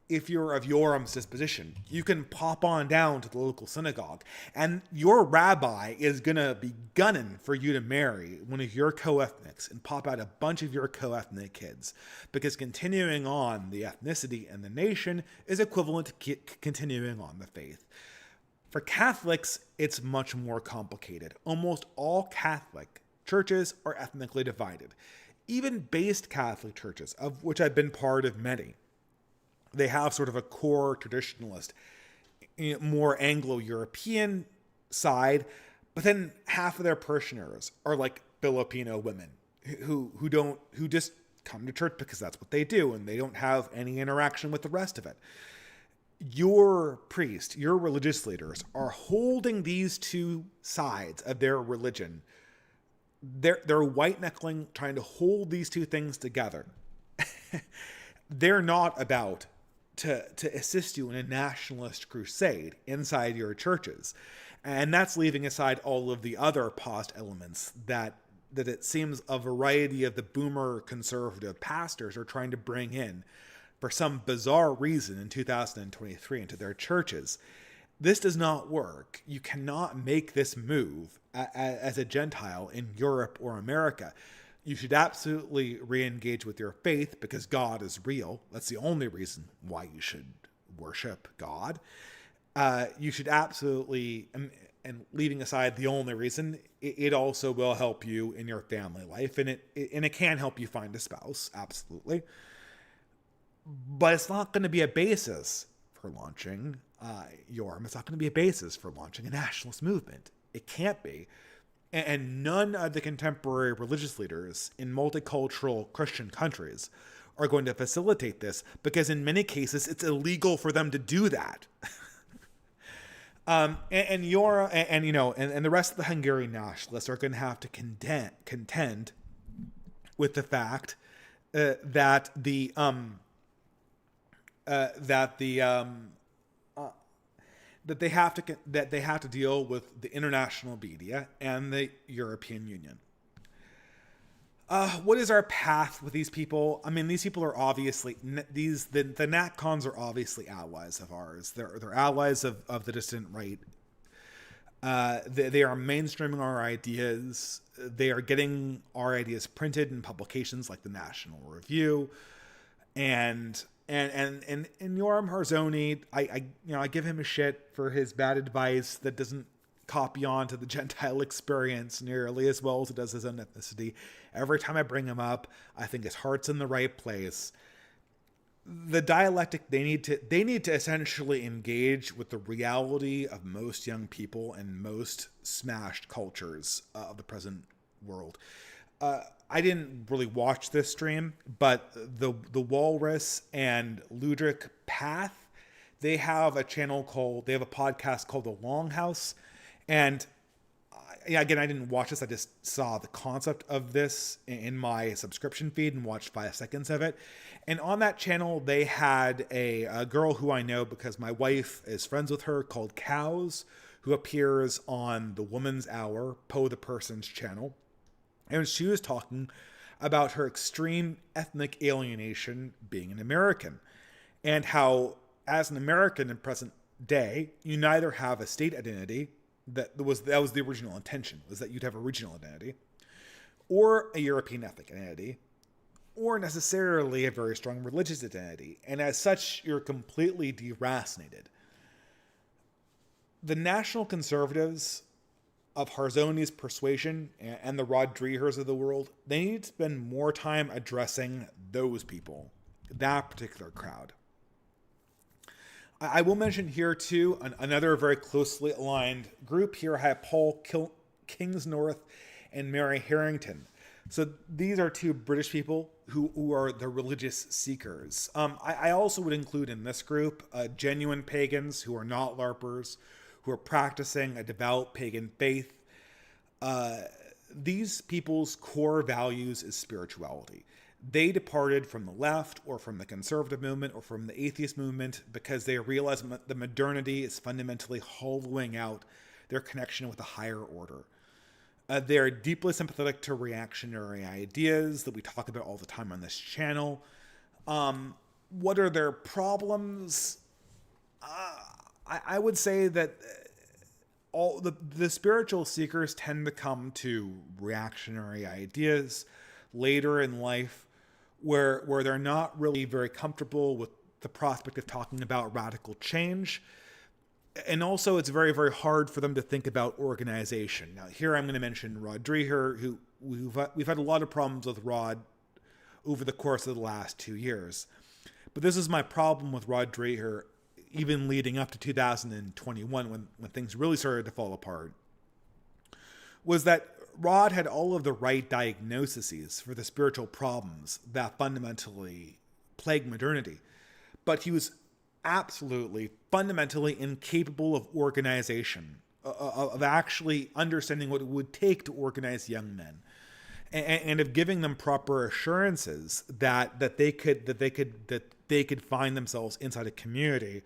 if you're of Yoram's disposition, you can pop on down to the local synagogue, and your rabbi is going to be gunning for you to marry one of your co-ethnics and pop out a bunch of your co-ethnic kids, because continuing on the ethnicity and the nation is equivalent to continuing on the faith. For Catholics, it's much more complicated. Almost all Catholic churches are ethnically divided. Even based Catholic churches, of which I've been part of many, they have sort of a core traditionalist, more Anglo-European side, but then half of their parishioners are like Filipino women who just come to church because that's what they do, and they don't have any interaction with the rest of it. Your priest, your religious leaders are holding these two sides of their religion. They're white knuckling, trying to hold these two things together. They're not about to assist you in a nationalist crusade inside your churches. And that's leaving aside all of the other past elements that it seems a variety of the boomer conservative pastors are trying to bring in for some bizarre reason in 2023 into their churches. This does not work. You cannot make this move as a Gentile in Europe or America. You should absolutely re-engage with your faith because God is real. That's the only reason why you should worship God. You should absolutely, and leaving aside the only reason, it also will help you in your family life, and it can help you find a spouse, absolutely. But it's not going to be a basis for launching Yorm. It's not going to be a basis for launching a nationalist movement. It can't be. And none of the contemporary religious leaders in multicultural Christian countries are going to facilitate this, because in many cases it's illegal for them to do that. And the rest of the Hungarian nationalists are going to have to contend with the fact that they have to deal with the international media and the European Union. What is our path with these people? I mean, these people are obviously the NatCons are obviously allies of ours. They're allies of the dissident right. They are mainstreaming our ideas. They are getting our ideas printed in publications like the National Review, and Yoram Harzoni, I give him a shit for his bad advice that doesn't copy on to the Gentile experience nearly as well as it does his own ethnicity. Every time I bring him up, I think his heart's in the right place. The dialectic, they need to essentially engage with the reality of most young people and most smashed cultures of the present world. I didn't really watch this stream, but the Walrus and Ludwig Path, they have a podcast called The Longhouse. And again, I didn't watch this. I just saw the concept of this in my subscription feed and watched 5 seconds of it. And on that channel, they had a girl who I know because my wife is friends with her, called Cows, who appears on the Woman's Hour, Poe the Person's channel. And she was talking about her extreme ethnic alienation being an American, and how, as an American in present day, you neither have a state identity, that was the original intention, was that you'd have a regional identity, or a European ethnic identity, or necessarily a very strong religious identity. And as such, you're completely deracinated. The national conservatives of Harzoni's persuasion and the Rod Drehers of the world, they need to spend more time addressing those people, that particular crowd. I will mention here too another very closely aligned group. Here I have Paul Kingsnorth and Mary Harrington. So these are two British people who are the religious seekers. I also would include in this group genuine pagans who are not LARPers, who are practicing a devout pagan faith. These people's core values is spirituality. They departed from the left or from the conservative movement or from the atheist movement because they realize the modernity is fundamentally hollowing out their connection with a higher order. They're deeply sympathetic to reactionary ideas that we talk about all the time on this channel. What are their problems? I would say that all the spiritual seekers tend to come to reactionary ideas later in life where they're not really very comfortable with the prospect of talking about radical change. And also, it's very, very hard for them to think about organization. Now, here I'm going to mention Rod Dreher, who we've had a lot of problems with Rod over the course of the last 2 years. But this is my problem with Rod Dreher, even leading up to 2021, when things really started to fall apart, was that Rod had all of the right diagnoses for the spiritual problems that fundamentally plague modernity. But he was absolutely, fundamentally incapable of organization, of actually understanding what it would take to organize young men, and of giving them proper assurances that they could find themselves inside a community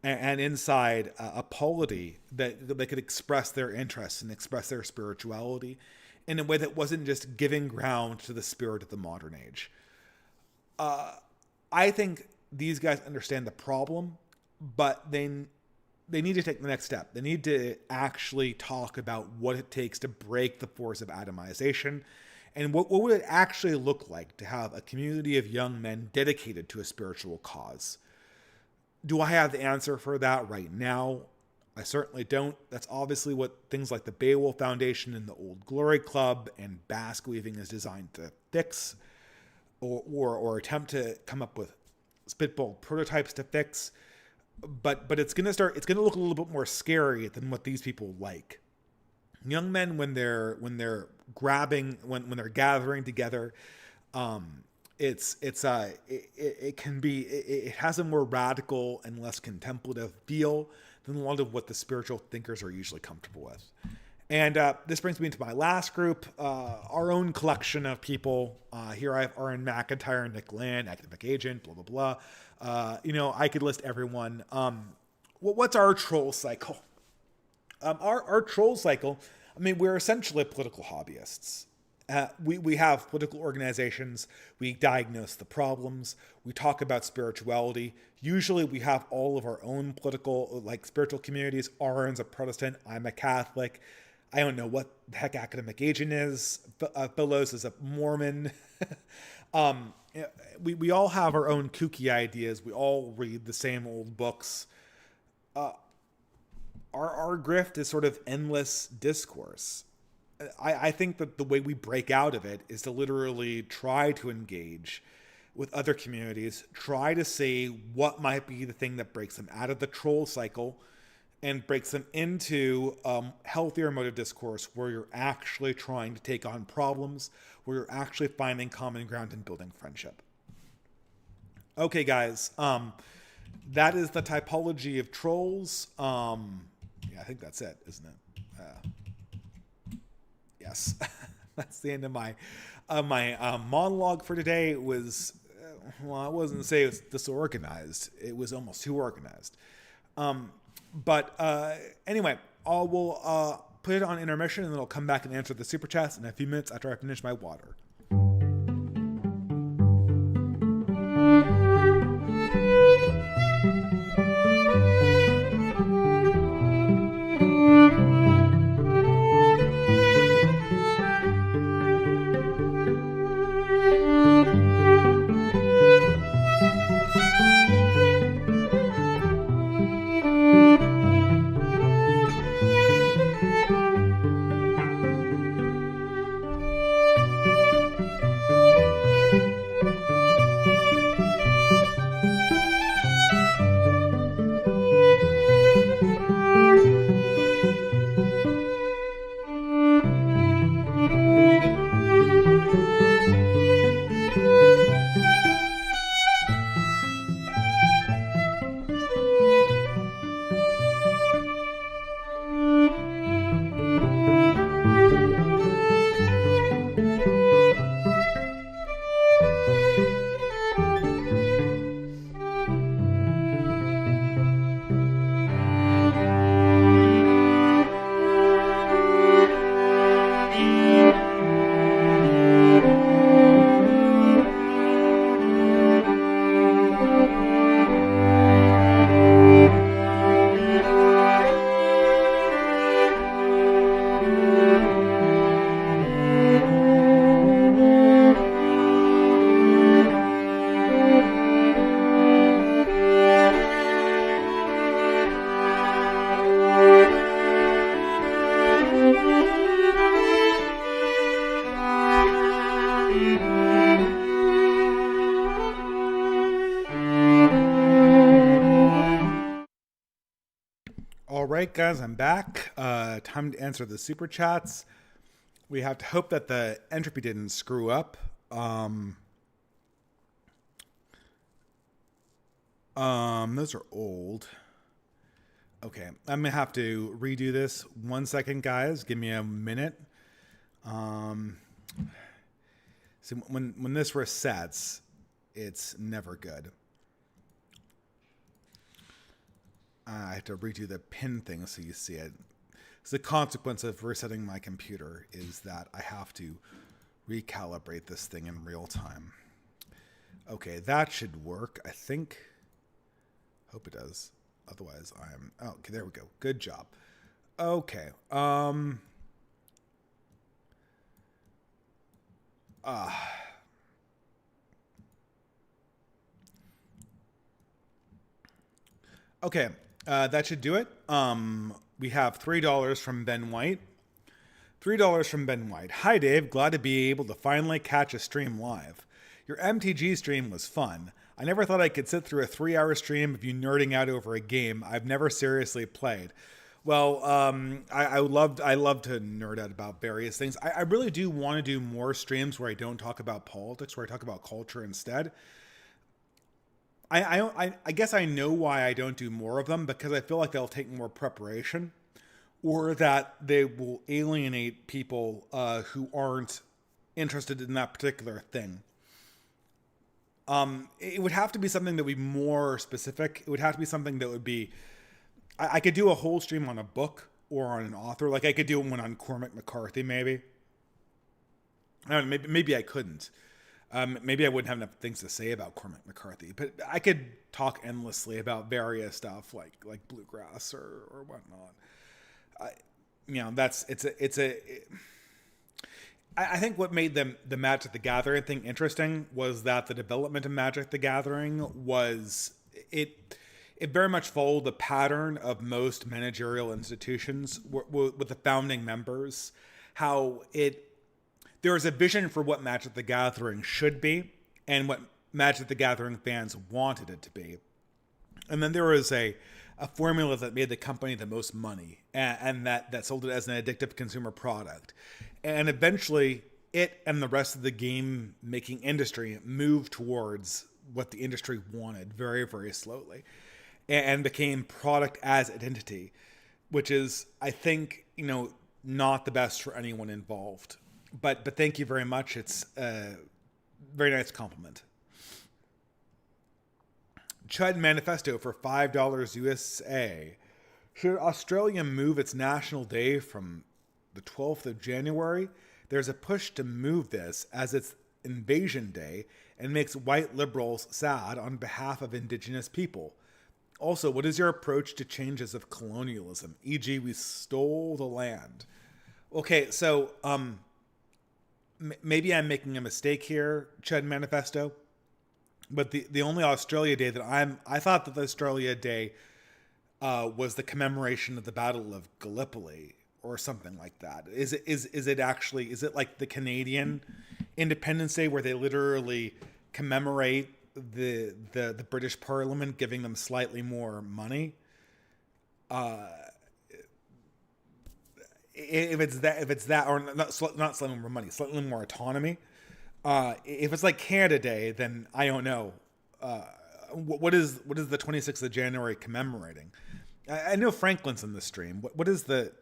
and inside a polity that they could express their interests and express their spirituality in a way that wasn't just giving ground to the spirit of the modern age. I think these guys understand the problem, but they need to take the next step. They need to actually talk about what it takes to break the force of atomization, and what would it actually look like to have a community of young men dedicated to a spiritual cause. Do I have the answer for that right now? I certainly don't. That's obviously what things like the Beowulf Foundation and the Old Glory Club and Basque Weaving is designed to fix, or attempt to come up with spitball prototypes to fix. But it's going to look a little bit more scary than what these people like. Young men, when they're gathering together, it has a more radical and less contemplative feel than a lot of what the spiritual thinkers are usually comfortable with. And this brings me to my last group, our own collection of people. Here I have Aaron McIntyre, Nick Land, academic agent, blah, blah, blah. I could list everyone. What's our troll cycle? Our troll cycle, we're essentially political hobbyists. We have political organizations. We diagnose the problems. We talk about spirituality. Usually we have all of our own political, spiritual communities. Aaron's a Protestant. I'm a Catholic. I don't know what the heck academic agent is. Billows is a Mormon. We all have our own kooky ideas. We all read the same old books. Our grift is sort of endless discourse. I think that the way we break out of it is to literally try to engage with other communities, try to see what might be the thing that breaks them out of the troll cycle and breaks them into healthier mode of discourse where you're actually trying to take on problems, where you're actually finding common ground and building friendship. Okay, guys, that is the typology of trolls. I think that's it, isn't it? Yes, that's the end of my monologue for today. It was, I wasn't say it was disorganized. It was almost too organized. But anyway, I will put it on intermission, and then I'll come back and answer the super chats in a few minutes after I finish my water. right, guys, I'm back. Time to answer the super chats. We have to hope that the entropy didn't screw up. Those are old. Okay, I'm gonna have to redo this. 1 second, guys. Give me a minute. So when this resets, it's never good. I have to redo the pin thing so you see it. So the consequence of resetting my computer is that I have to recalibrate this thing in real time. Okay, that should work, I think. Hope it does. Otherwise, oh, okay, there we go. Good job. Okay. Okay, that should do it. We have $3 from Ben White. $3 from Ben White. Hi, Dave. Glad to be able to finally catch a stream live. Your MTG stream was fun. I never thought I could sit through a 3-hour stream of you nerding out over a game I've never seriously played. Well, I love to nerd out about various things. I really do want to do more streams where I don't talk about politics, where I talk about culture instead. I guess I know why I don't do more of them, because I feel like they'll take more preparation, or that they will alienate people who aren't interested in that particular thing. It would have to be something that would be more specific. It would have to be something that would be... I could do a whole stream on a book or on an author. Like, I could do one on Cormac McCarthy, maybe. I don't know, maybe I couldn't. Maybe I wouldn't have enough things to say about Cormac McCarthy. But I could talk endlessly about various stuff like bluegrass or whatnot. I think what made the Magic the Gathering thing interesting was that the development of Magic the Gathering was it very much followed the pattern of most managerial institutions with the founding members. How there was a vision for what Magic the Gathering should be and what Magic the Gathering fans wanted it to be, and then there was a formula that made the company the most money and that sold it as an addictive consumer product. And eventually it and the rest of the game making industry moved towards what the industry wanted very, very slowly, and became product as identity, which is, I think, not the best for anyone involved. But thank you very much. It's a very nice compliment. Chud Manifesto for $5 USA. Should Australia move its National Day from the 12th of January? There's a push to move this as it's Invasion Day and makes white liberals sad on behalf of Indigenous people. Also, what is your approach to changes of colonialism? E.g., we stole the land. Okay, so maybe I'm making a mistake here, Chud Manifesto. But the only Australia Day that I thought that the Australia Day was the commemoration of the Battle of Gallipoli or something like that. Is it like the Canadian Independence Day where they literally commemorate the British Parliament giving them slightly more money? If it's that, or not slightly more money, slightly more autonomy. If it's like Canada Day, then I don't know. What is the 26th of January commemorating? I know Franklin's in the stream. What is the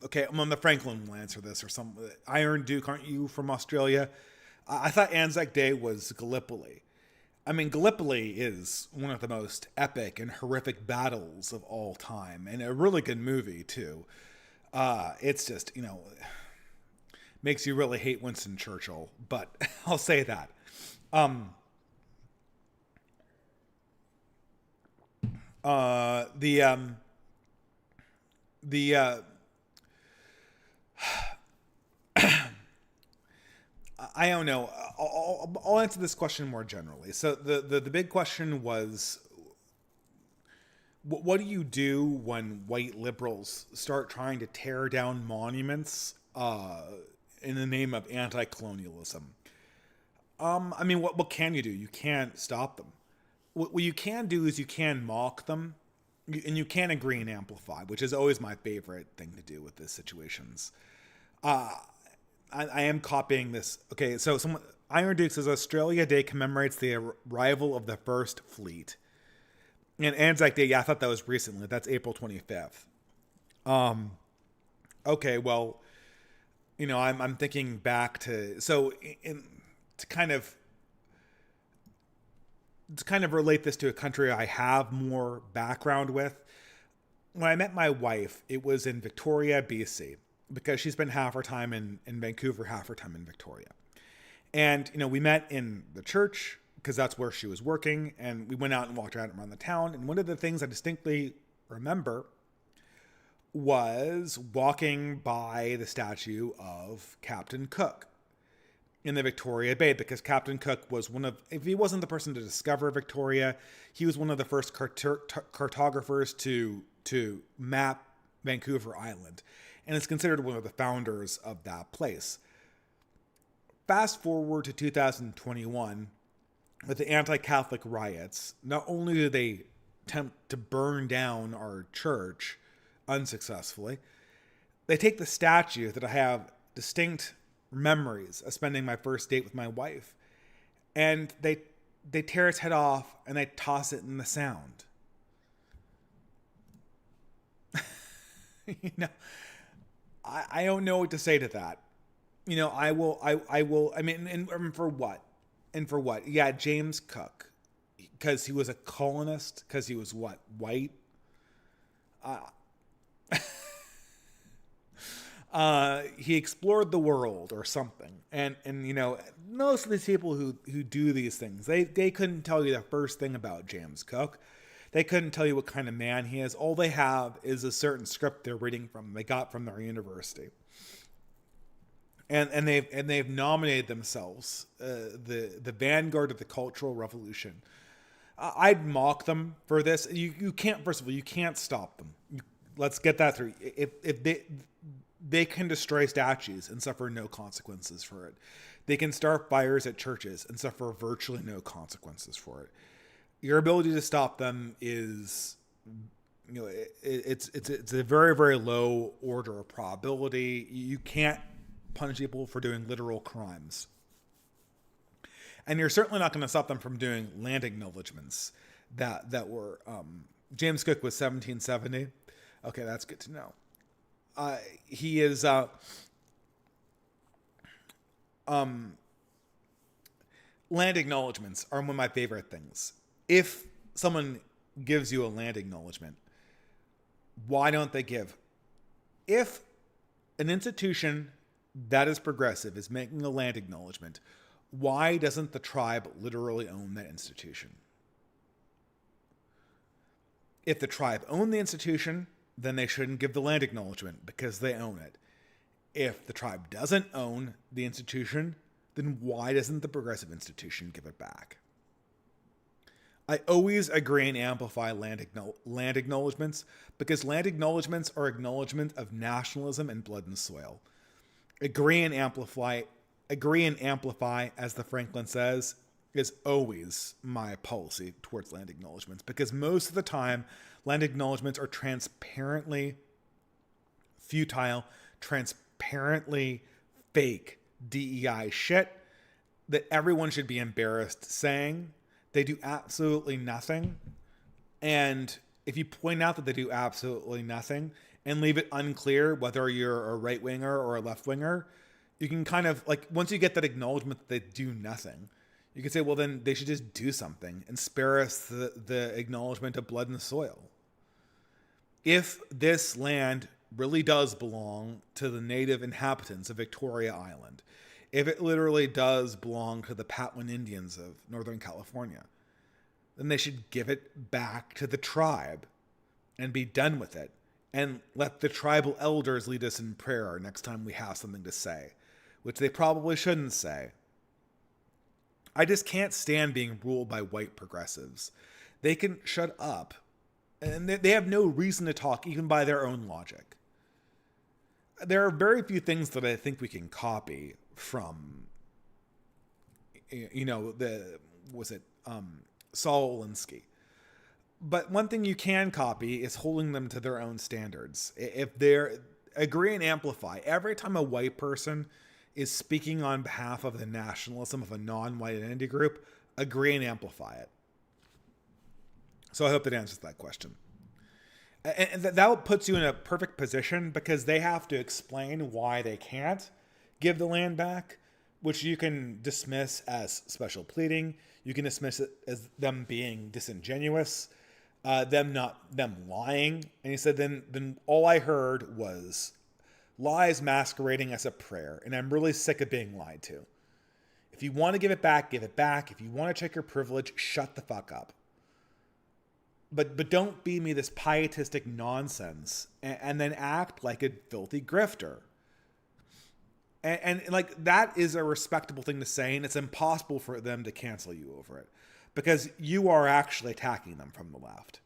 okay, the Franklin will answer this, or some Iron Duke, aren't you from Australia? I thought Anzac Day was Gallipoli. I mean, Gallipoli is one of the most epic and horrific battles of all time, and a really good movie too. It's just, makes you really hate Winston Churchill, but I'll say that. I don't know. I'll answer this question more generally. So the big question was, what do you do when white liberals start trying to tear down monuments in the name of anti-colonialism? What can you do? You can't stop them. what you can do is you can mock them, and you can agree and amplify, which is always my favorite thing to do with these situations. I am copying this. Okay, so Iron Duke says Australia Day commemorates the arrival of the first fleet. And Anzac Day, yeah, I thought that was recently. That's April 25th. Okay, well, I'm thinking back to to kind of relate this to a country I have more background with. When I met my wife, it was in Victoria, BC, because she spent half her time in Vancouver, half her time in Victoria. And, we met in the church because that's where she was working. And we went out and walked around the town. And one of the things I distinctly remember was walking by the statue of Captain Cook in the Victoria Bay, because Captain Cook was if he wasn't the person to discover Victoria, he was one of the first cartographers to map Vancouver Island, and is considered one of the founders of that place. Fast forward to 2021, with the anti-Catholic riots, not only did they attempt to burn down our church unsuccessfully, they take the statue that I have distinct memories of spending my first date with my wife, and they tear its head off and they toss it in the Sound. I don't know what to say to that. I will, and for what? And for what? Yeah, James Cook, because he was a colonist, because he was what? White? He explored the world or something. And most of these people who do these things, they couldn't tell you the first thing about James Cook. They couldn't tell you what kind of man he is. All they have is a certain script they're reading from, they got from their university. And they've nominated themselves the vanguard of the Cultural Revolution. I'd mock them for this. You can't. First of all, you can't stop them. Let's get that through. If they can destroy statues and suffer no consequences for it. They can start fires at churches and suffer virtually no consequences for it. Your ability to stop them is, it's a very, very low order of probability. You can't punish people for doing literal crimes. And you're certainly not going to stop them from doing land acknowledgements that were, James Cook was 1770. Okay, that's good to know. He is, land acknowledgements are one of my favorite things. If someone gives you a land acknowledgement, why don't they give? If an institution that is progressive is making a land acknowledgement, why doesn't the tribe literally own that institution? If the tribe owned the institution, then they shouldn't give the land acknowledgement because they own it. If the tribe doesn't own the institution, then why doesn't the progressive institution give it back? I always agree and amplify land acknowledgements, because land acknowledgements are acknowledgement of nationalism and blood and soil. Agree and amplify, as the Franklin says, is always my policy towards land acknowledgements, because most of the time, land acknowledgements are transparently futile, transparently fake DEI shit that everyone should be embarrassed saying. They do absolutely nothing. And if you point out that they do absolutely nothing and leave it unclear whether you're a right winger or a left winger, you can kind of, like, once you get that acknowledgement that they do nothing, you can say, well, then they should just do something and spare us the acknowledgement of blood and soil. If this land really does belong to the native inhabitants of Victoria Island, if it literally does belong to the Patwin Indians of Northern California, then they should give it back to the tribe and be done with it, and let the tribal elders lead us in prayer next time we have something to say, which they probably shouldn't say. I just can't stand being ruled by white progressives. They can shut up, and they have no reason to talk, even by their own logic. There are very few things that I think we can copy from, Saul Alinsky. But one thing you can copy is holding them to their own standards. If they're agree and amplify, every time a white person is speaking on behalf of the nationalism of a non-white identity group, agree and amplify it. So I hope that answers that question. And that puts you in a perfect position because they have to explain why they can't give the land back, which you can dismiss as special pleading. You can dismiss it as them being disingenuous, them lying. And he said, then all I heard was lies masquerading as a prayer, and I'm really sick of being lied to. If you want to give it back, give it back. If you want to check your privilege, shut the fuck up. But don't be me this pietistic nonsense and then act like a filthy grifter. And like that is a respectable thing to say, and it's impossible for them to cancel you over it because you are actually attacking them from the left.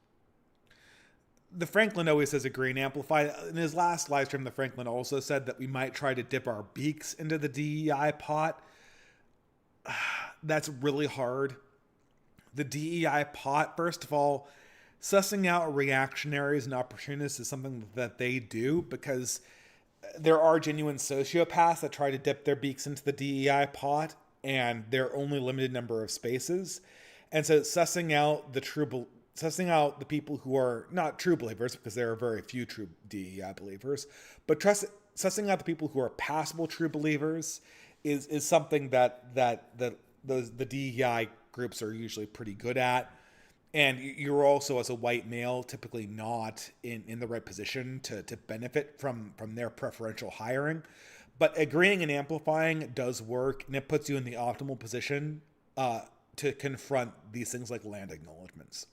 The Franklin always says agree and amplify. In his last live stream, the Franklin also said that we might try to dip our beaks into the DEI pot. That's really hard. The DEI pot, first of all, sussing out reactionaries and opportunists is something that they do because there are genuine sociopaths that try to dip their beaks into the DEI pot, and there are only a limited number of spaces. And so sussing out the people who are not true believers, because there are very few true DEI believers, but sussing out the people who are passable true believers is something that the DEI groups are usually pretty good at. And you're also, as a white male, typically not in the right position to benefit from their preferential hiring. But agreeing and amplifying does work, and it puts you in the optimal position to confront these things like land acknowledgements.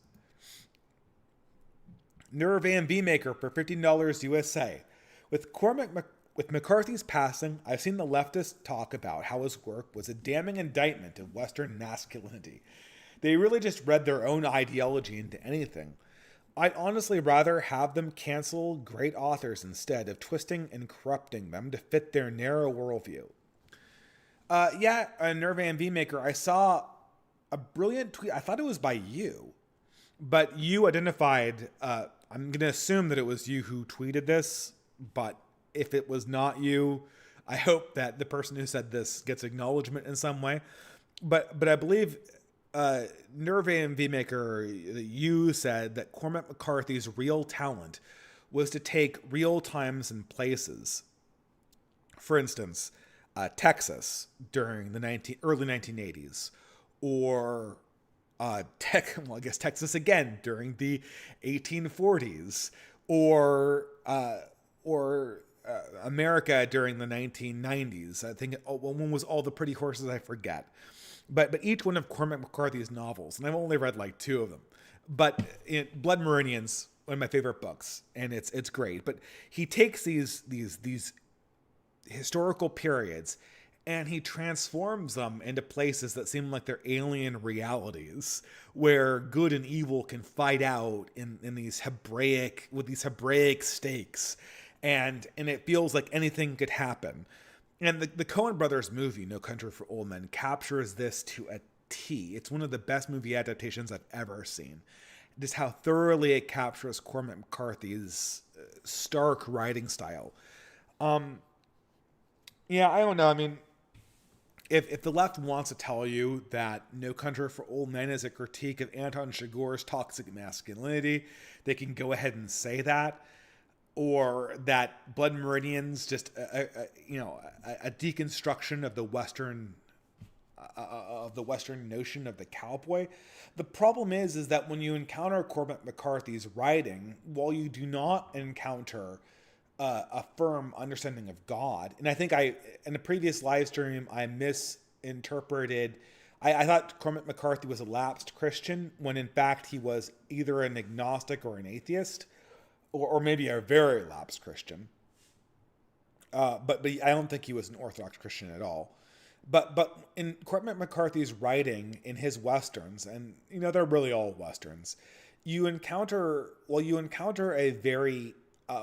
Nurvan V-Maker for $15 USA. With McCarthy's passing, I've seen the leftists talk about how his work was a damning indictment of Western masculinity. They really just read their own ideology into anything. I'd honestly rather have them cancel great authors instead of twisting and corrupting them to fit their narrow worldview. Nurvan V-Maker, I saw a brilliant tweet. I thought it was by you, but you identified, I'm going to assume that it was you who tweeted this, but if it was not you, I hope that the person who said this gets acknowledgement in some way. But I believe Nurvan V-Maker, you said that Cormac McCarthy's real talent was to take real times and places. For instance, Texas during the early 1980s, or Texas again during the 1840s, or America during the 1990s. I think one was All the Pretty Horses, I forget. But each one of Cormac McCarthy's novels, and I've only read like 2 of them, but Blood Meridian's one of my favorite books, and it's great. But he takes these historical periods and he transforms them into places that seem like they're alien realities, where good and evil can fight out in these Hebraic stakes, and it feels like anything could happen. And the Coen Brothers movie, No Country for Old Men, captures this to a T. It's one of the best movie adaptations I've ever seen. Just how thoroughly it captures Cormac McCarthy's stark writing style. I don't know. I mean, if the left wants to tell you that No Country for Old Men is a critique of Anton Chigurh's toxic masculinity, they can go ahead and say that. Or that Blood Meridian's just a deconstruction of the Western notion of the cowboy. The problem is that when you encounter Cormac McCarthy's writing, while you do not encounter a firm understanding of God, and I think in a previous live stream I misinterpreted. I thought Cormac McCarthy was a lapsed Christian when in fact he was either an agnostic or an atheist. Or maybe a very lapsed Christian. But I don't think he was an Orthodox Christian at all. But in Cormac McCarthy's writing, in his Westerns, and they're really all Westerns, you encounter a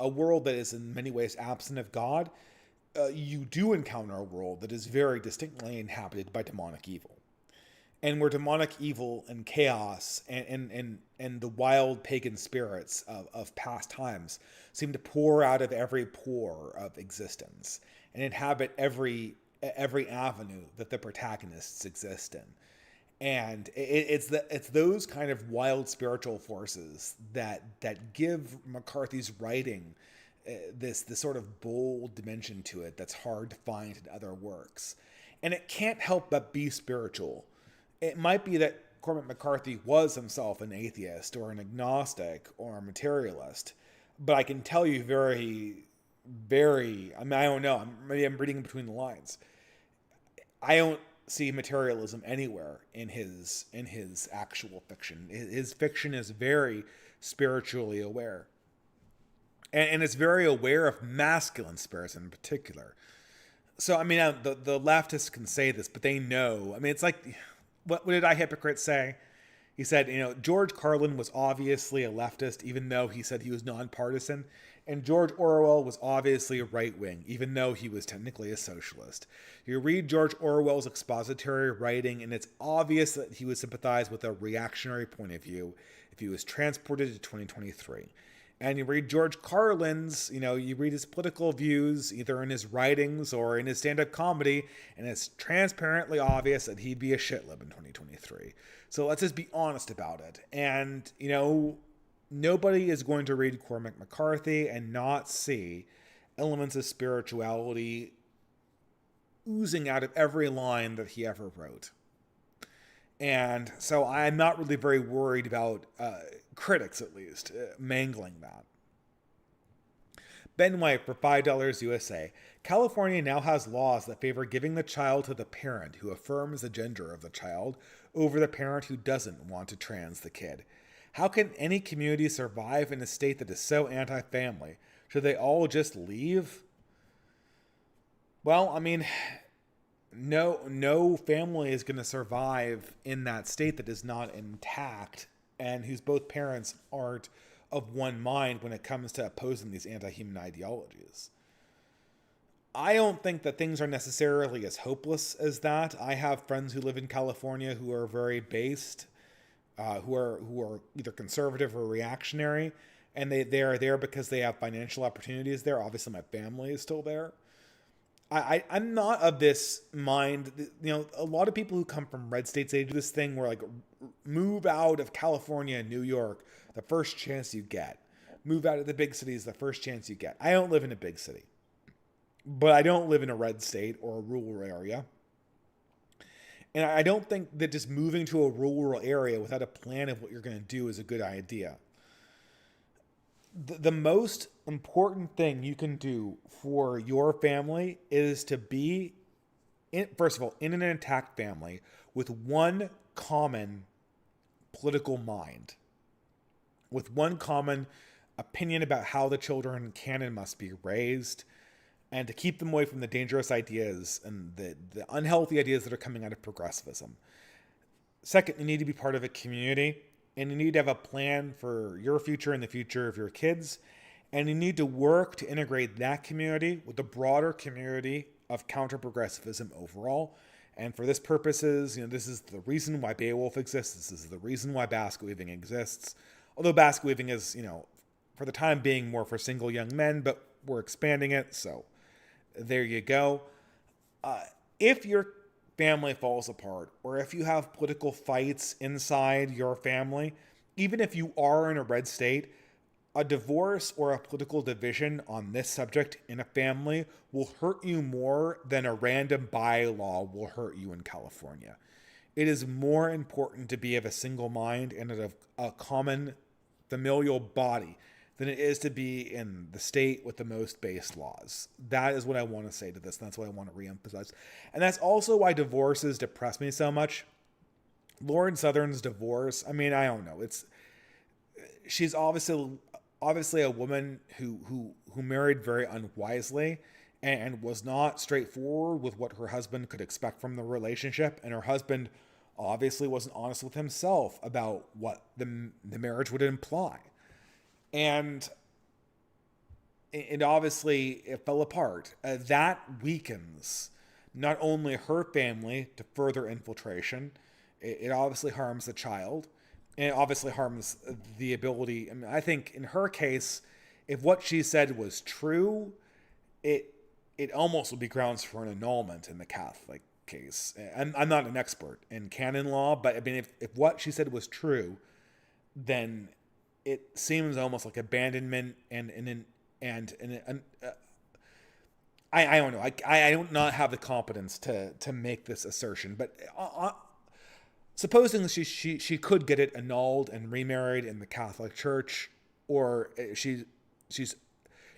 world that is in many ways absent of God. You do encounter a world that is very distinctly inhabited by demonic evil. and where demonic evil and chaos and the wild pagan spirits of past times seem to pour out of every pore of existence and inhabit every avenue that the protagonists exist in. And it's those kind of wild spiritual forces that give McCarthy's writing this sort of bold dimension to it that's hard to find in other works. And it can't help but be spiritual. It might be that Cormac McCarthy was himself an atheist or an agnostic or a materialist, but I can tell you I mean, I don't know, maybe I'm reading between the lines. I don't see materialism anywhere in his actual fiction. His fiction is very spiritually aware. And it's very aware of masculine spirits in particular. So, I mean, the leftists can say this, but they know. I mean, it's like, what did I Hypocrite say? He said, George Carlin was obviously a leftist, even though he said he was nonpartisan. And George Orwell was obviously a right-wing, even though he was technically a socialist. You read George Orwell's expository writing, and it's obvious that he would sympathize with a reactionary point of view if he was transported to 2023. And you read George Carlin's, you read his political views, either in his writings or in his stand-up comedy, and it's transparently obvious that he'd be a shitlib in 2023. So let's just be honest about it. And, nobody is going to read Cormac McCarthy and not see elements of spirituality oozing out of every line that he ever wrote. And so I'm not really very worried about critics, at least, mangling that. Ben White for $5 USA. California now has laws that favor giving the child to the parent who affirms the gender of the child over the parent who doesn't want to trans the kid. How can any community survive in a state that is so anti-family? Should they all just leave? Well, I mean, no family is going to survive in that state that is not intact and whose both parents aren't of one mind when it comes to opposing these anti-human ideologies. I don't think that things are necessarily as hopeless as that. I have friends who live in California who are very based, who are either conservative or reactionary, and they are there because they have financial opportunities there. Obviously, my family is still there. I'm not of this mind. A lot of people who come from red states, they do this thing where, like, move out of California and New York the first chance you get. Move out of the big cities the first chance you get. I don't live in a big city, but I don't live in a red state or a rural area. And I don't think that just moving to a rural area without a plan of what you're going to do is a good idea. The most important thing you can do for your family is to be, first of all, in an intact family with one common political mind, with one common opinion about how the children can and must be raised, and to keep them away from the dangerous ideas and the unhealthy ideas that are coming out of progressivism. Second, you need to be part of a community, and you need to have a plan for your future and the future of your kids, and you need to work to integrate that community with the broader community of counter-progressivism overall. And for this purposes, this is the reason why Beowulf exists. This is the reason why basket weaving exists. Although basket weaving is, for the time being, more for single young men, but we're expanding it, so there you go. If your family falls apart, or if you have political fights inside your family, even if you are in a red state, a divorce or a political division on this subject in a family will hurt you more than a random bylaw will hurt you in California. It is more important to be of a single mind and of a common familial body than it is to be in the state with the most based laws. That is what I want to say to this, and that's what I want to reemphasize. And that's also why divorces depress me so much. Lauren Southern's divorce, I mean, I don't know. She's obviously a woman who married very unwisely and was not straightforward with what her husband could expect from the relationship, and her husband obviously wasn't honest with himself about what the marriage would imply. And obviously it fell apart. That weakens not only her family to further infiltration It obviously harms the child, and it obviously harms the ability. I mean, I think in her case, if what she said was true, it it almost would be grounds for an annulment in the Catholic case. I'm not an expert in canon law, but I mean, if what she said was true, then it seems almost like abandonment and I don't know. I don't not have the competence to make this assertion, but supposing she could get it annulled and remarried in the Catholic Church, or she's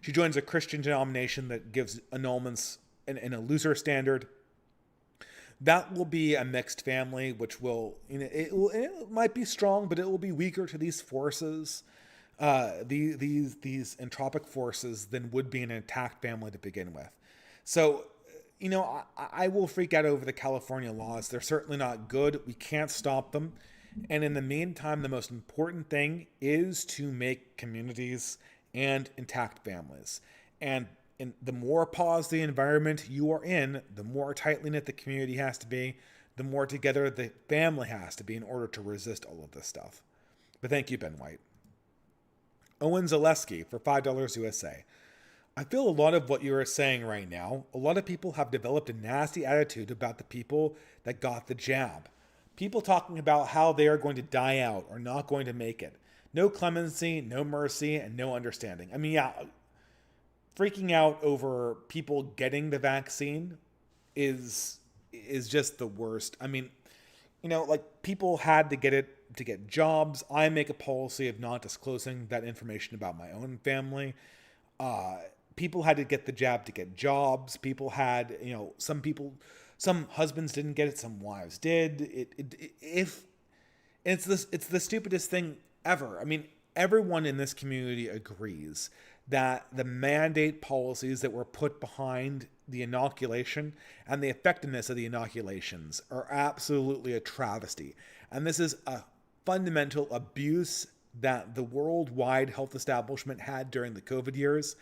she joins a Christian denomination that gives annulments in a looser standard. That will be a mixed family, which will, it might be strong, but it will be weaker to these forces, these entropic forces, than would be an intact family to begin with. So, I will freak out over the California laws. They're certainly not good. We can't stop them. And in the meantime, the most important thing is to make communities and intact families. And the more paused the environment you are in, the more tightly knit the community has to be, the more together the family has to be in order to resist all of this stuff. But thank you, Ben White. Owen Zaleski for $5 USA. I feel a lot of what you are saying right now. A lot of people have developed a nasty attitude about the people that got the jab. People talking about how they are going to die out or not going to make it. No clemency, no mercy, and no understanding. I mean, yeah, freaking out over people getting the vaccine is just the worst. I mean, like, people had to get it to get jobs. I make a policy of not disclosing that information about my own family. People had to get the jab to get jobs. People had, some husbands didn't get it, some wives did. It's the stupidest thing ever. I mean, everyone in this community agrees that the mandate policies that were put behind the inoculation and the effectiveness of the inoculations are absolutely a travesty. And this is a fundamental abuse that the worldwide health establishment had during the COVID years,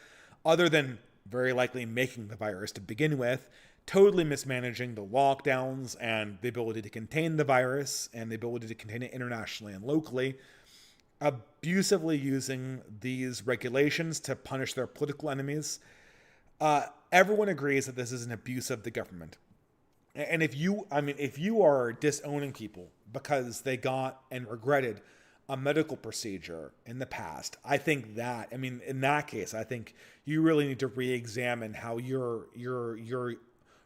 other than very likely making the virus to begin with, totally mismanaging the lockdowns and the ability to contain the virus and the ability to contain it internationally and locally, abusively using these regulations to punish their political enemies. Everyone agrees that this is an abuse of the government. And if you are disowning people because they got and regretted a medical procedure in the past, I think that, in that case, I think you really need to re-examine how you're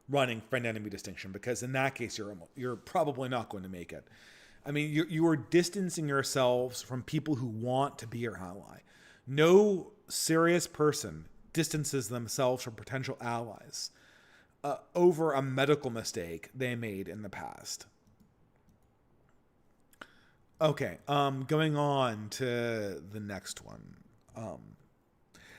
running friend-enemy distinction, because in that case, you're probably not going to make it. I mean, you are distancing yourselves from people who want to be your ally. No serious person distances themselves from potential allies over a medical mistake they made in the past. Okay, going on to the next one.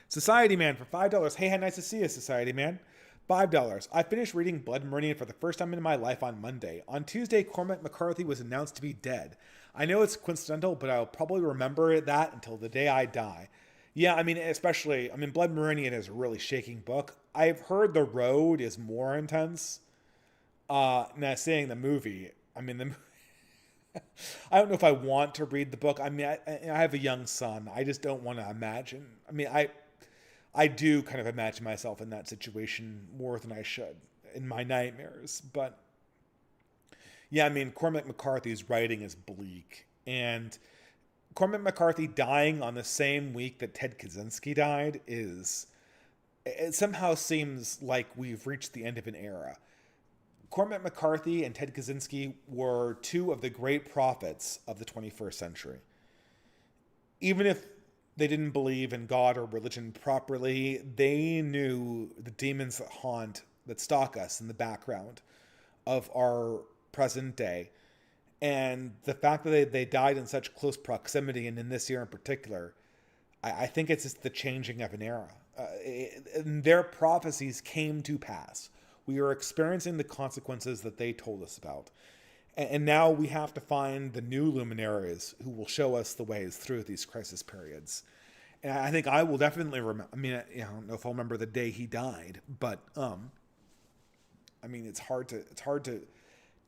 Society Man for $5. Hey, nice to see you, Society Man. $5. I finished reading Blood Meridian for the first time in my life on Monday. On Tuesday, Cormac McCarthy was announced to be dead. I know it's coincidental, but I'll probably remember that until the day I die. Yeah, Blood Meridian is a really shaking book. I've heard The Road is more intense. Now, seeing the movie, I don't know if I want to read the book. I have a young son. I just don't want to imagine. I do kind of imagine myself in that situation more than I should in my nightmares. But yeah, Cormac McCarthy's writing is bleak. And Cormac McCarthy dying on the same week that Ted Kaczynski died it somehow seems like we've reached the end of an era. Cormac McCarthy and Ted Kaczynski were two of the great prophets of the 21st century. Even if they didn't believe in God or religion properly, they knew the demons that stalk us in the background of our present day. And the fact that they died in such close proximity, and in this year in particular, I think it's just the changing of an era. Their prophecies came to pass. We are experiencing the consequences that they told us about. And now we have to find the new luminaries who will show us the ways through these crisis periods. And I think I will definitely remember. I don't know if I'll remember the day he died, but it's hard to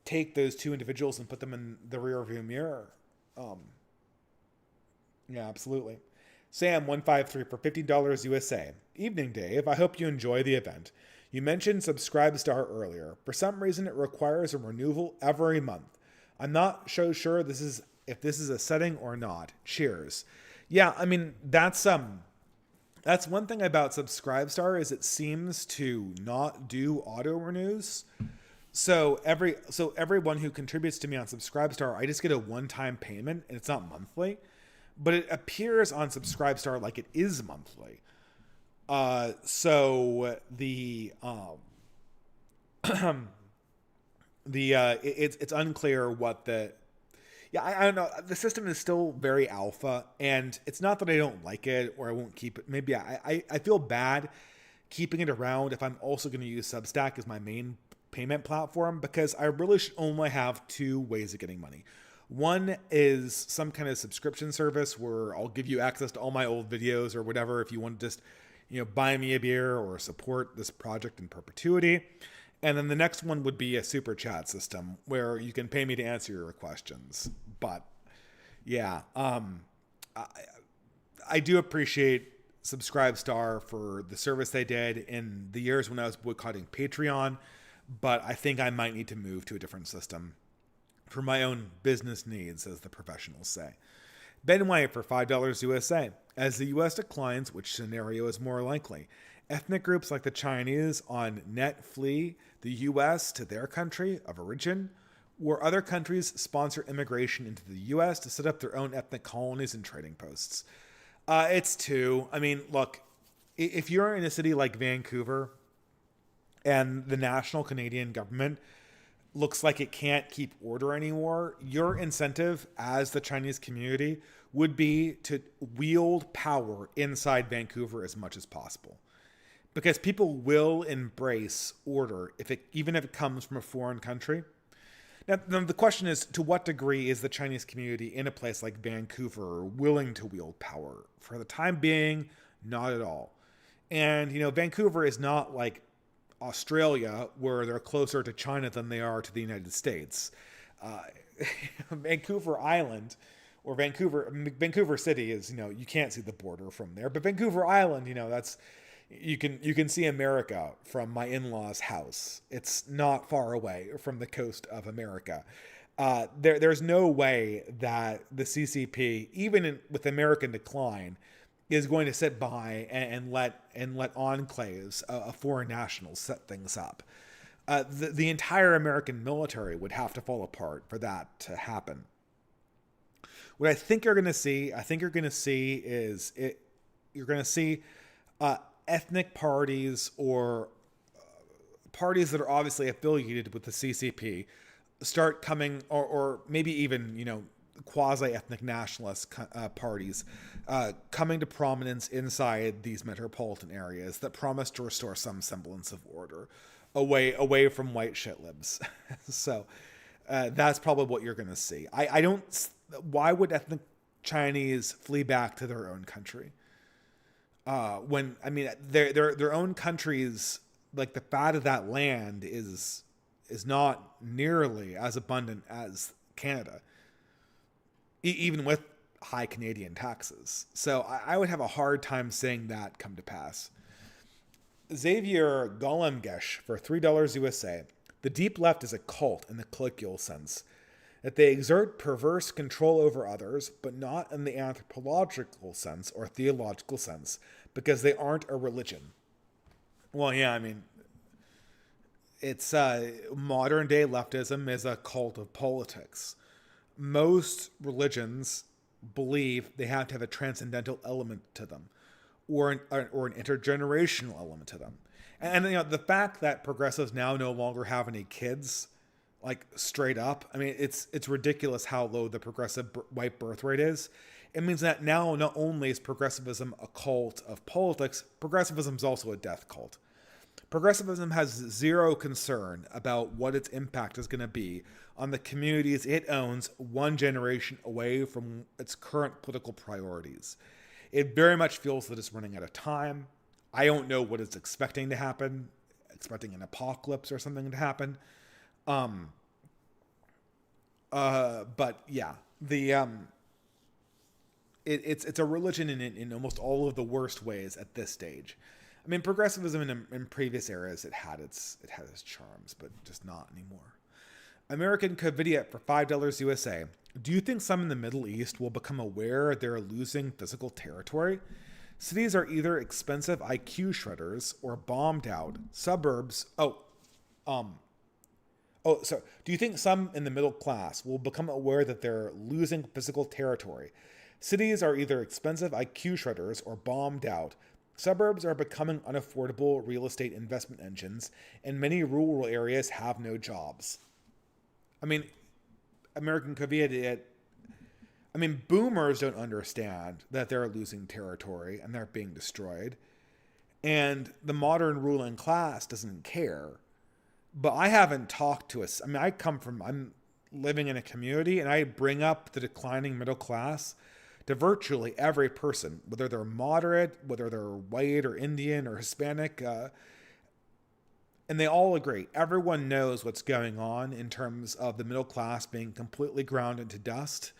take those two individuals and put them in the rearview mirror. Um, yeah, absolutely. Sam153 for $15 USA. Evening, Dave. I hope you enjoy the event. You mentioned Subscribestar earlier. For some reason, it requires a renewal every month. I'm not so sure if this is a setting or not. Cheers. Yeah, I mean, that's one thing about Subscribestar is it seems to not do auto renews. So everyone who contributes to me on Subscribestar, I just get a one-time payment, and it's not monthly, but it appears on Subscribestar like it is monthly. So it's unclear what I don't know. The system is still very alpha, and it's not that I don't like it or I won't keep it. Maybe I feel bad keeping it around if I'm also going to use Substack as my main payment platform, because I really should only have two ways of getting money. One is some kind of subscription service where I'll give you access to all my old videos or whatever if you want to just, buy me a beer or support this project in perpetuity. And then the next one would be a super chat system where you can pay me to answer your questions. But yeah, I do appreciate Subscribestar for the service they did in the years when I was boycotting Patreon, but I think I might need to move to a different system for my own business needs, as the professionals say. Ben White for $5 USA. As the US declines, which scenario is more likely? Ethnic groups like the Chinese on net flee the US to their country of origin, or other countries sponsor immigration into the US to set up their own ethnic colonies and trading posts. It's two. I mean, look, if you're in a city like Vancouver and the national Canadian government looks like it can't keep order anymore, your incentive as the Chinese community would be to wield power inside Vancouver as much as possible. Because people will embrace order even if it comes from a foreign country. Now, the question is, to what degree is the Chinese community in a place like Vancouver willing to wield power? For the time being, not at all. And, Vancouver is not like Australia, where they're closer to China than they are to the United States. Vancouver Island, or Vancouver City is, you can't see the border from there. But Vancouver Island, that's... You can see America from my in-laws' house. It's not far away from the coast of America. There's no way that the CCP, even with American decline, is going to sit by and let enclaves of foreign nationals set things up. The entire American military would have to fall apart for that to happen. What I think you're going to see, ethnic parties or parties that are obviously affiliated with the CCP start coming, or maybe even, quasi-ethnic nationalist parties coming to prominence inside these metropolitan areas that promise to restore some semblance of order away from white shit libs. So that's probably what you're going to see. Why would ethnic Chinese flee back to their own country? Their own countries, like the fat of that land is not nearly as abundant as Canada, even with high Canadian taxes. So I would have a hard time saying that come to pass. Xavier Golemgesh for $3 USA. The deep left is a cult in the colloquial sense, that they exert perverse control over others, but not in the anthropological sense or theological sense, because they aren't a religion. Well, yeah, I mean, it's modern day leftism is a cult of politics. Most religions believe they have to have a transcendental element to them, or an intergenerational element to them. And the fact that progressives now no longer have any kids, like straight up, I mean, it's ridiculous how low the progressive white birth rate is. It means that now not only is progressivism a cult of politics, progressivism is also a death cult. Progressivism has zero concern about what its impact is going to be on the communities it owns one generation away from its current political priorities. It very much feels that it's running out of time. I don't know what it's expecting to happen, expecting an apocalypse or something to happen. But yeah, it's a religion in almost all of the worst ways at this stage. I mean, progressivism in previous eras it had its charms, but just not anymore. American Covidiot for $5 USA. Do you think some in the Middle East will become aware they're losing physical territory? Cities are either expensive IQ shredders or bombed out. Suburbs. Um. So do you think some in the middle class will become aware that they're losing physical territory? Cities are either expensive IQ shredders or bombed out. Suburbs are becoming unaffordable real estate investment engines, and many rural areas have no jobs. I mean, American Covidiot. I mean, boomers don't understand that they're losing territory and they're being destroyed. And the modern ruling class doesn't care. But I haven't talked to us. I mean, I'm living in a community and I bring up the declining middle class to virtually every person, whether they're moderate, whether they're white or Indian or Hispanic. And they all agree. Everyone knows what's going on in terms of the middle class being completely ground into dust.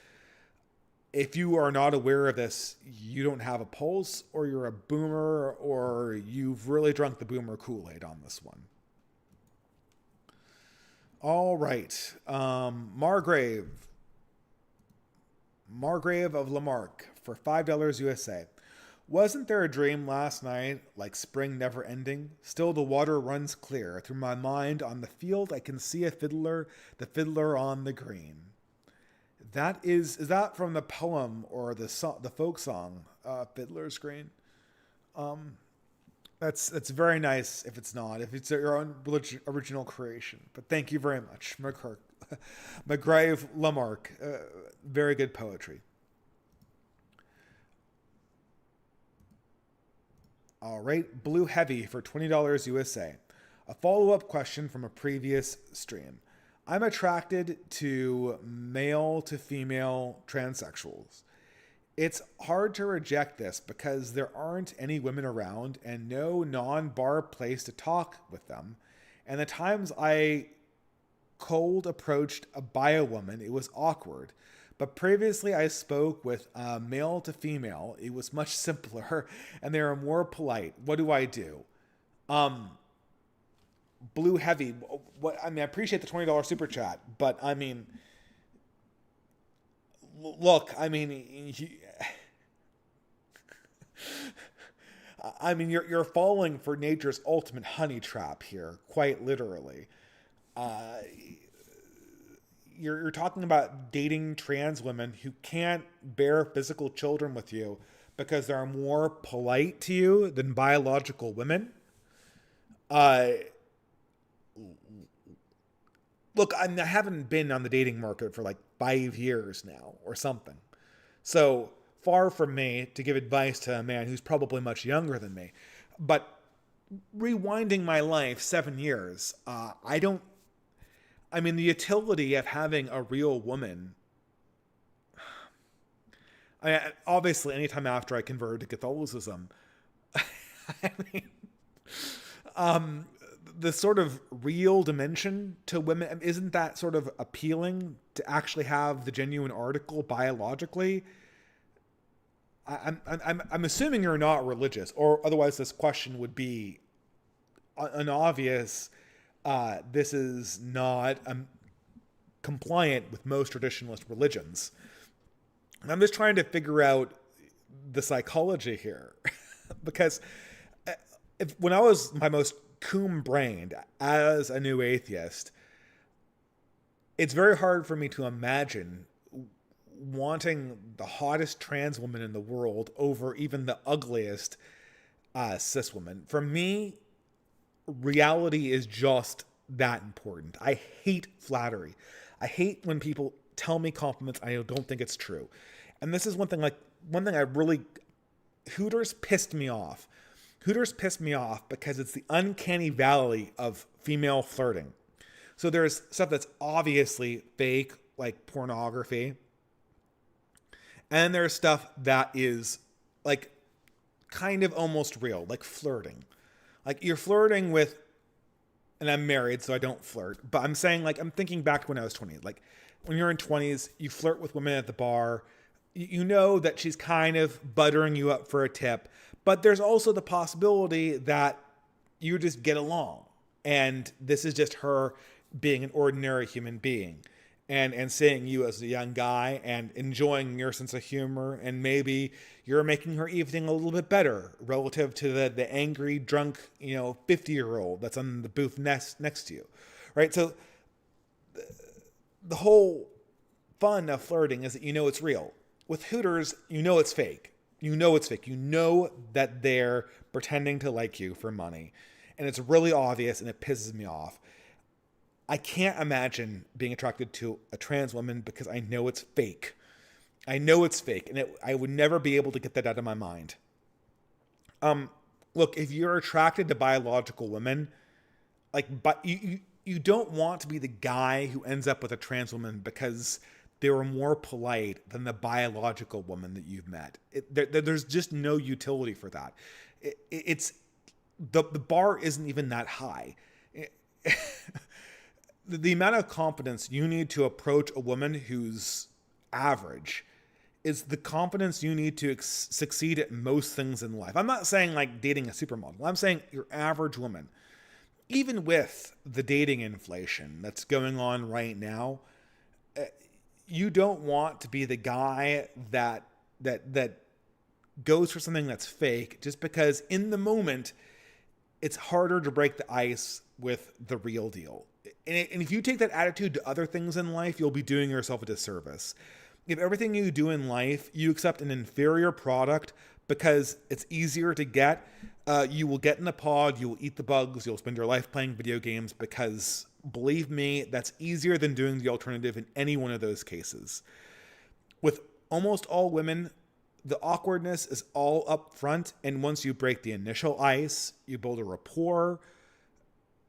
If you are not aware of this, you don't have a pulse, or you're a boomer, or you've really drunk the boomer Kool-Aid on this one. All right. Margrave of Lamarck for $5 USA. Wasn't there a dream last night, like spring never ending? Still the water runs clear. Through my mind on the field, I can see the fiddler on the green. Is that from the poem or the folk song, Fiddler's Green? That's very nice if it's not, if it's your own original creation. But thank you very much, McGrave Lamarck. Very good poetry. All right, Blue Heavy for $20 USA. A follow-up question from a previous stream. I'm attracted to male to female transsexuals. It's hard to reject this because there aren't any women around and no non-bar place to talk with them. And the times I cold approached a bio woman, it was awkward. But previously I spoke with male to female. It was much simpler and they were more polite. What do I do? Blue Heavy. I appreciate the $20 super chat, but I mean, look, you're falling for nature's ultimate honey trap here, quite literally. You're talking about dating trans women who can't bear physical children with you because they're more polite to you than biological women. Look, I haven't been on the dating market for like 5 years now or something. So far from me to give advice to a man who's probably much younger than me. But rewinding my life 7 years, the utility of having a real woman. Obviously, anytime after I converted to Catholicism, I mean, the sort of real dimension to women, isn't that sort of appealing to actually have the genuine article biologically? I'm assuming you're not religious, or otherwise this question would be an obvious. This is not compliant with most traditionalist religions. And I'm just trying to figure out the psychology here, because when I was my most coom-brained as a new atheist, it's very hard for me to imagine wanting the hottest trans woman in the world over even the ugliest cis woman. For me, reality is just that important. I hate flattery. I hate when people tell me compliments I don't think it's true. And this is one thing I really, Hooters pissed me off. Hooters pissed me off because it's the uncanny valley of female flirting. So there's stuff that's obviously fake, like pornography. And there's stuff that is like kind of almost real, like flirting. Like you're flirting with and I'm married, so I don't flirt. But I'm saying, like, I'm thinking back to when I was 20. Like, when you're in 20s, you flirt with women at the bar. You know that she's kind of buttering you up for a tip. But there's also the possibility that you just get along. And this is just her being an ordinary human being. And seeing you as a young guy and enjoying your sense of humor, and maybe you're making her evening a little bit better relative to the angry, drunk, 50-year-old that's on the booth next to you, right? So the whole fun of flirting is that it's real. With Hooters, it's fake. It's fake. You know that they're pretending to like you for money. And it's really obvious, and it pisses me off. I can't imagine being attracted to a trans woman because I know it's fake. I know it's fake, and I would never be able to get that out of my mind. Look, if you're attracted to biological women, but you don't want to be the guy who ends up with a trans woman because they were more polite than the biological woman that you've met. There's just no utility for that. It's the bar isn't even that high. The amount of confidence you need to approach a woman who's average is the confidence you need to succeed at most things in life. I'm not saying like dating a supermodel. I'm saying your average woman. Even with the dating inflation that's going on right now, you don't want to be the guy that goes for something that's fake just because in the moment it's harder to break the ice with the real deal. And if you take that attitude to other things in life, you'll be doing yourself a disservice. If everything you do in life, you accept an inferior product because it's easier to get, you will get in a pod, you will eat the bugs, you'll spend your life playing video games because, believe me, that's easier than doing the alternative in any one of those cases. With almost all women, the awkwardness is all up front, and once you break the initial ice, you build a rapport,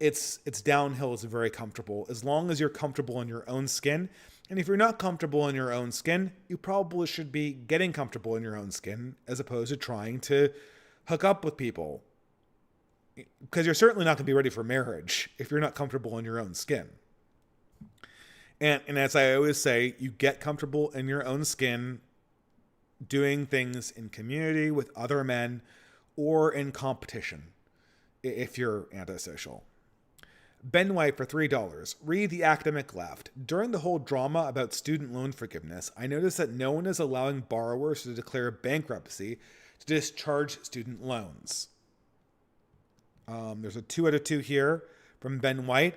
it's downhill. It's very comfortable as long as you're comfortable in your own skin. And if you're not comfortable in your own skin, you probably should be getting comfortable in your own skin as opposed to trying to hook up with people, because you're certainly not going to be ready for marriage if you're not comfortable in your own skin. And as I always say, you get comfortable in your own skin doing things in community with other men or in competition if you're antisocial. Ben White for $3. Read The Academic Left. During the whole drama about student loan forgiveness, I noticed that no one is allowing borrowers to declare bankruptcy to discharge student loans. There's a 2 out of 2 here from Ben White.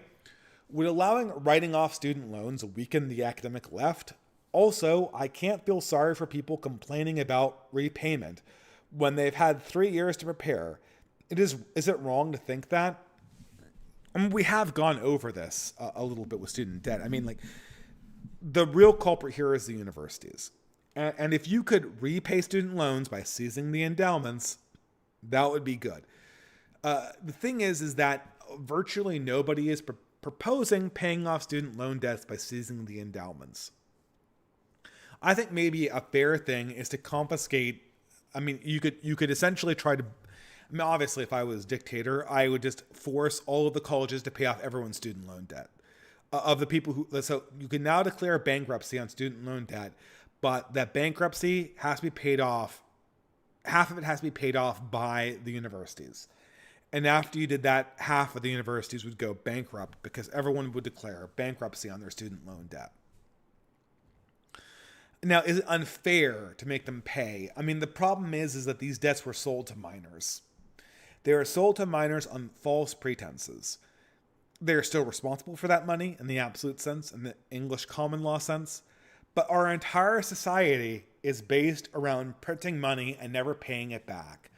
Would allowing writing off student loans weaken the academic left? Also, I can't feel sorry for people complaining about repayment when they've had 3 years to prepare. Is it wrong to think that? I mean, we have gone over this a little bit with student debt. I mean, like, the real culprit here is the universities. And if you could repay student loans by seizing the endowments, that would be good. The thing is that virtually nobody is proposing paying off student loan debts by seizing the endowments. I think maybe a fair thing is to confiscate. I mean, you could essentially try to. I mean, obviously, if I was dictator, I would just force all of the colleges to pay off everyone's student loan debt. Of the people who, so you can now declare bankruptcy on student loan debt, but that bankruptcy has to be paid off. Half of it has to be paid off by the universities. And after you did that, half of the universities would go bankrupt because everyone would declare bankruptcy on their student loan debt. Now, is it unfair to make them pay? I mean, the problem is that these debts were sold to minors. They are sold to minors on false pretenses. They are still responsible for that money in the absolute sense, in the English common law sense. But our entire society is based around printing money and never paying it back.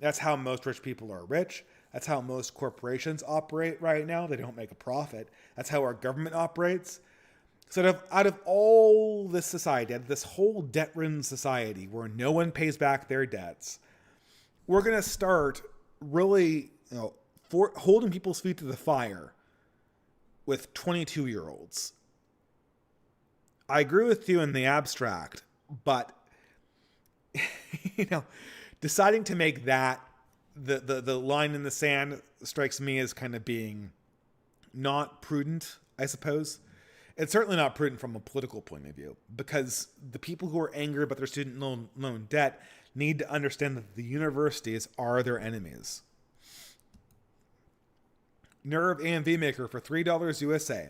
That's how most rich people are rich. That's how most corporations operate right now. They don't make a profit. That's how our government operates. So out of all this society, out of this whole debt-ridden society where no one pays back their debts, we're going to start really holding people's feet to the fire with 22-year-olds. I agree with you in the abstract, but deciding to make that the line in the sand strikes me as kind of being not prudent, I suppose. It's certainly not prudent from a political point of view, because the people who are angry about their student loan debt need to understand that the universities are their enemies. Nerve AMV Maker for $3 USA.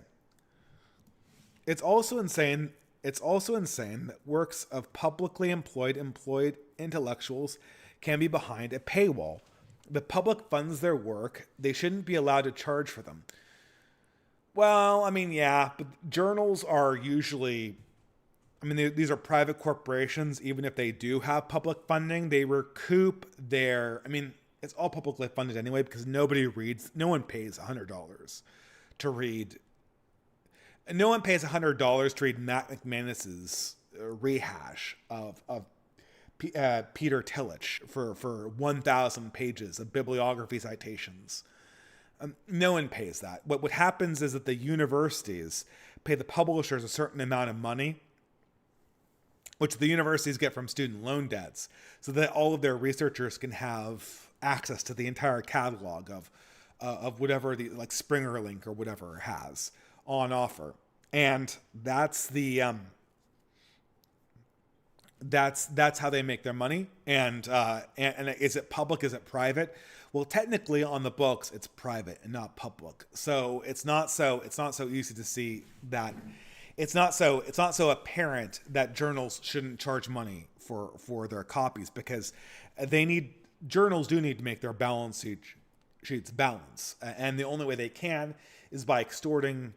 It's also insane that works of publicly employed intellectuals can be behind a paywall. The public funds their work. They shouldn't be allowed to charge for them. Well, I mean, yeah, but journals are usually, I mean, these are private corporations. Even if they do have public funding, they recoup their, I mean, it's all publicly funded anyway, because no one pays $100 to read. No one pays $100 to read Matt McManus's rehash of Peter Tillich for 1,000 pages of bibliography citations. No one pays that. What happens is that the universities pay the publishers a certain amount of money, which the universities get from student loan debts, so that all of their researchers can have access to the entire catalog of whatever the, like, Springer Link or whatever has on offer. And that's the that's how they make their money. And is it public? Is it private? Well, technically on the books, it's private and not public. So it's not so easy to see that. It's not so apparent that journals shouldn't charge money for their copies, because journals do need to make their balance sheets balance. And the only way they can is by extorting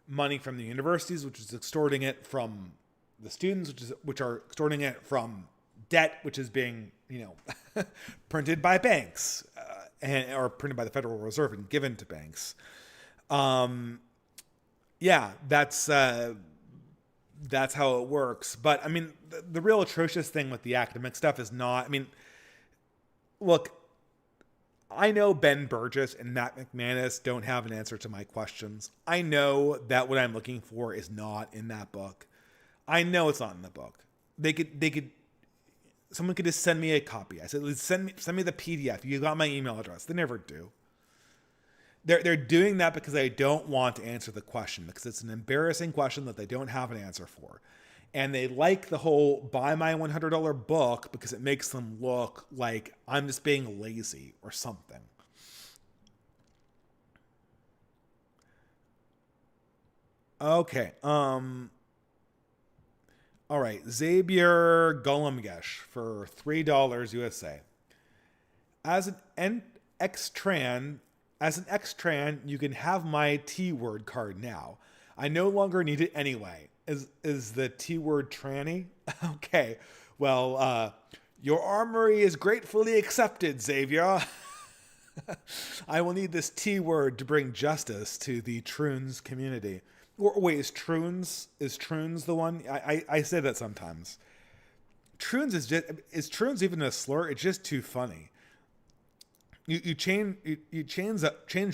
money from the universities, which is extorting it from the students, which are extorting it from debt, which is being, printed by banks, or printed by the Federal Reserve and given to banks. Yeah, that's how it works. But I mean, the real atrocious thing with the academic stuff is not, I mean, look, I know Ben Burgess and Matt McManus don't have an answer to my questions. I know that what I'm looking for is not in that book. I know it's not in the book. Someone could just send me a copy. I said, send me the PDF. You got my email address. They never do. They're doing that because they don't want to answer the question, because it's an embarrassing question that they don't have an answer for. And they like the whole buy my $100 book because it makes them look like I'm just being lazy or something. Okay. All right. Xavier Golemgesh for $3 USA. As an ex-tran, you can have my T-word card now. I no longer need it anyway. Is the T-word tranny? Okay. Well, your armory is gratefully accepted, Xavier. I will need this T-word to bring justice to the Troons community. Wait, is Troons the one? I say that sometimes. Troons is Troons even a slur? It's just too funny. You change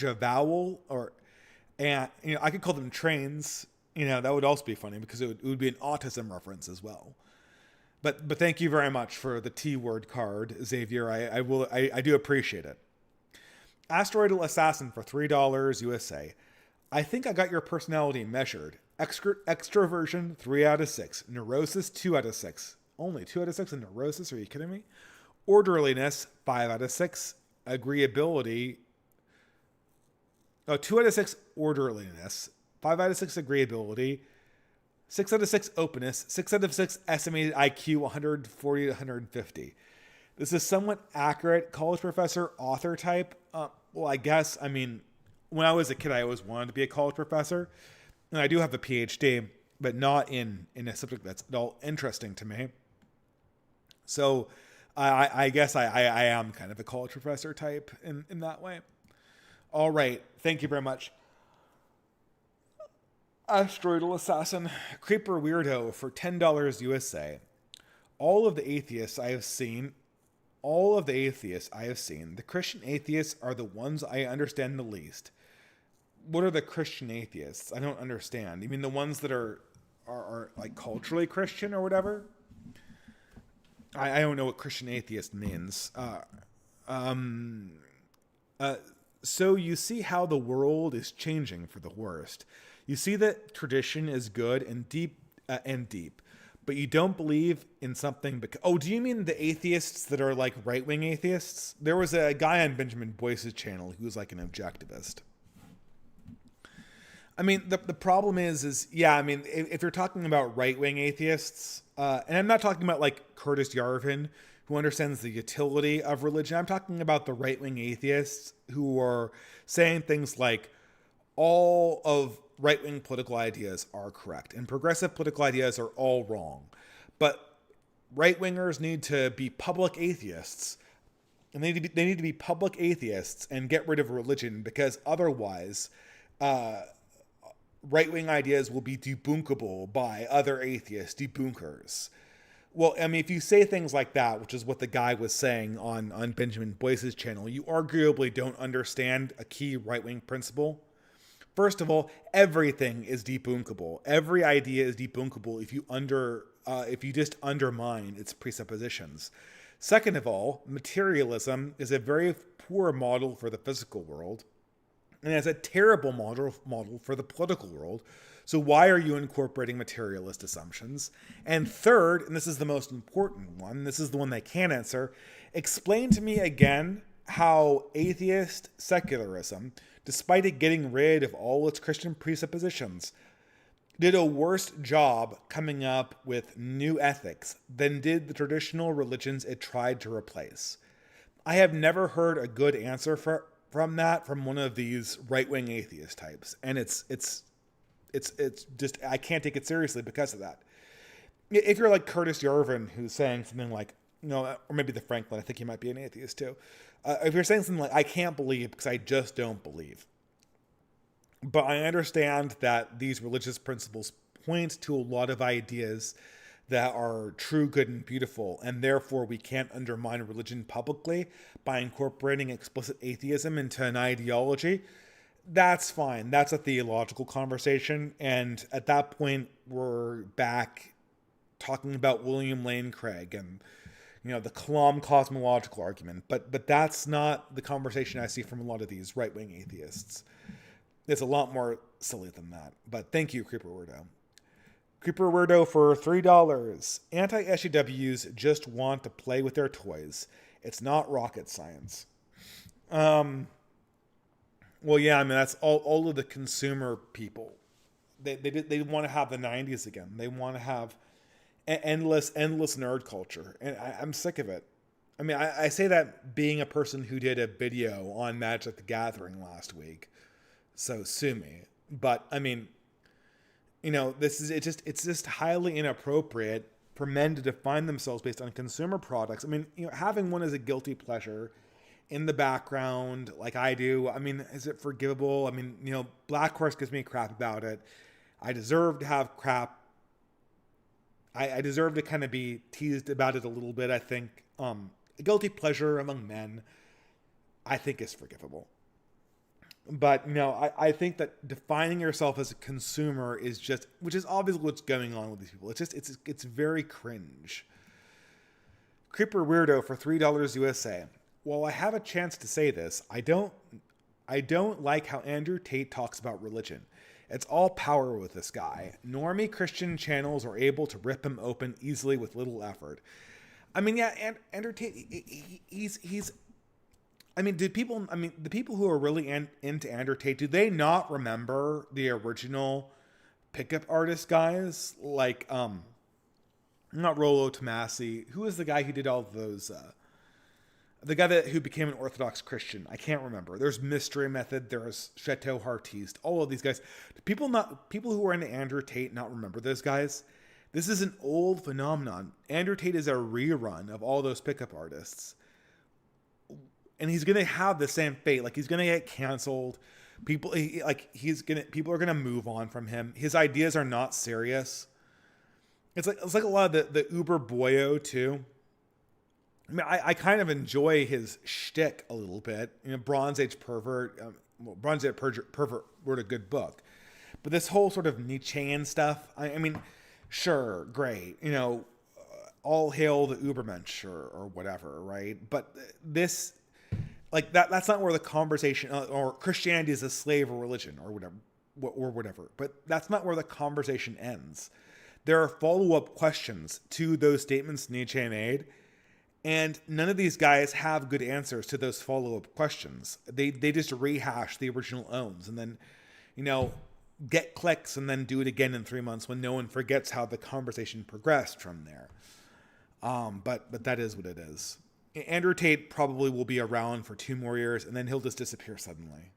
a vowel, and I could call them trains. That would also be funny, because it would be an autism reference as well. But thank you very much for the T-word card, Xavier. I do appreciate it. Asteroidal Assassin for $3 USA. I think I got your personality measured. Extroversion 3 out of 6. Neurosis 2 out of 6. Only 2 out of 6 in neurosis? Are you kidding me? Orderliness 5 out of 6. Agreeability. 2 out of 6 orderliness. 5 out of 6 agreeability. 6 out of 6 openness. 6 out of 6 estimated IQ 140 to 150. This is somewhat accurate. College professor, author type. Well, I guess, I mean, when I was a kid, I always wanted to be a college professor. And I do have a PhD, but not in a subject that's at all interesting to me. So I guess I am kind of a college professor type in that way. All right. Thank you very much. Asteroidal Assassin, Creeper Weirdo for $10 USA. All of the atheists I have seen, the Christian atheists are the ones I understand the least. What are the Christian atheists? I don't understand. You mean the ones that are like culturally Christian or whatever? I don't know what Christian atheist means. So you see how the world is changing for the worst. You see that tradition is good and deep, but you don't believe in something. Oh, do you mean the atheists that are like right wing atheists? There was a guy on Benjamin Boyce's channel who was like an objectivist. I mean, the problem is yeah. I mean, if you're talking about right wing atheists, and I'm not talking about like Curtis Yarvin, who understands the utility of religion. I'm talking about the right wing atheists who are saying things like all of right wing political ideas are correct and progressive political ideas are all wrong. But right wingers need to be public atheists. And they need to be public atheists and get rid of religion, because otherwise, right wing ideas will be debunkable by other atheist debunkers. Well, I mean, if you say things like that, which is what the guy was saying on Benjamin Boyce's channel, you arguably don't understand a key right-wing principle. First of all, everything is debunkable. Every idea is debunkable if you just undermine its presuppositions. Second of all, materialism is a very poor model for the physical world, and it's a terrible model for the political world. So why are you incorporating materialist assumptions? And third, and this is the most important one, this is the one they can't answer, explain to me again how atheist secularism, despite it getting rid of all its Christian presuppositions, did a worse job coming up with new ethics than did the traditional religions it tried to replace. I have never heard a good answer from one of these right-wing atheist types, and it's just, I can't take it seriously because of that. If you're like Curtis Yarvin, who's saying something like, or maybe the Franklin, I think he might be an atheist too. If you're saying something like, I can't believe because I just don't believe. But I understand that these religious principles point to a lot of ideas that are true, good, and beautiful, and therefore we can't undermine religion publicly by incorporating explicit atheism into an ideology. That's fine. That's a theological conversation. And at that point, we're back talking about William Lane Craig and, the Kalam cosmological argument. But that's not the conversation I see from a lot of these right-wing atheists. It's a lot more silly than that. But thank you, Creeper Weirdo. Creeper Weirdo for $3. Anti-SJWs just want to play with their toys. It's not rocket science. Well, yeah, I mean, that's all of the consumer people. They want to have the 90s again. They want to have endless nerd culture. And I'm sick of it. I mean, I say that being a person who did a video on Magic the Gathering last week. So sue me. But, I mean, it's just highly inappropriate for men to define themselves based on consumer products. I mean, having one as a guilty pleasure in the background, like I do, I mean, is it forgivable? I mean, Black Horse gives me crap about it. I deserve to have crap. I deserve to kind of be teased about it a little bit, I think. A guilty pleasure among men, I think, is forgivable. But, I think that defining yourself as a consumer is just, which is obviously what's going on with these people. It's very cringe. Creeper Weirdo for $3 USA. While I have a chance to say this, I don't like how Andrew Tate talks about religion. It's all power with this guy. Normie Christian channels are able to rip him open easily with little effort. I mean, yeah, Andrew Tate, he's. I mean, the people who are really into Andrew Tate, do they not remember the original pickup artist guys? Like, not Rollo Tomasi. Who was the guy who did all of those? The guy who became an Orthodox Christian. I can't remember. There's Mystery Method. There's Chateau Hartiste. All of these guys. Do people who are into Andrew Tate not remember those guys? This is an old phenomenon. Andrew Tate is a rerun of all those pickup artists. And he's going to have the same fate. Like, he's going to get canceled. People are going to move on from him. His ideas are not serious. It's like a lot of the Uber Boyo too. I mean, I kind of enjoy his shtick a little bit. Bronze Age Pervert. Bronze Age Pervert wrote a good book. But this whole sort of Nietzschean stuff, I mean, sure, great. All hail the Ubermensch or whatever, right? But this, Like that's not where the conversation, or Christianity is a slave or religion or whatever. But that's not where the conversation ends. There are follow-up questions to those statements Nietzsche made, and none of these guys have good answers to those follow-up questions. They just rehash the original owns and then, get clicks and then do it again in 3 months when no one forgets how the conversation progressed from there. But that is what it is. Andrew Tate probably will be around for 2 more years and then he'll just disappear suddenly.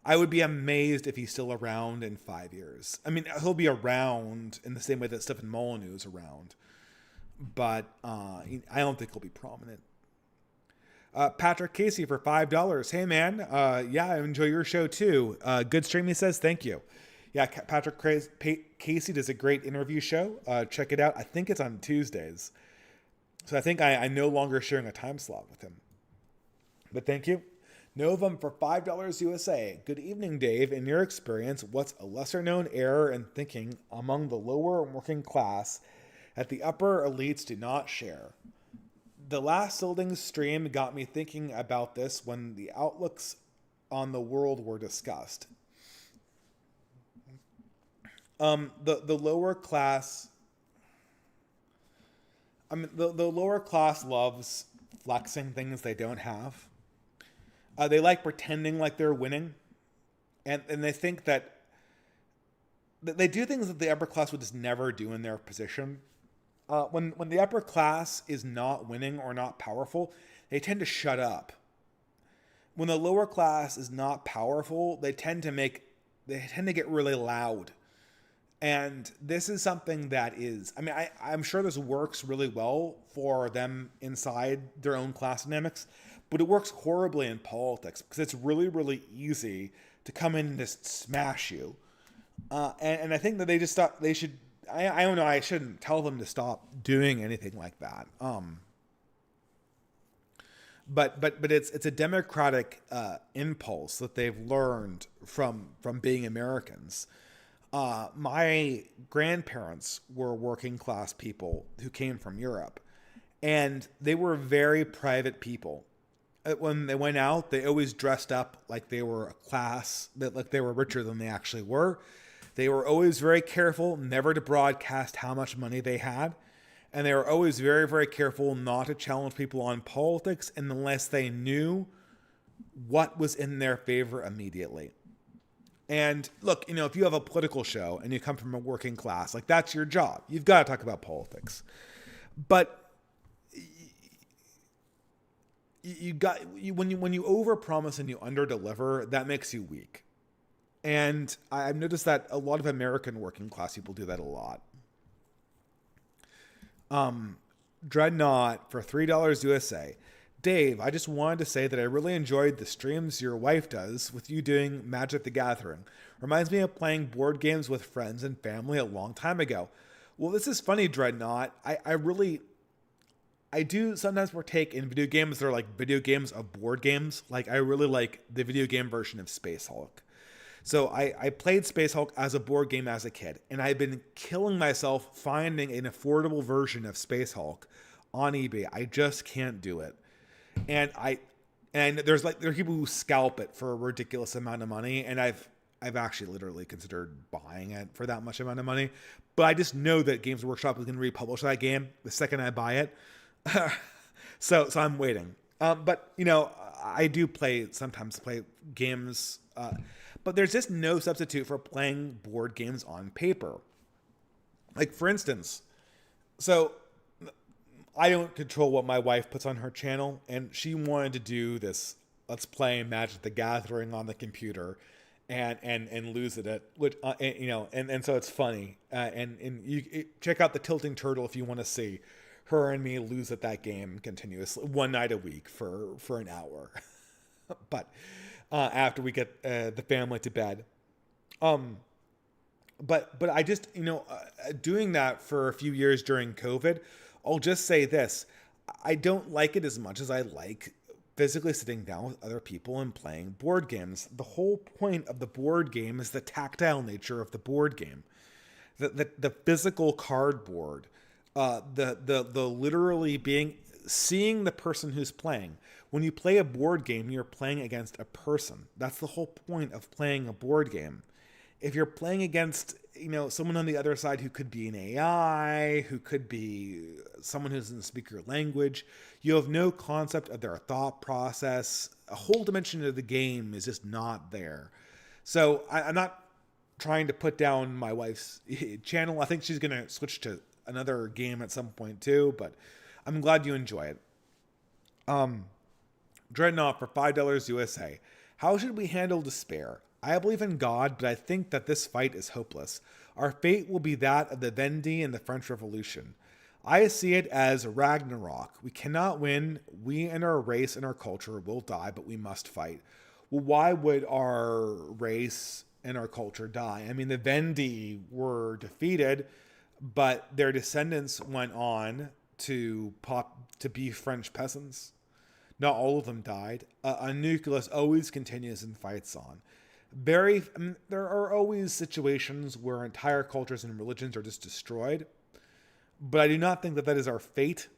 I would be amazed if he's still around in 5 years. I mean, he'll be around in the same way that Stephen Molyneux is around, but I don't think he'll be prominent. Patrick Casey for $5. Hey man, yeah, I enjoy your show too. Good stream, he says. Thank you. Yeah, Patrick Casey does a great interview show. Check it out. I think it's on Tuesdays. So I think I'm no longer sharing a time slot with him. But thank you. Novum for $5 USA. Good evening, Dave. In your experience, what's a lesser known error in thinking among the lower working class that the upper elites do not share? The last Silding stream got me thinking about this when the outlooks on the world were discussed. The lower class, the lower class loves flexing things they don't have. They like pretending like they're winning, and they think that they do things that the upper class would just never do in their position. When the upper class is not winning or not powerful, they tend to shut up. When the lower class is not powerful, they tend to get really loud. And this is something that is, I'm sure this works really well for them inside their own class dynamics, but it works horribly in politics because it's really, really easy to come in and just smash you. And I think that they just thought they should, I don't know, I shouldn't tell them to stop doing anything like that. But it's a democratic impulse that they've learned from being Americans. My grandparents were working class people who came from Europe, and they were very private people. When they went out, they always dressed up like they were a class, like they were richer than they actually were. They were always very careful never to broadcast how much money they had. And they were always very, very careful not to challenge people on politics unless they knew what was in their favor immediately. And look, if you have a political show and you come from a working class, like that's your job. You've got to talk about politics. But when you overpromise and you underdeliver, that makes you weak. And I've noticed that a lot of American working class people do that a lot. Dreadnought for $3 USA. Dave, I just wanted to say that I really enjoyed the streams your wife does with you doing Magic the Gathering. Reminds me of playing board games with friends and family a long time ago. Well, this is funny, Dreadnought. I do sometimes partake in video games that are like video games of board games. Like I really like the video game version of Space Hulk. So I played Space Hulk as a board game as a kid, and I've been killing myself finding an affordable version of Space Hulk on eBay. I just can't do it. And there are people who scalp it for a ridiculous amount of money, and I've actually literally considered buying it for that much amount of money. But I just know that Games Workshop is going to republish that game the second I buy it. so I'm waiting. But I do sometimes play games, but there's just no substitute for playing board games on paper. Like for instance, so I don't control what my wife puts on her channel, and she wanted to do this let's play Magic the Gathering on the computer and lose it at which and so it's funny. And you check out the Tilting Turtle if you want to see her and me lose at that game continuously one night a week for an hour. But after we get the family to bed. But I just, doing that for a few years during COVID, I'll just say this. I don't like it as much as I like physically sitting down with other people and playing board games. The whole point of the board game is the tactile nature of the board game. The physical cardboard, the literally seeing the person who's playing. When you play a board game, you're playing against a person. That's the whole point of playing a board game. If you're playing against, someone on the other side who could be an AI, who could be someone who doesn't speak your language, you have no concept of their thought process. A whole dimension of the game is just not there. So I'm not trying to put down my wife's channel. I think she's going to switch to another game at some point too, but I'm glad you enjoy it. Dreadnought for $5 USA. How should we handle despair? I believe in God, but I think that this fight is hopeless. Our fate will be that of the Vendee and the French Revolution. I see it as Ragnarok. We cannot win. We and our race and our culture will die, but we must fight. Well, why would our race and our culture die? I mean, the Vendee were defeated, but their descendants went on to be French peasants. Not all of them died. A nucleus always continues and fights on. There are always situations where entire cultures and religions are just destroyed, but I do not think that is our fate.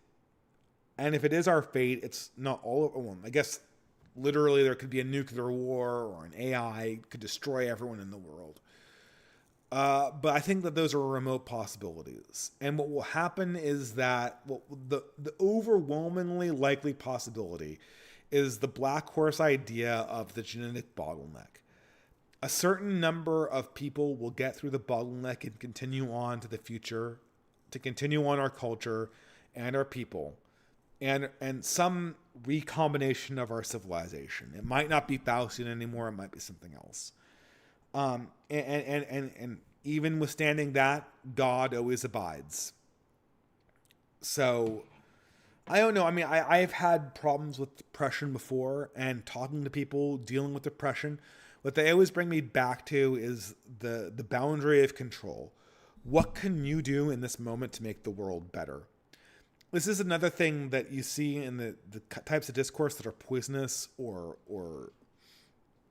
And if it is our fate, it's not all of them. I guess literally there could be a nuclear war or an AI could destroy everyone in the world. But I think that those are remote possibilities. And what will happen is that the overwhelmingly likely possibility is the black horse idea of the genetic bottleneck. A certain number of people will get through the bottleneck and continue on to the future, to continue on our culture and our people, and some recombination of our civilization. It might not be Faustian anymore. It might be something else. And even withstanding that, God always abides. So I don't know. I mean, I've had problems with depression before, and talking to people dealing with depression, what they always bring me back to is the boundary of control. What can you do in this moment to make the world better? This is another thing that you see in the types of discourse that are poisonous or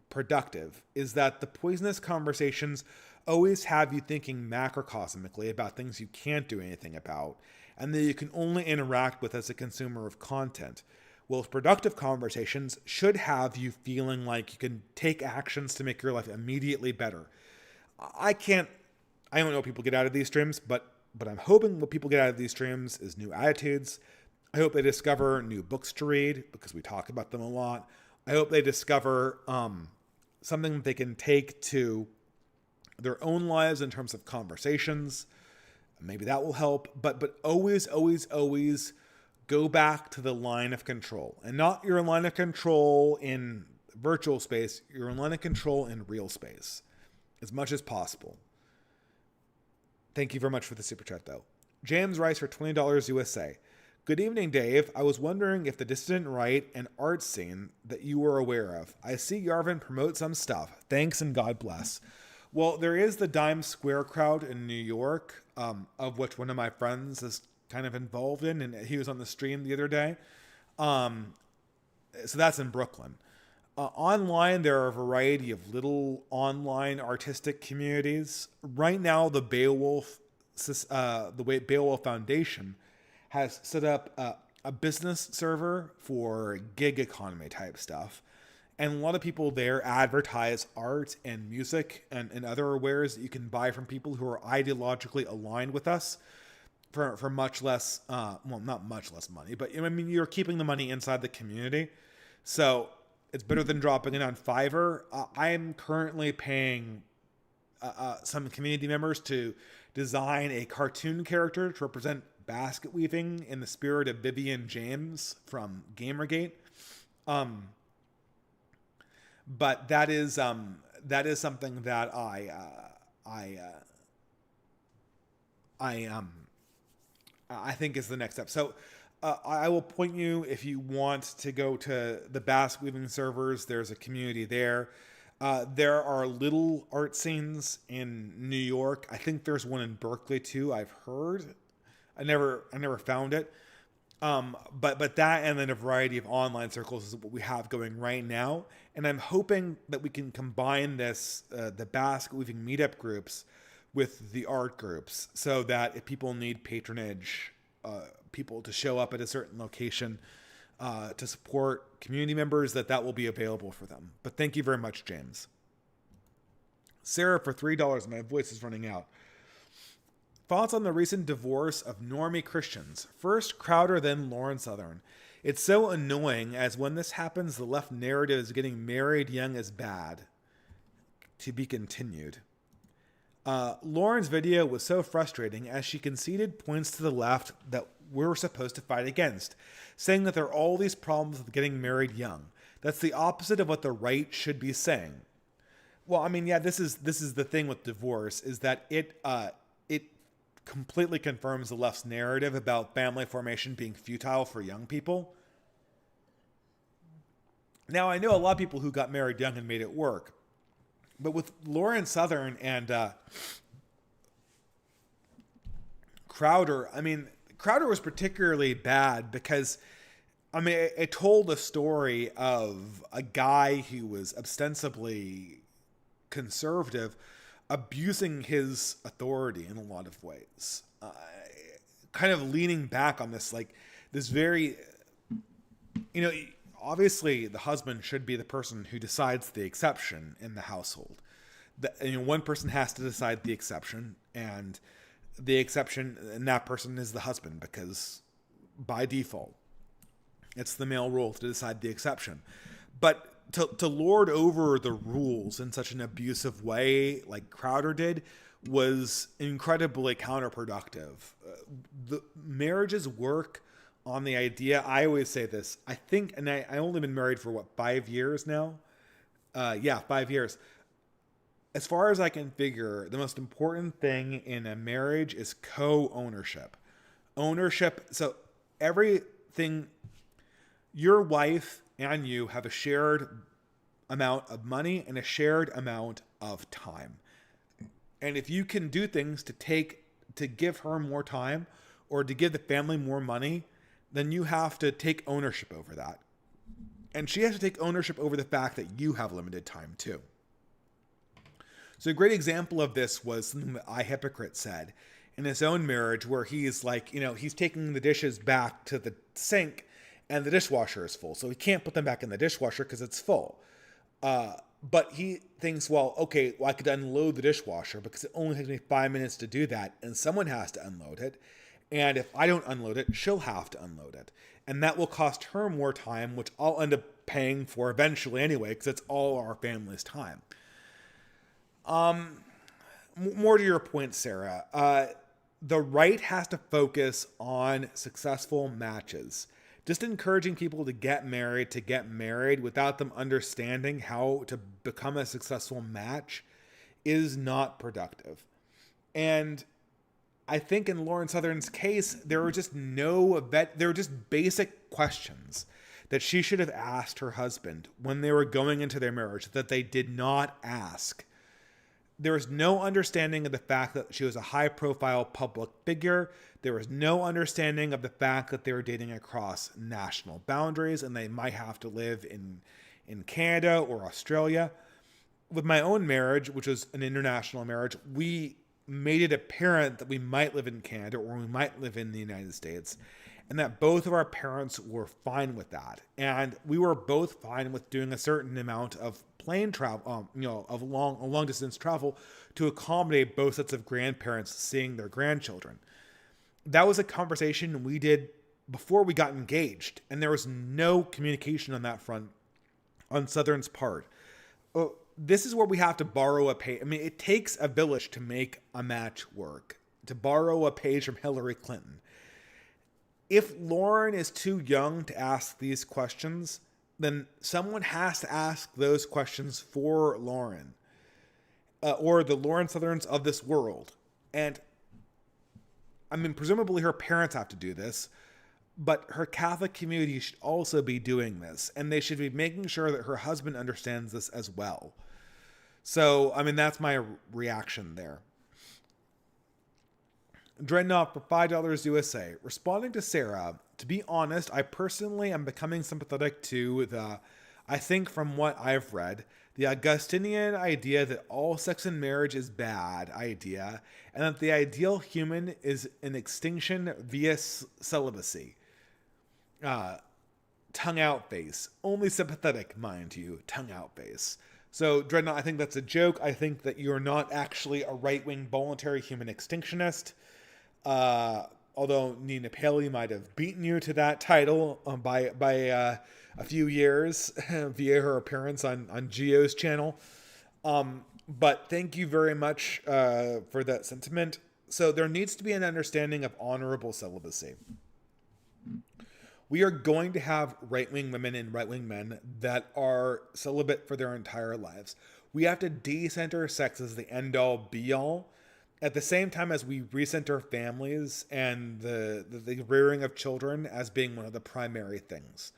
productive, is that the poisonous conversations always have you thinking macrocosmically about things you can't do anything about and that you can only interact with as a consumer of content. Well, productive conversations should have you feeling like you can take actions to make your life immediately better. I don't know what people get out of these streams, but I'm hoping what people get out of these streams is new attitudes. I hope they discover new books to read because we talk about them a lot. I hope they discover something that they can take to their own lives in terms of conversations. Maybe that will help, but always, always, always go back to the line of control, and not your line of control in virtual space, your line of control in real space as much as possible. Thank you very much for the super chat though. James Rice for $20 USA. Good evening, Dave. I was wondering if the dissident right and art scene that you were aware of. I see Yarvin promote some stuff. Thanks and God bless. Well, there is the Dime Square crowd in New York, of which one of my friends is kind of involved in, and he was on the stream the other day. So that's in Brooklyn. Online, there are a variety of little online artistic communities. Right now, the Beowulf Foundation has set up a business server for gig economy type stuff. And a lot of people there advertise art and music and other wares that you can buy from people who are ideologically aligned with us for much less, not much less money, but I mean, you're keeping the money inside the community. So it's better than dropping it on Fiverr. I'm currently paying some community members to design a cartoon character to represent basket weaving in the spirit of Vivian James from Gamergate. But that is something that I think is the next step. So I will point you, if you want to go to the basket weaving servers, there's a community there. There are little art scenes in New York. I think there's one in Berkeley too, I've heard. I never found it. But that and then a variety of online circles is what we have going right now. And I'm hoping that we can combine this, the basket weaving meetup groups with the art groups, so that if people need patronage, people to show up at a certain location, to support community members, that will be available for them. But thank you very much, James. Sarah for $3. My voice is running out. Thoughts on the recent divorce of normie Christians. First Crowder, then Lauren Southern. It's so annoying, as when this happens, the left narrative is getting married young is bad. To be continued. Lauren's video was so frustrating, as she conceded points to the left that we're supposed to fight against, saying that there are all these problems with getting married young. That's the opposite of what the right should be saying. Well, I mean, yeah, this is the thing with divorce, is that it completely confirms the left's narrative about family formation being futile for young people. Now, I know a lot of people who got married young and made it work, but with Lauren Southern and Crowder, I mean, Crowder was particularly bad because, I mean, it told a story of a guy who was ostensibly conservative abusing his authority in a lot of ways, kind of leaning back on this, like this very, obviously the husband should be the person who decides the exception in the household. One person has to decide the exception, and the exception, and that person is the husband, because by default, it's the male role to decide the exception. But to lord over the rules in such an abusive way, like Crowder did, was incredibly counterproductive. The marriages work on the idea. I always say this. I think, and I only been married for 5 years now. 5 years. As far as I can figure, the most important thing in a marriage is co-ownership. Ownership. So everything, your wife and you have a shared amount of money and a shared amount of time. And if you can do things to give her more time or to give the family more money, then you have to take ownership over that. And she has to take ownership over the fact that you have limited time too. So a great example of this was something that iHypocrite said in his own marriage, where he's like, he's taking the dishes back to the sink and the dishwasher is full. So he can't put them back in the dishwasher because it's full. But he thinks, I could unload the dishwasher because it only takes me 5 minutes to do that. And someone has to unload it. And if I don't unload it, she'll have to unload it. And that will cost her more time, which I'll end up paying for eventually anyway, because it's all our family's time. More to your point, Sarah, the right has to focus on successful matches. Just encouraging people to get married without them understanding how to become a successful match is not productive. And I think in Lauren Southern's case, there were just basic questions that she should have asked her husband when they were going into their marriage that they did not ask. There was no understanding of the fact that she was a high-profile public figure. There was no understanding of the fact that they were dating across national boundaries and they might have to live in Canada or Australia. With my own marriage, which was an international marriage, we made it apparent that we might live in Canada or we might live in the United States, and that both of our parents were fine with that. And we were both fine with doing a certain amount of plane travel, of long distance travel to accommodate both sets of grandparents seeing their grandchildren. That was a conversation we did before we got engaged, and there was no communication on that front on Southern's part. This is where we have to borrow a page. I mean, it takes a village to make a match work, to borrow a page from Hillary Clinton. If Lauren is too young to ask these questions, then someone has to ask those questions for Lauren, or the Lauren Southerns of this world. And I mean, presumably her parents have to do this, but her Catholic community should also be doing this, and they should be making sure that her husband understands this as well. So, I mean, that's my reaction there. Dreadnought for $5 USA. Responding to Sarah, to be honest, I personally am becoming sympathetic to I think from what I've read, the Augustinian idea that all sex in marriage is bad idea, and that the ideal human is an extinction via celibacy. To tongue out face. Only sympathetic, mind you, tongue out face. So, Dreadnought, I think that's a joke. I think that you're not actually a right-wing voluntary human extinctionist. Although Nina Paley might have beaten you to that title by a few years via her appearance on Geo's channel. But thank you very much for that sentiment. So there needs to be an understanding of honorable celibacy. We are going to have right-wing women and right-wing men that are celibate for their entire lives. We have to decenter sex as the end-all, be-all, at the same time as we recenter families and the rearing of children as being one of the primary things.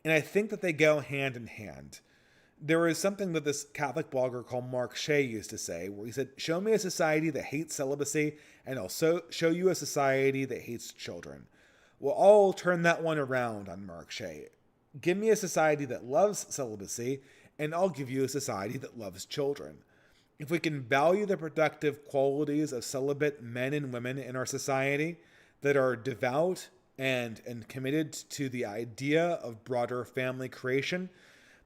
And I think that they go hand in hand. There is something that this Catholic blogger called Mark Shea used to say, where he said, show me a society that hates celibacy, and I'll show you a society that hates children. Well, I'll turn that one around on Mark Shea. Give me a society that loves celibacy, and I'll give you a society that loves children. If we can value the productive qualities of celibate men and women in our society that are devout and committed to the idea of broader family creation,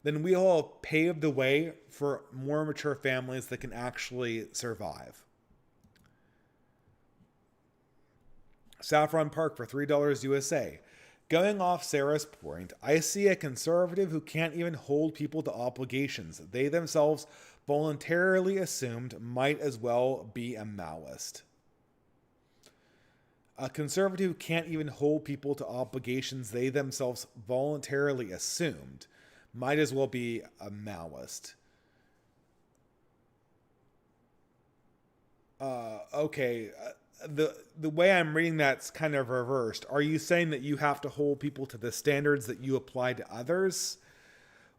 then we will pave the way for more mature families that can actually survive. Saffron Park for $3 USA. Going off Sarah's point, I see a conservative who can't even hold people to obligations they themselves voluntarily assumed might as well be a Maoist. A conservative who can't even hold people to obligations they themselves voluntarily assumed might as well be a Maoist. Okay. The way I'm reading that's kind of reversed. Are you saying that you have to hold people to the standards that you apply to others?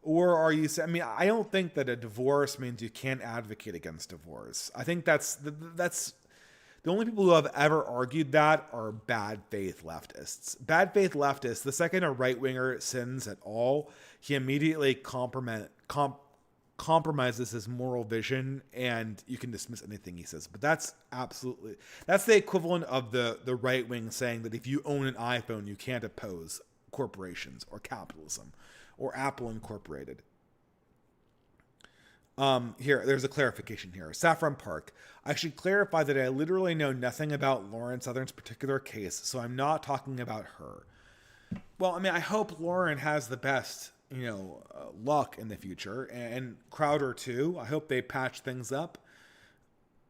Or are you saying, I mean, I don't think that a divorce means you can't advocate against divorce. I think that's the only people who have ever argued that are bad faith leftists. Bad faith leftists, the second a right-winger sins at all, he immediately compromises his moral vision, and you can dismiss anything he says. But that's the equivalent of the right wing saying that if you own an iPhone, you can't oppose corporations or capitalism or Apple Incorporated. Here, there's a clarification here. Saffron Park. I should clarify that I literally know nothing about Lauren Southern's particular case, so I'm not talking about her. Well, I mean, I hope Lauren has the best luck in the future, and Crowder too. I hope they patch things up.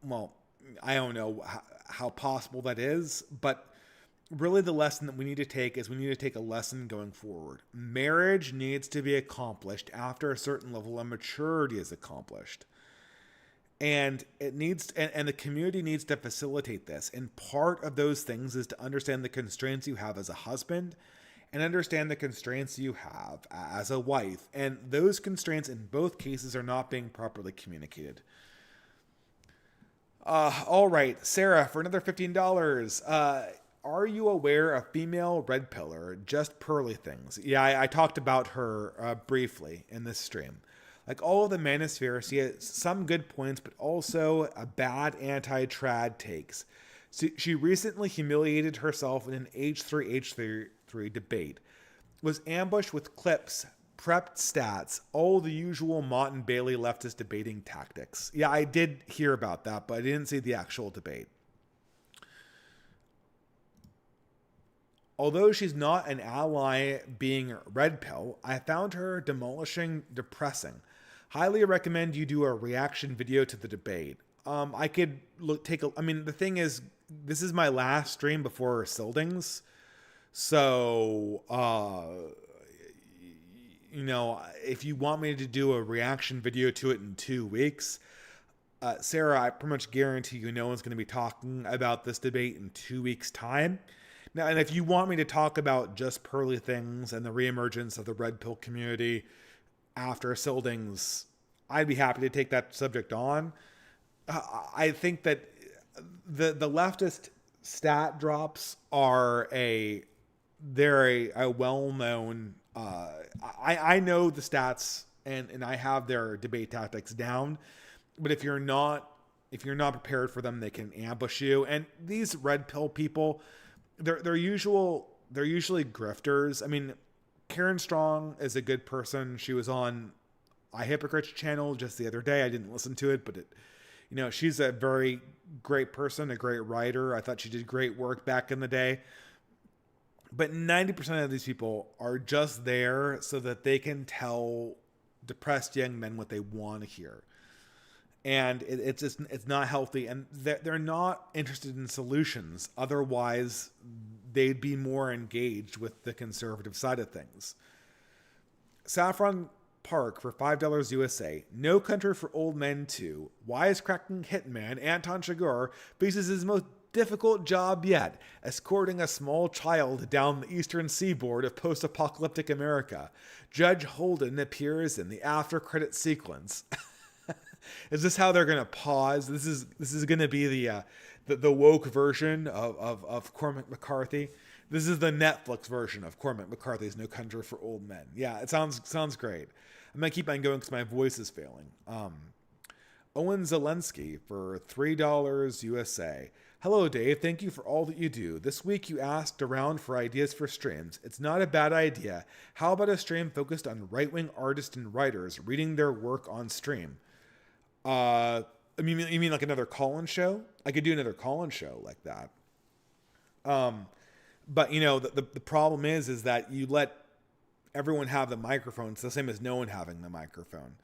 Well, I don't know how possible that is, but really the lesson that we need to take is we need to take a lesson going forward. Marriage needs to be accomplished after a certain level of maturity is accomplished. And and the community needs to facilitate this. And part of those things is to understand the constraints you have as a husband and understand the constraints you have as a wife. And those constraints in both cases are not being properly communicated. All right, Sarah, for another $15. Are you aware of female red pillar, just pearly things? Yeah, I talked about her briefly in this stream. Like all of the manosphere, she has some good points, but also a bad anti-trad takes. She recently humiliated herself in an H3 debate, was ambushed with clips, prepped stats, all the usual Mott and Bailey leftist debating tactics. Yeah, I did hear about that, but I didn't see the actual debate. Although she's not an ally being red pill, I found her demolishing depressing. Highly recommend you do a reaction video to the debate. I could the thing is, this is my last stream before Sildings. So, if you want me to do a reaction video to it in 2 weeks, Sarah, I pretty much guarantee you no one's going to be talking about this debate in 2 weeks' time. Now, and if you want me to talk about just pearly things and the reemergence of the red pill community after Sildings, I'd be happy to take that subject on. I think that the leftist stat drops are a well-known. I know the stats and I have their debate tactics down, but if you're not prepared for them, they can ambush you. And these red pill people, they're usually grifters. I mean, Karen Strong is a good person. She was on iHypocrite's channel just the other day. I didn't listen to it, but she's a very great person, a great writer. I thought she did great work back in the day. But 90% of these people are just there so that they can tell depressed young men what they want to hear. And it's not healthy. And they're not interested in solutions. Otherwise, they'd be more engaged with the conservative side of things. Saffron Park for $5 USA. No Country for Old Men 2. Wisecracking hitman Anton Chigurh faces his most difficult job yet, escorting a small child down the eastern seaboard of post-apocalyptic America. Judge Holden appears in the after-credit sequence. Is this how they're going to pause? This is going to be the woke version of Cormac McCarthy. This is the Netflix version of Cormac McCarthy's No Country for Old Men. Yeah, it sounds great. I'm going to keep on going because my voice is failing. Owen Zelensky for $3 USA. Hello, Dave. Thank you for all that you do. This week you asked around for ideas for streams. It's not a bad idea. How about a stream focused on right-wing artists and writers reading their work on stream? You mean like another call-in show? I could do another call-in show like that. But the problem is that you let everyone have the microphone. It's the same as no one having the microphone.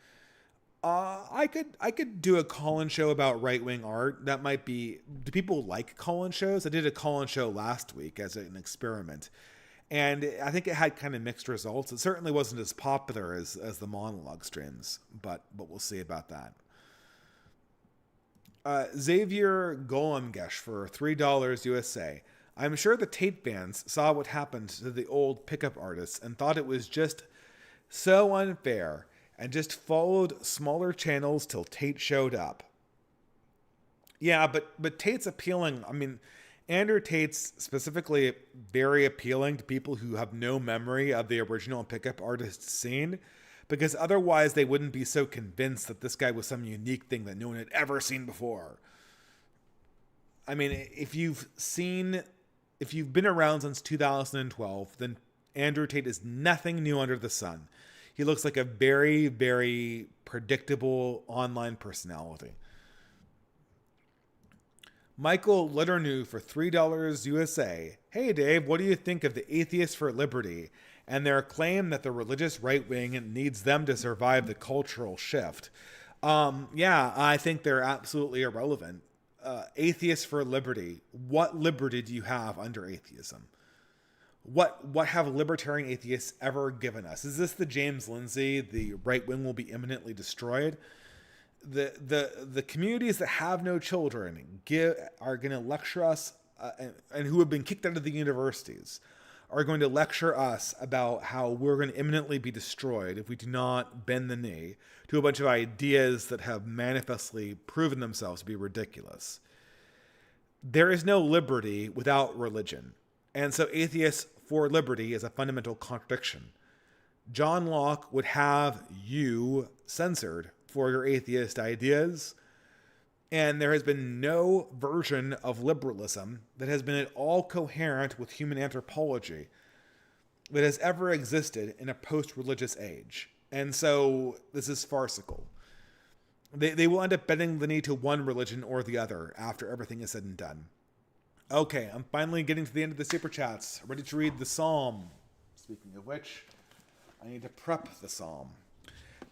I could do a call-in show about right-wing art. That might be. Do people like call-in shows? I did a call-in show last week as an experiment, and I think it had kind of mixed results. It certainly wasn't as popular as the monologue streams, but we'll see about that. Xavier Golemgesh for $3 USA. I'm sure the Tate fans saw what happened to the old pickup artists and thought it was just so unfair and just followed smaller channels till Tate showed up. Yeah, but Tate's appealing. I mean, Andrew Tate's specifically very appealing to people who have no memory of the original pickup artist scene, because otherwise they wouldn't be so convinced that this guy was some unique thing that no one had ever seen before. I mean, if you've been around since 2012, then Andrew Tate is nothing new under the sun. He looks like a very, very predictable online personality. Michael Litternew for $3 USA. Hey Dave, what do you think of the Atheists for Liberty and their claim that the religious right wing needs them to survive the cultural shift? Yeah, I think they're absolutely irrelevant. Atheists for Liberty. What liberty do you have under atheism? What have libertarian atheists ever given us? Is this the James Lindsay, the right wing will be imminently destroyed? The communities that have no children are going to lecture us, and who have been kicked out of the universities are going to lecture us about how we're going to imminently be destroyed if we do not bend the knee to a bunch of ideas that have manifestly proven themselves to be ridiculous. There is no liberty without religion. And so atheists for liberty is a fundamental contradiction. John Locke would have you censored for your atheist ideas, and there has been no version of liberalism that has been at all coherent with human anthropology that has ever existed in a post-religious age. And so this is farcical. They will end up bending the knee to one religion or the other after everything is said and done. Okay, I'm finally getting to the end of the super chats. Ready to read the psalm. Speaking of which, I need to prep the psalm.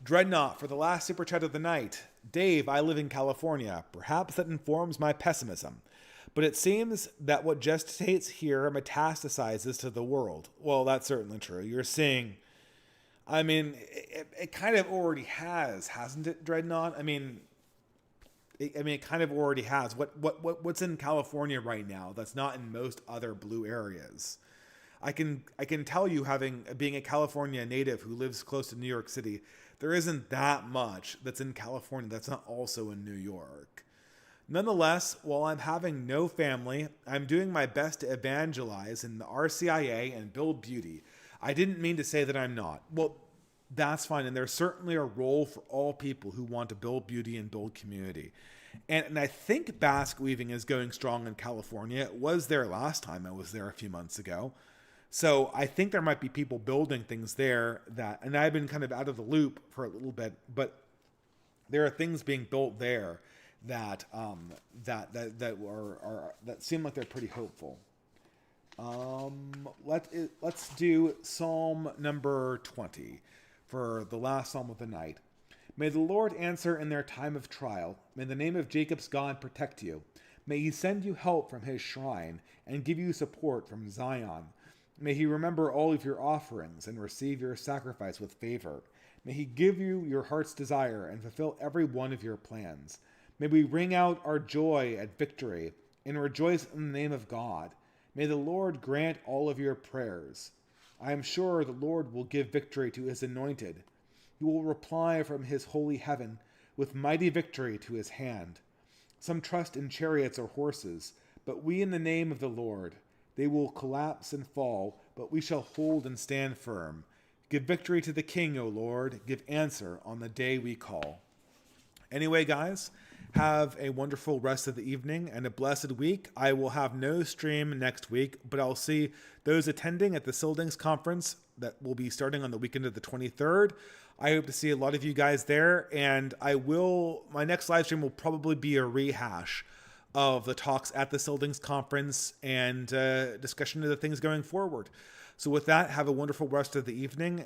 Dreadnought for the last super chat of the night. Dave, I live in California. Perhaps that informs my pessimism. But it seems that what gestates here metastasizes to the world. Well, that's certainly true. You're seeing... I mean, it kind of already has, hasn't it, Dreadnought? I mean, it kind of already has. What's in California right now that's not in most other blue areas? I can tell you, being a California native who lives close to New York City, there isn't that much that's in California that's not also in New York. Nonetheless, while I'm having no family, I'm doing my best to evangelize in the RCIA and build beauty. I didn't mean to say that I'm not. Well, that's fine. And there's certainly a role for all people who want to build beauty and build community. And I think basque weaving is going strong in California. It was there last time I was there a few months ago. So I think there might be people building things there that, and I've been kind of out of the loop for a little bit, but there are things being built there that that seem like they're pretty hopeful. Let's do Psalm number 20 for the last Psalm of the night. May the Lord answer in their time of trial. May the name of Jacob's God protect you. May he send you help from his shrine and give you support from Zion. May he remember all of your offerings and receive your sacrifice with favor. May he give you your heart's desire and fulfill every one of your plans. May we ring out our joy at victory and rejoice in the name of God. May the Lord grant all of your prayers. I am sure the Lord will give victory to his anointed. He will reply from his holy heaven with mighty victory to his hand. Some trust in chariots or horses, but we in the name of the Lord. They will collapse and fall, but we shall hold and stand firm. Give victory to the King, O Lord. Give answer on the day we call. Anyway, guys, have a wonderful rest of the evening and a blessed week. I will have no stream next week, but I'll see those attending at the Sildings conference that will be starting on the weekend of the 23rd. I hope to see a lot of you guys there, and my next live stream will probably be a rehash of the talks at the Sildings conference and discussion of the things going forward. So with that, have a wonderful rest of the evening.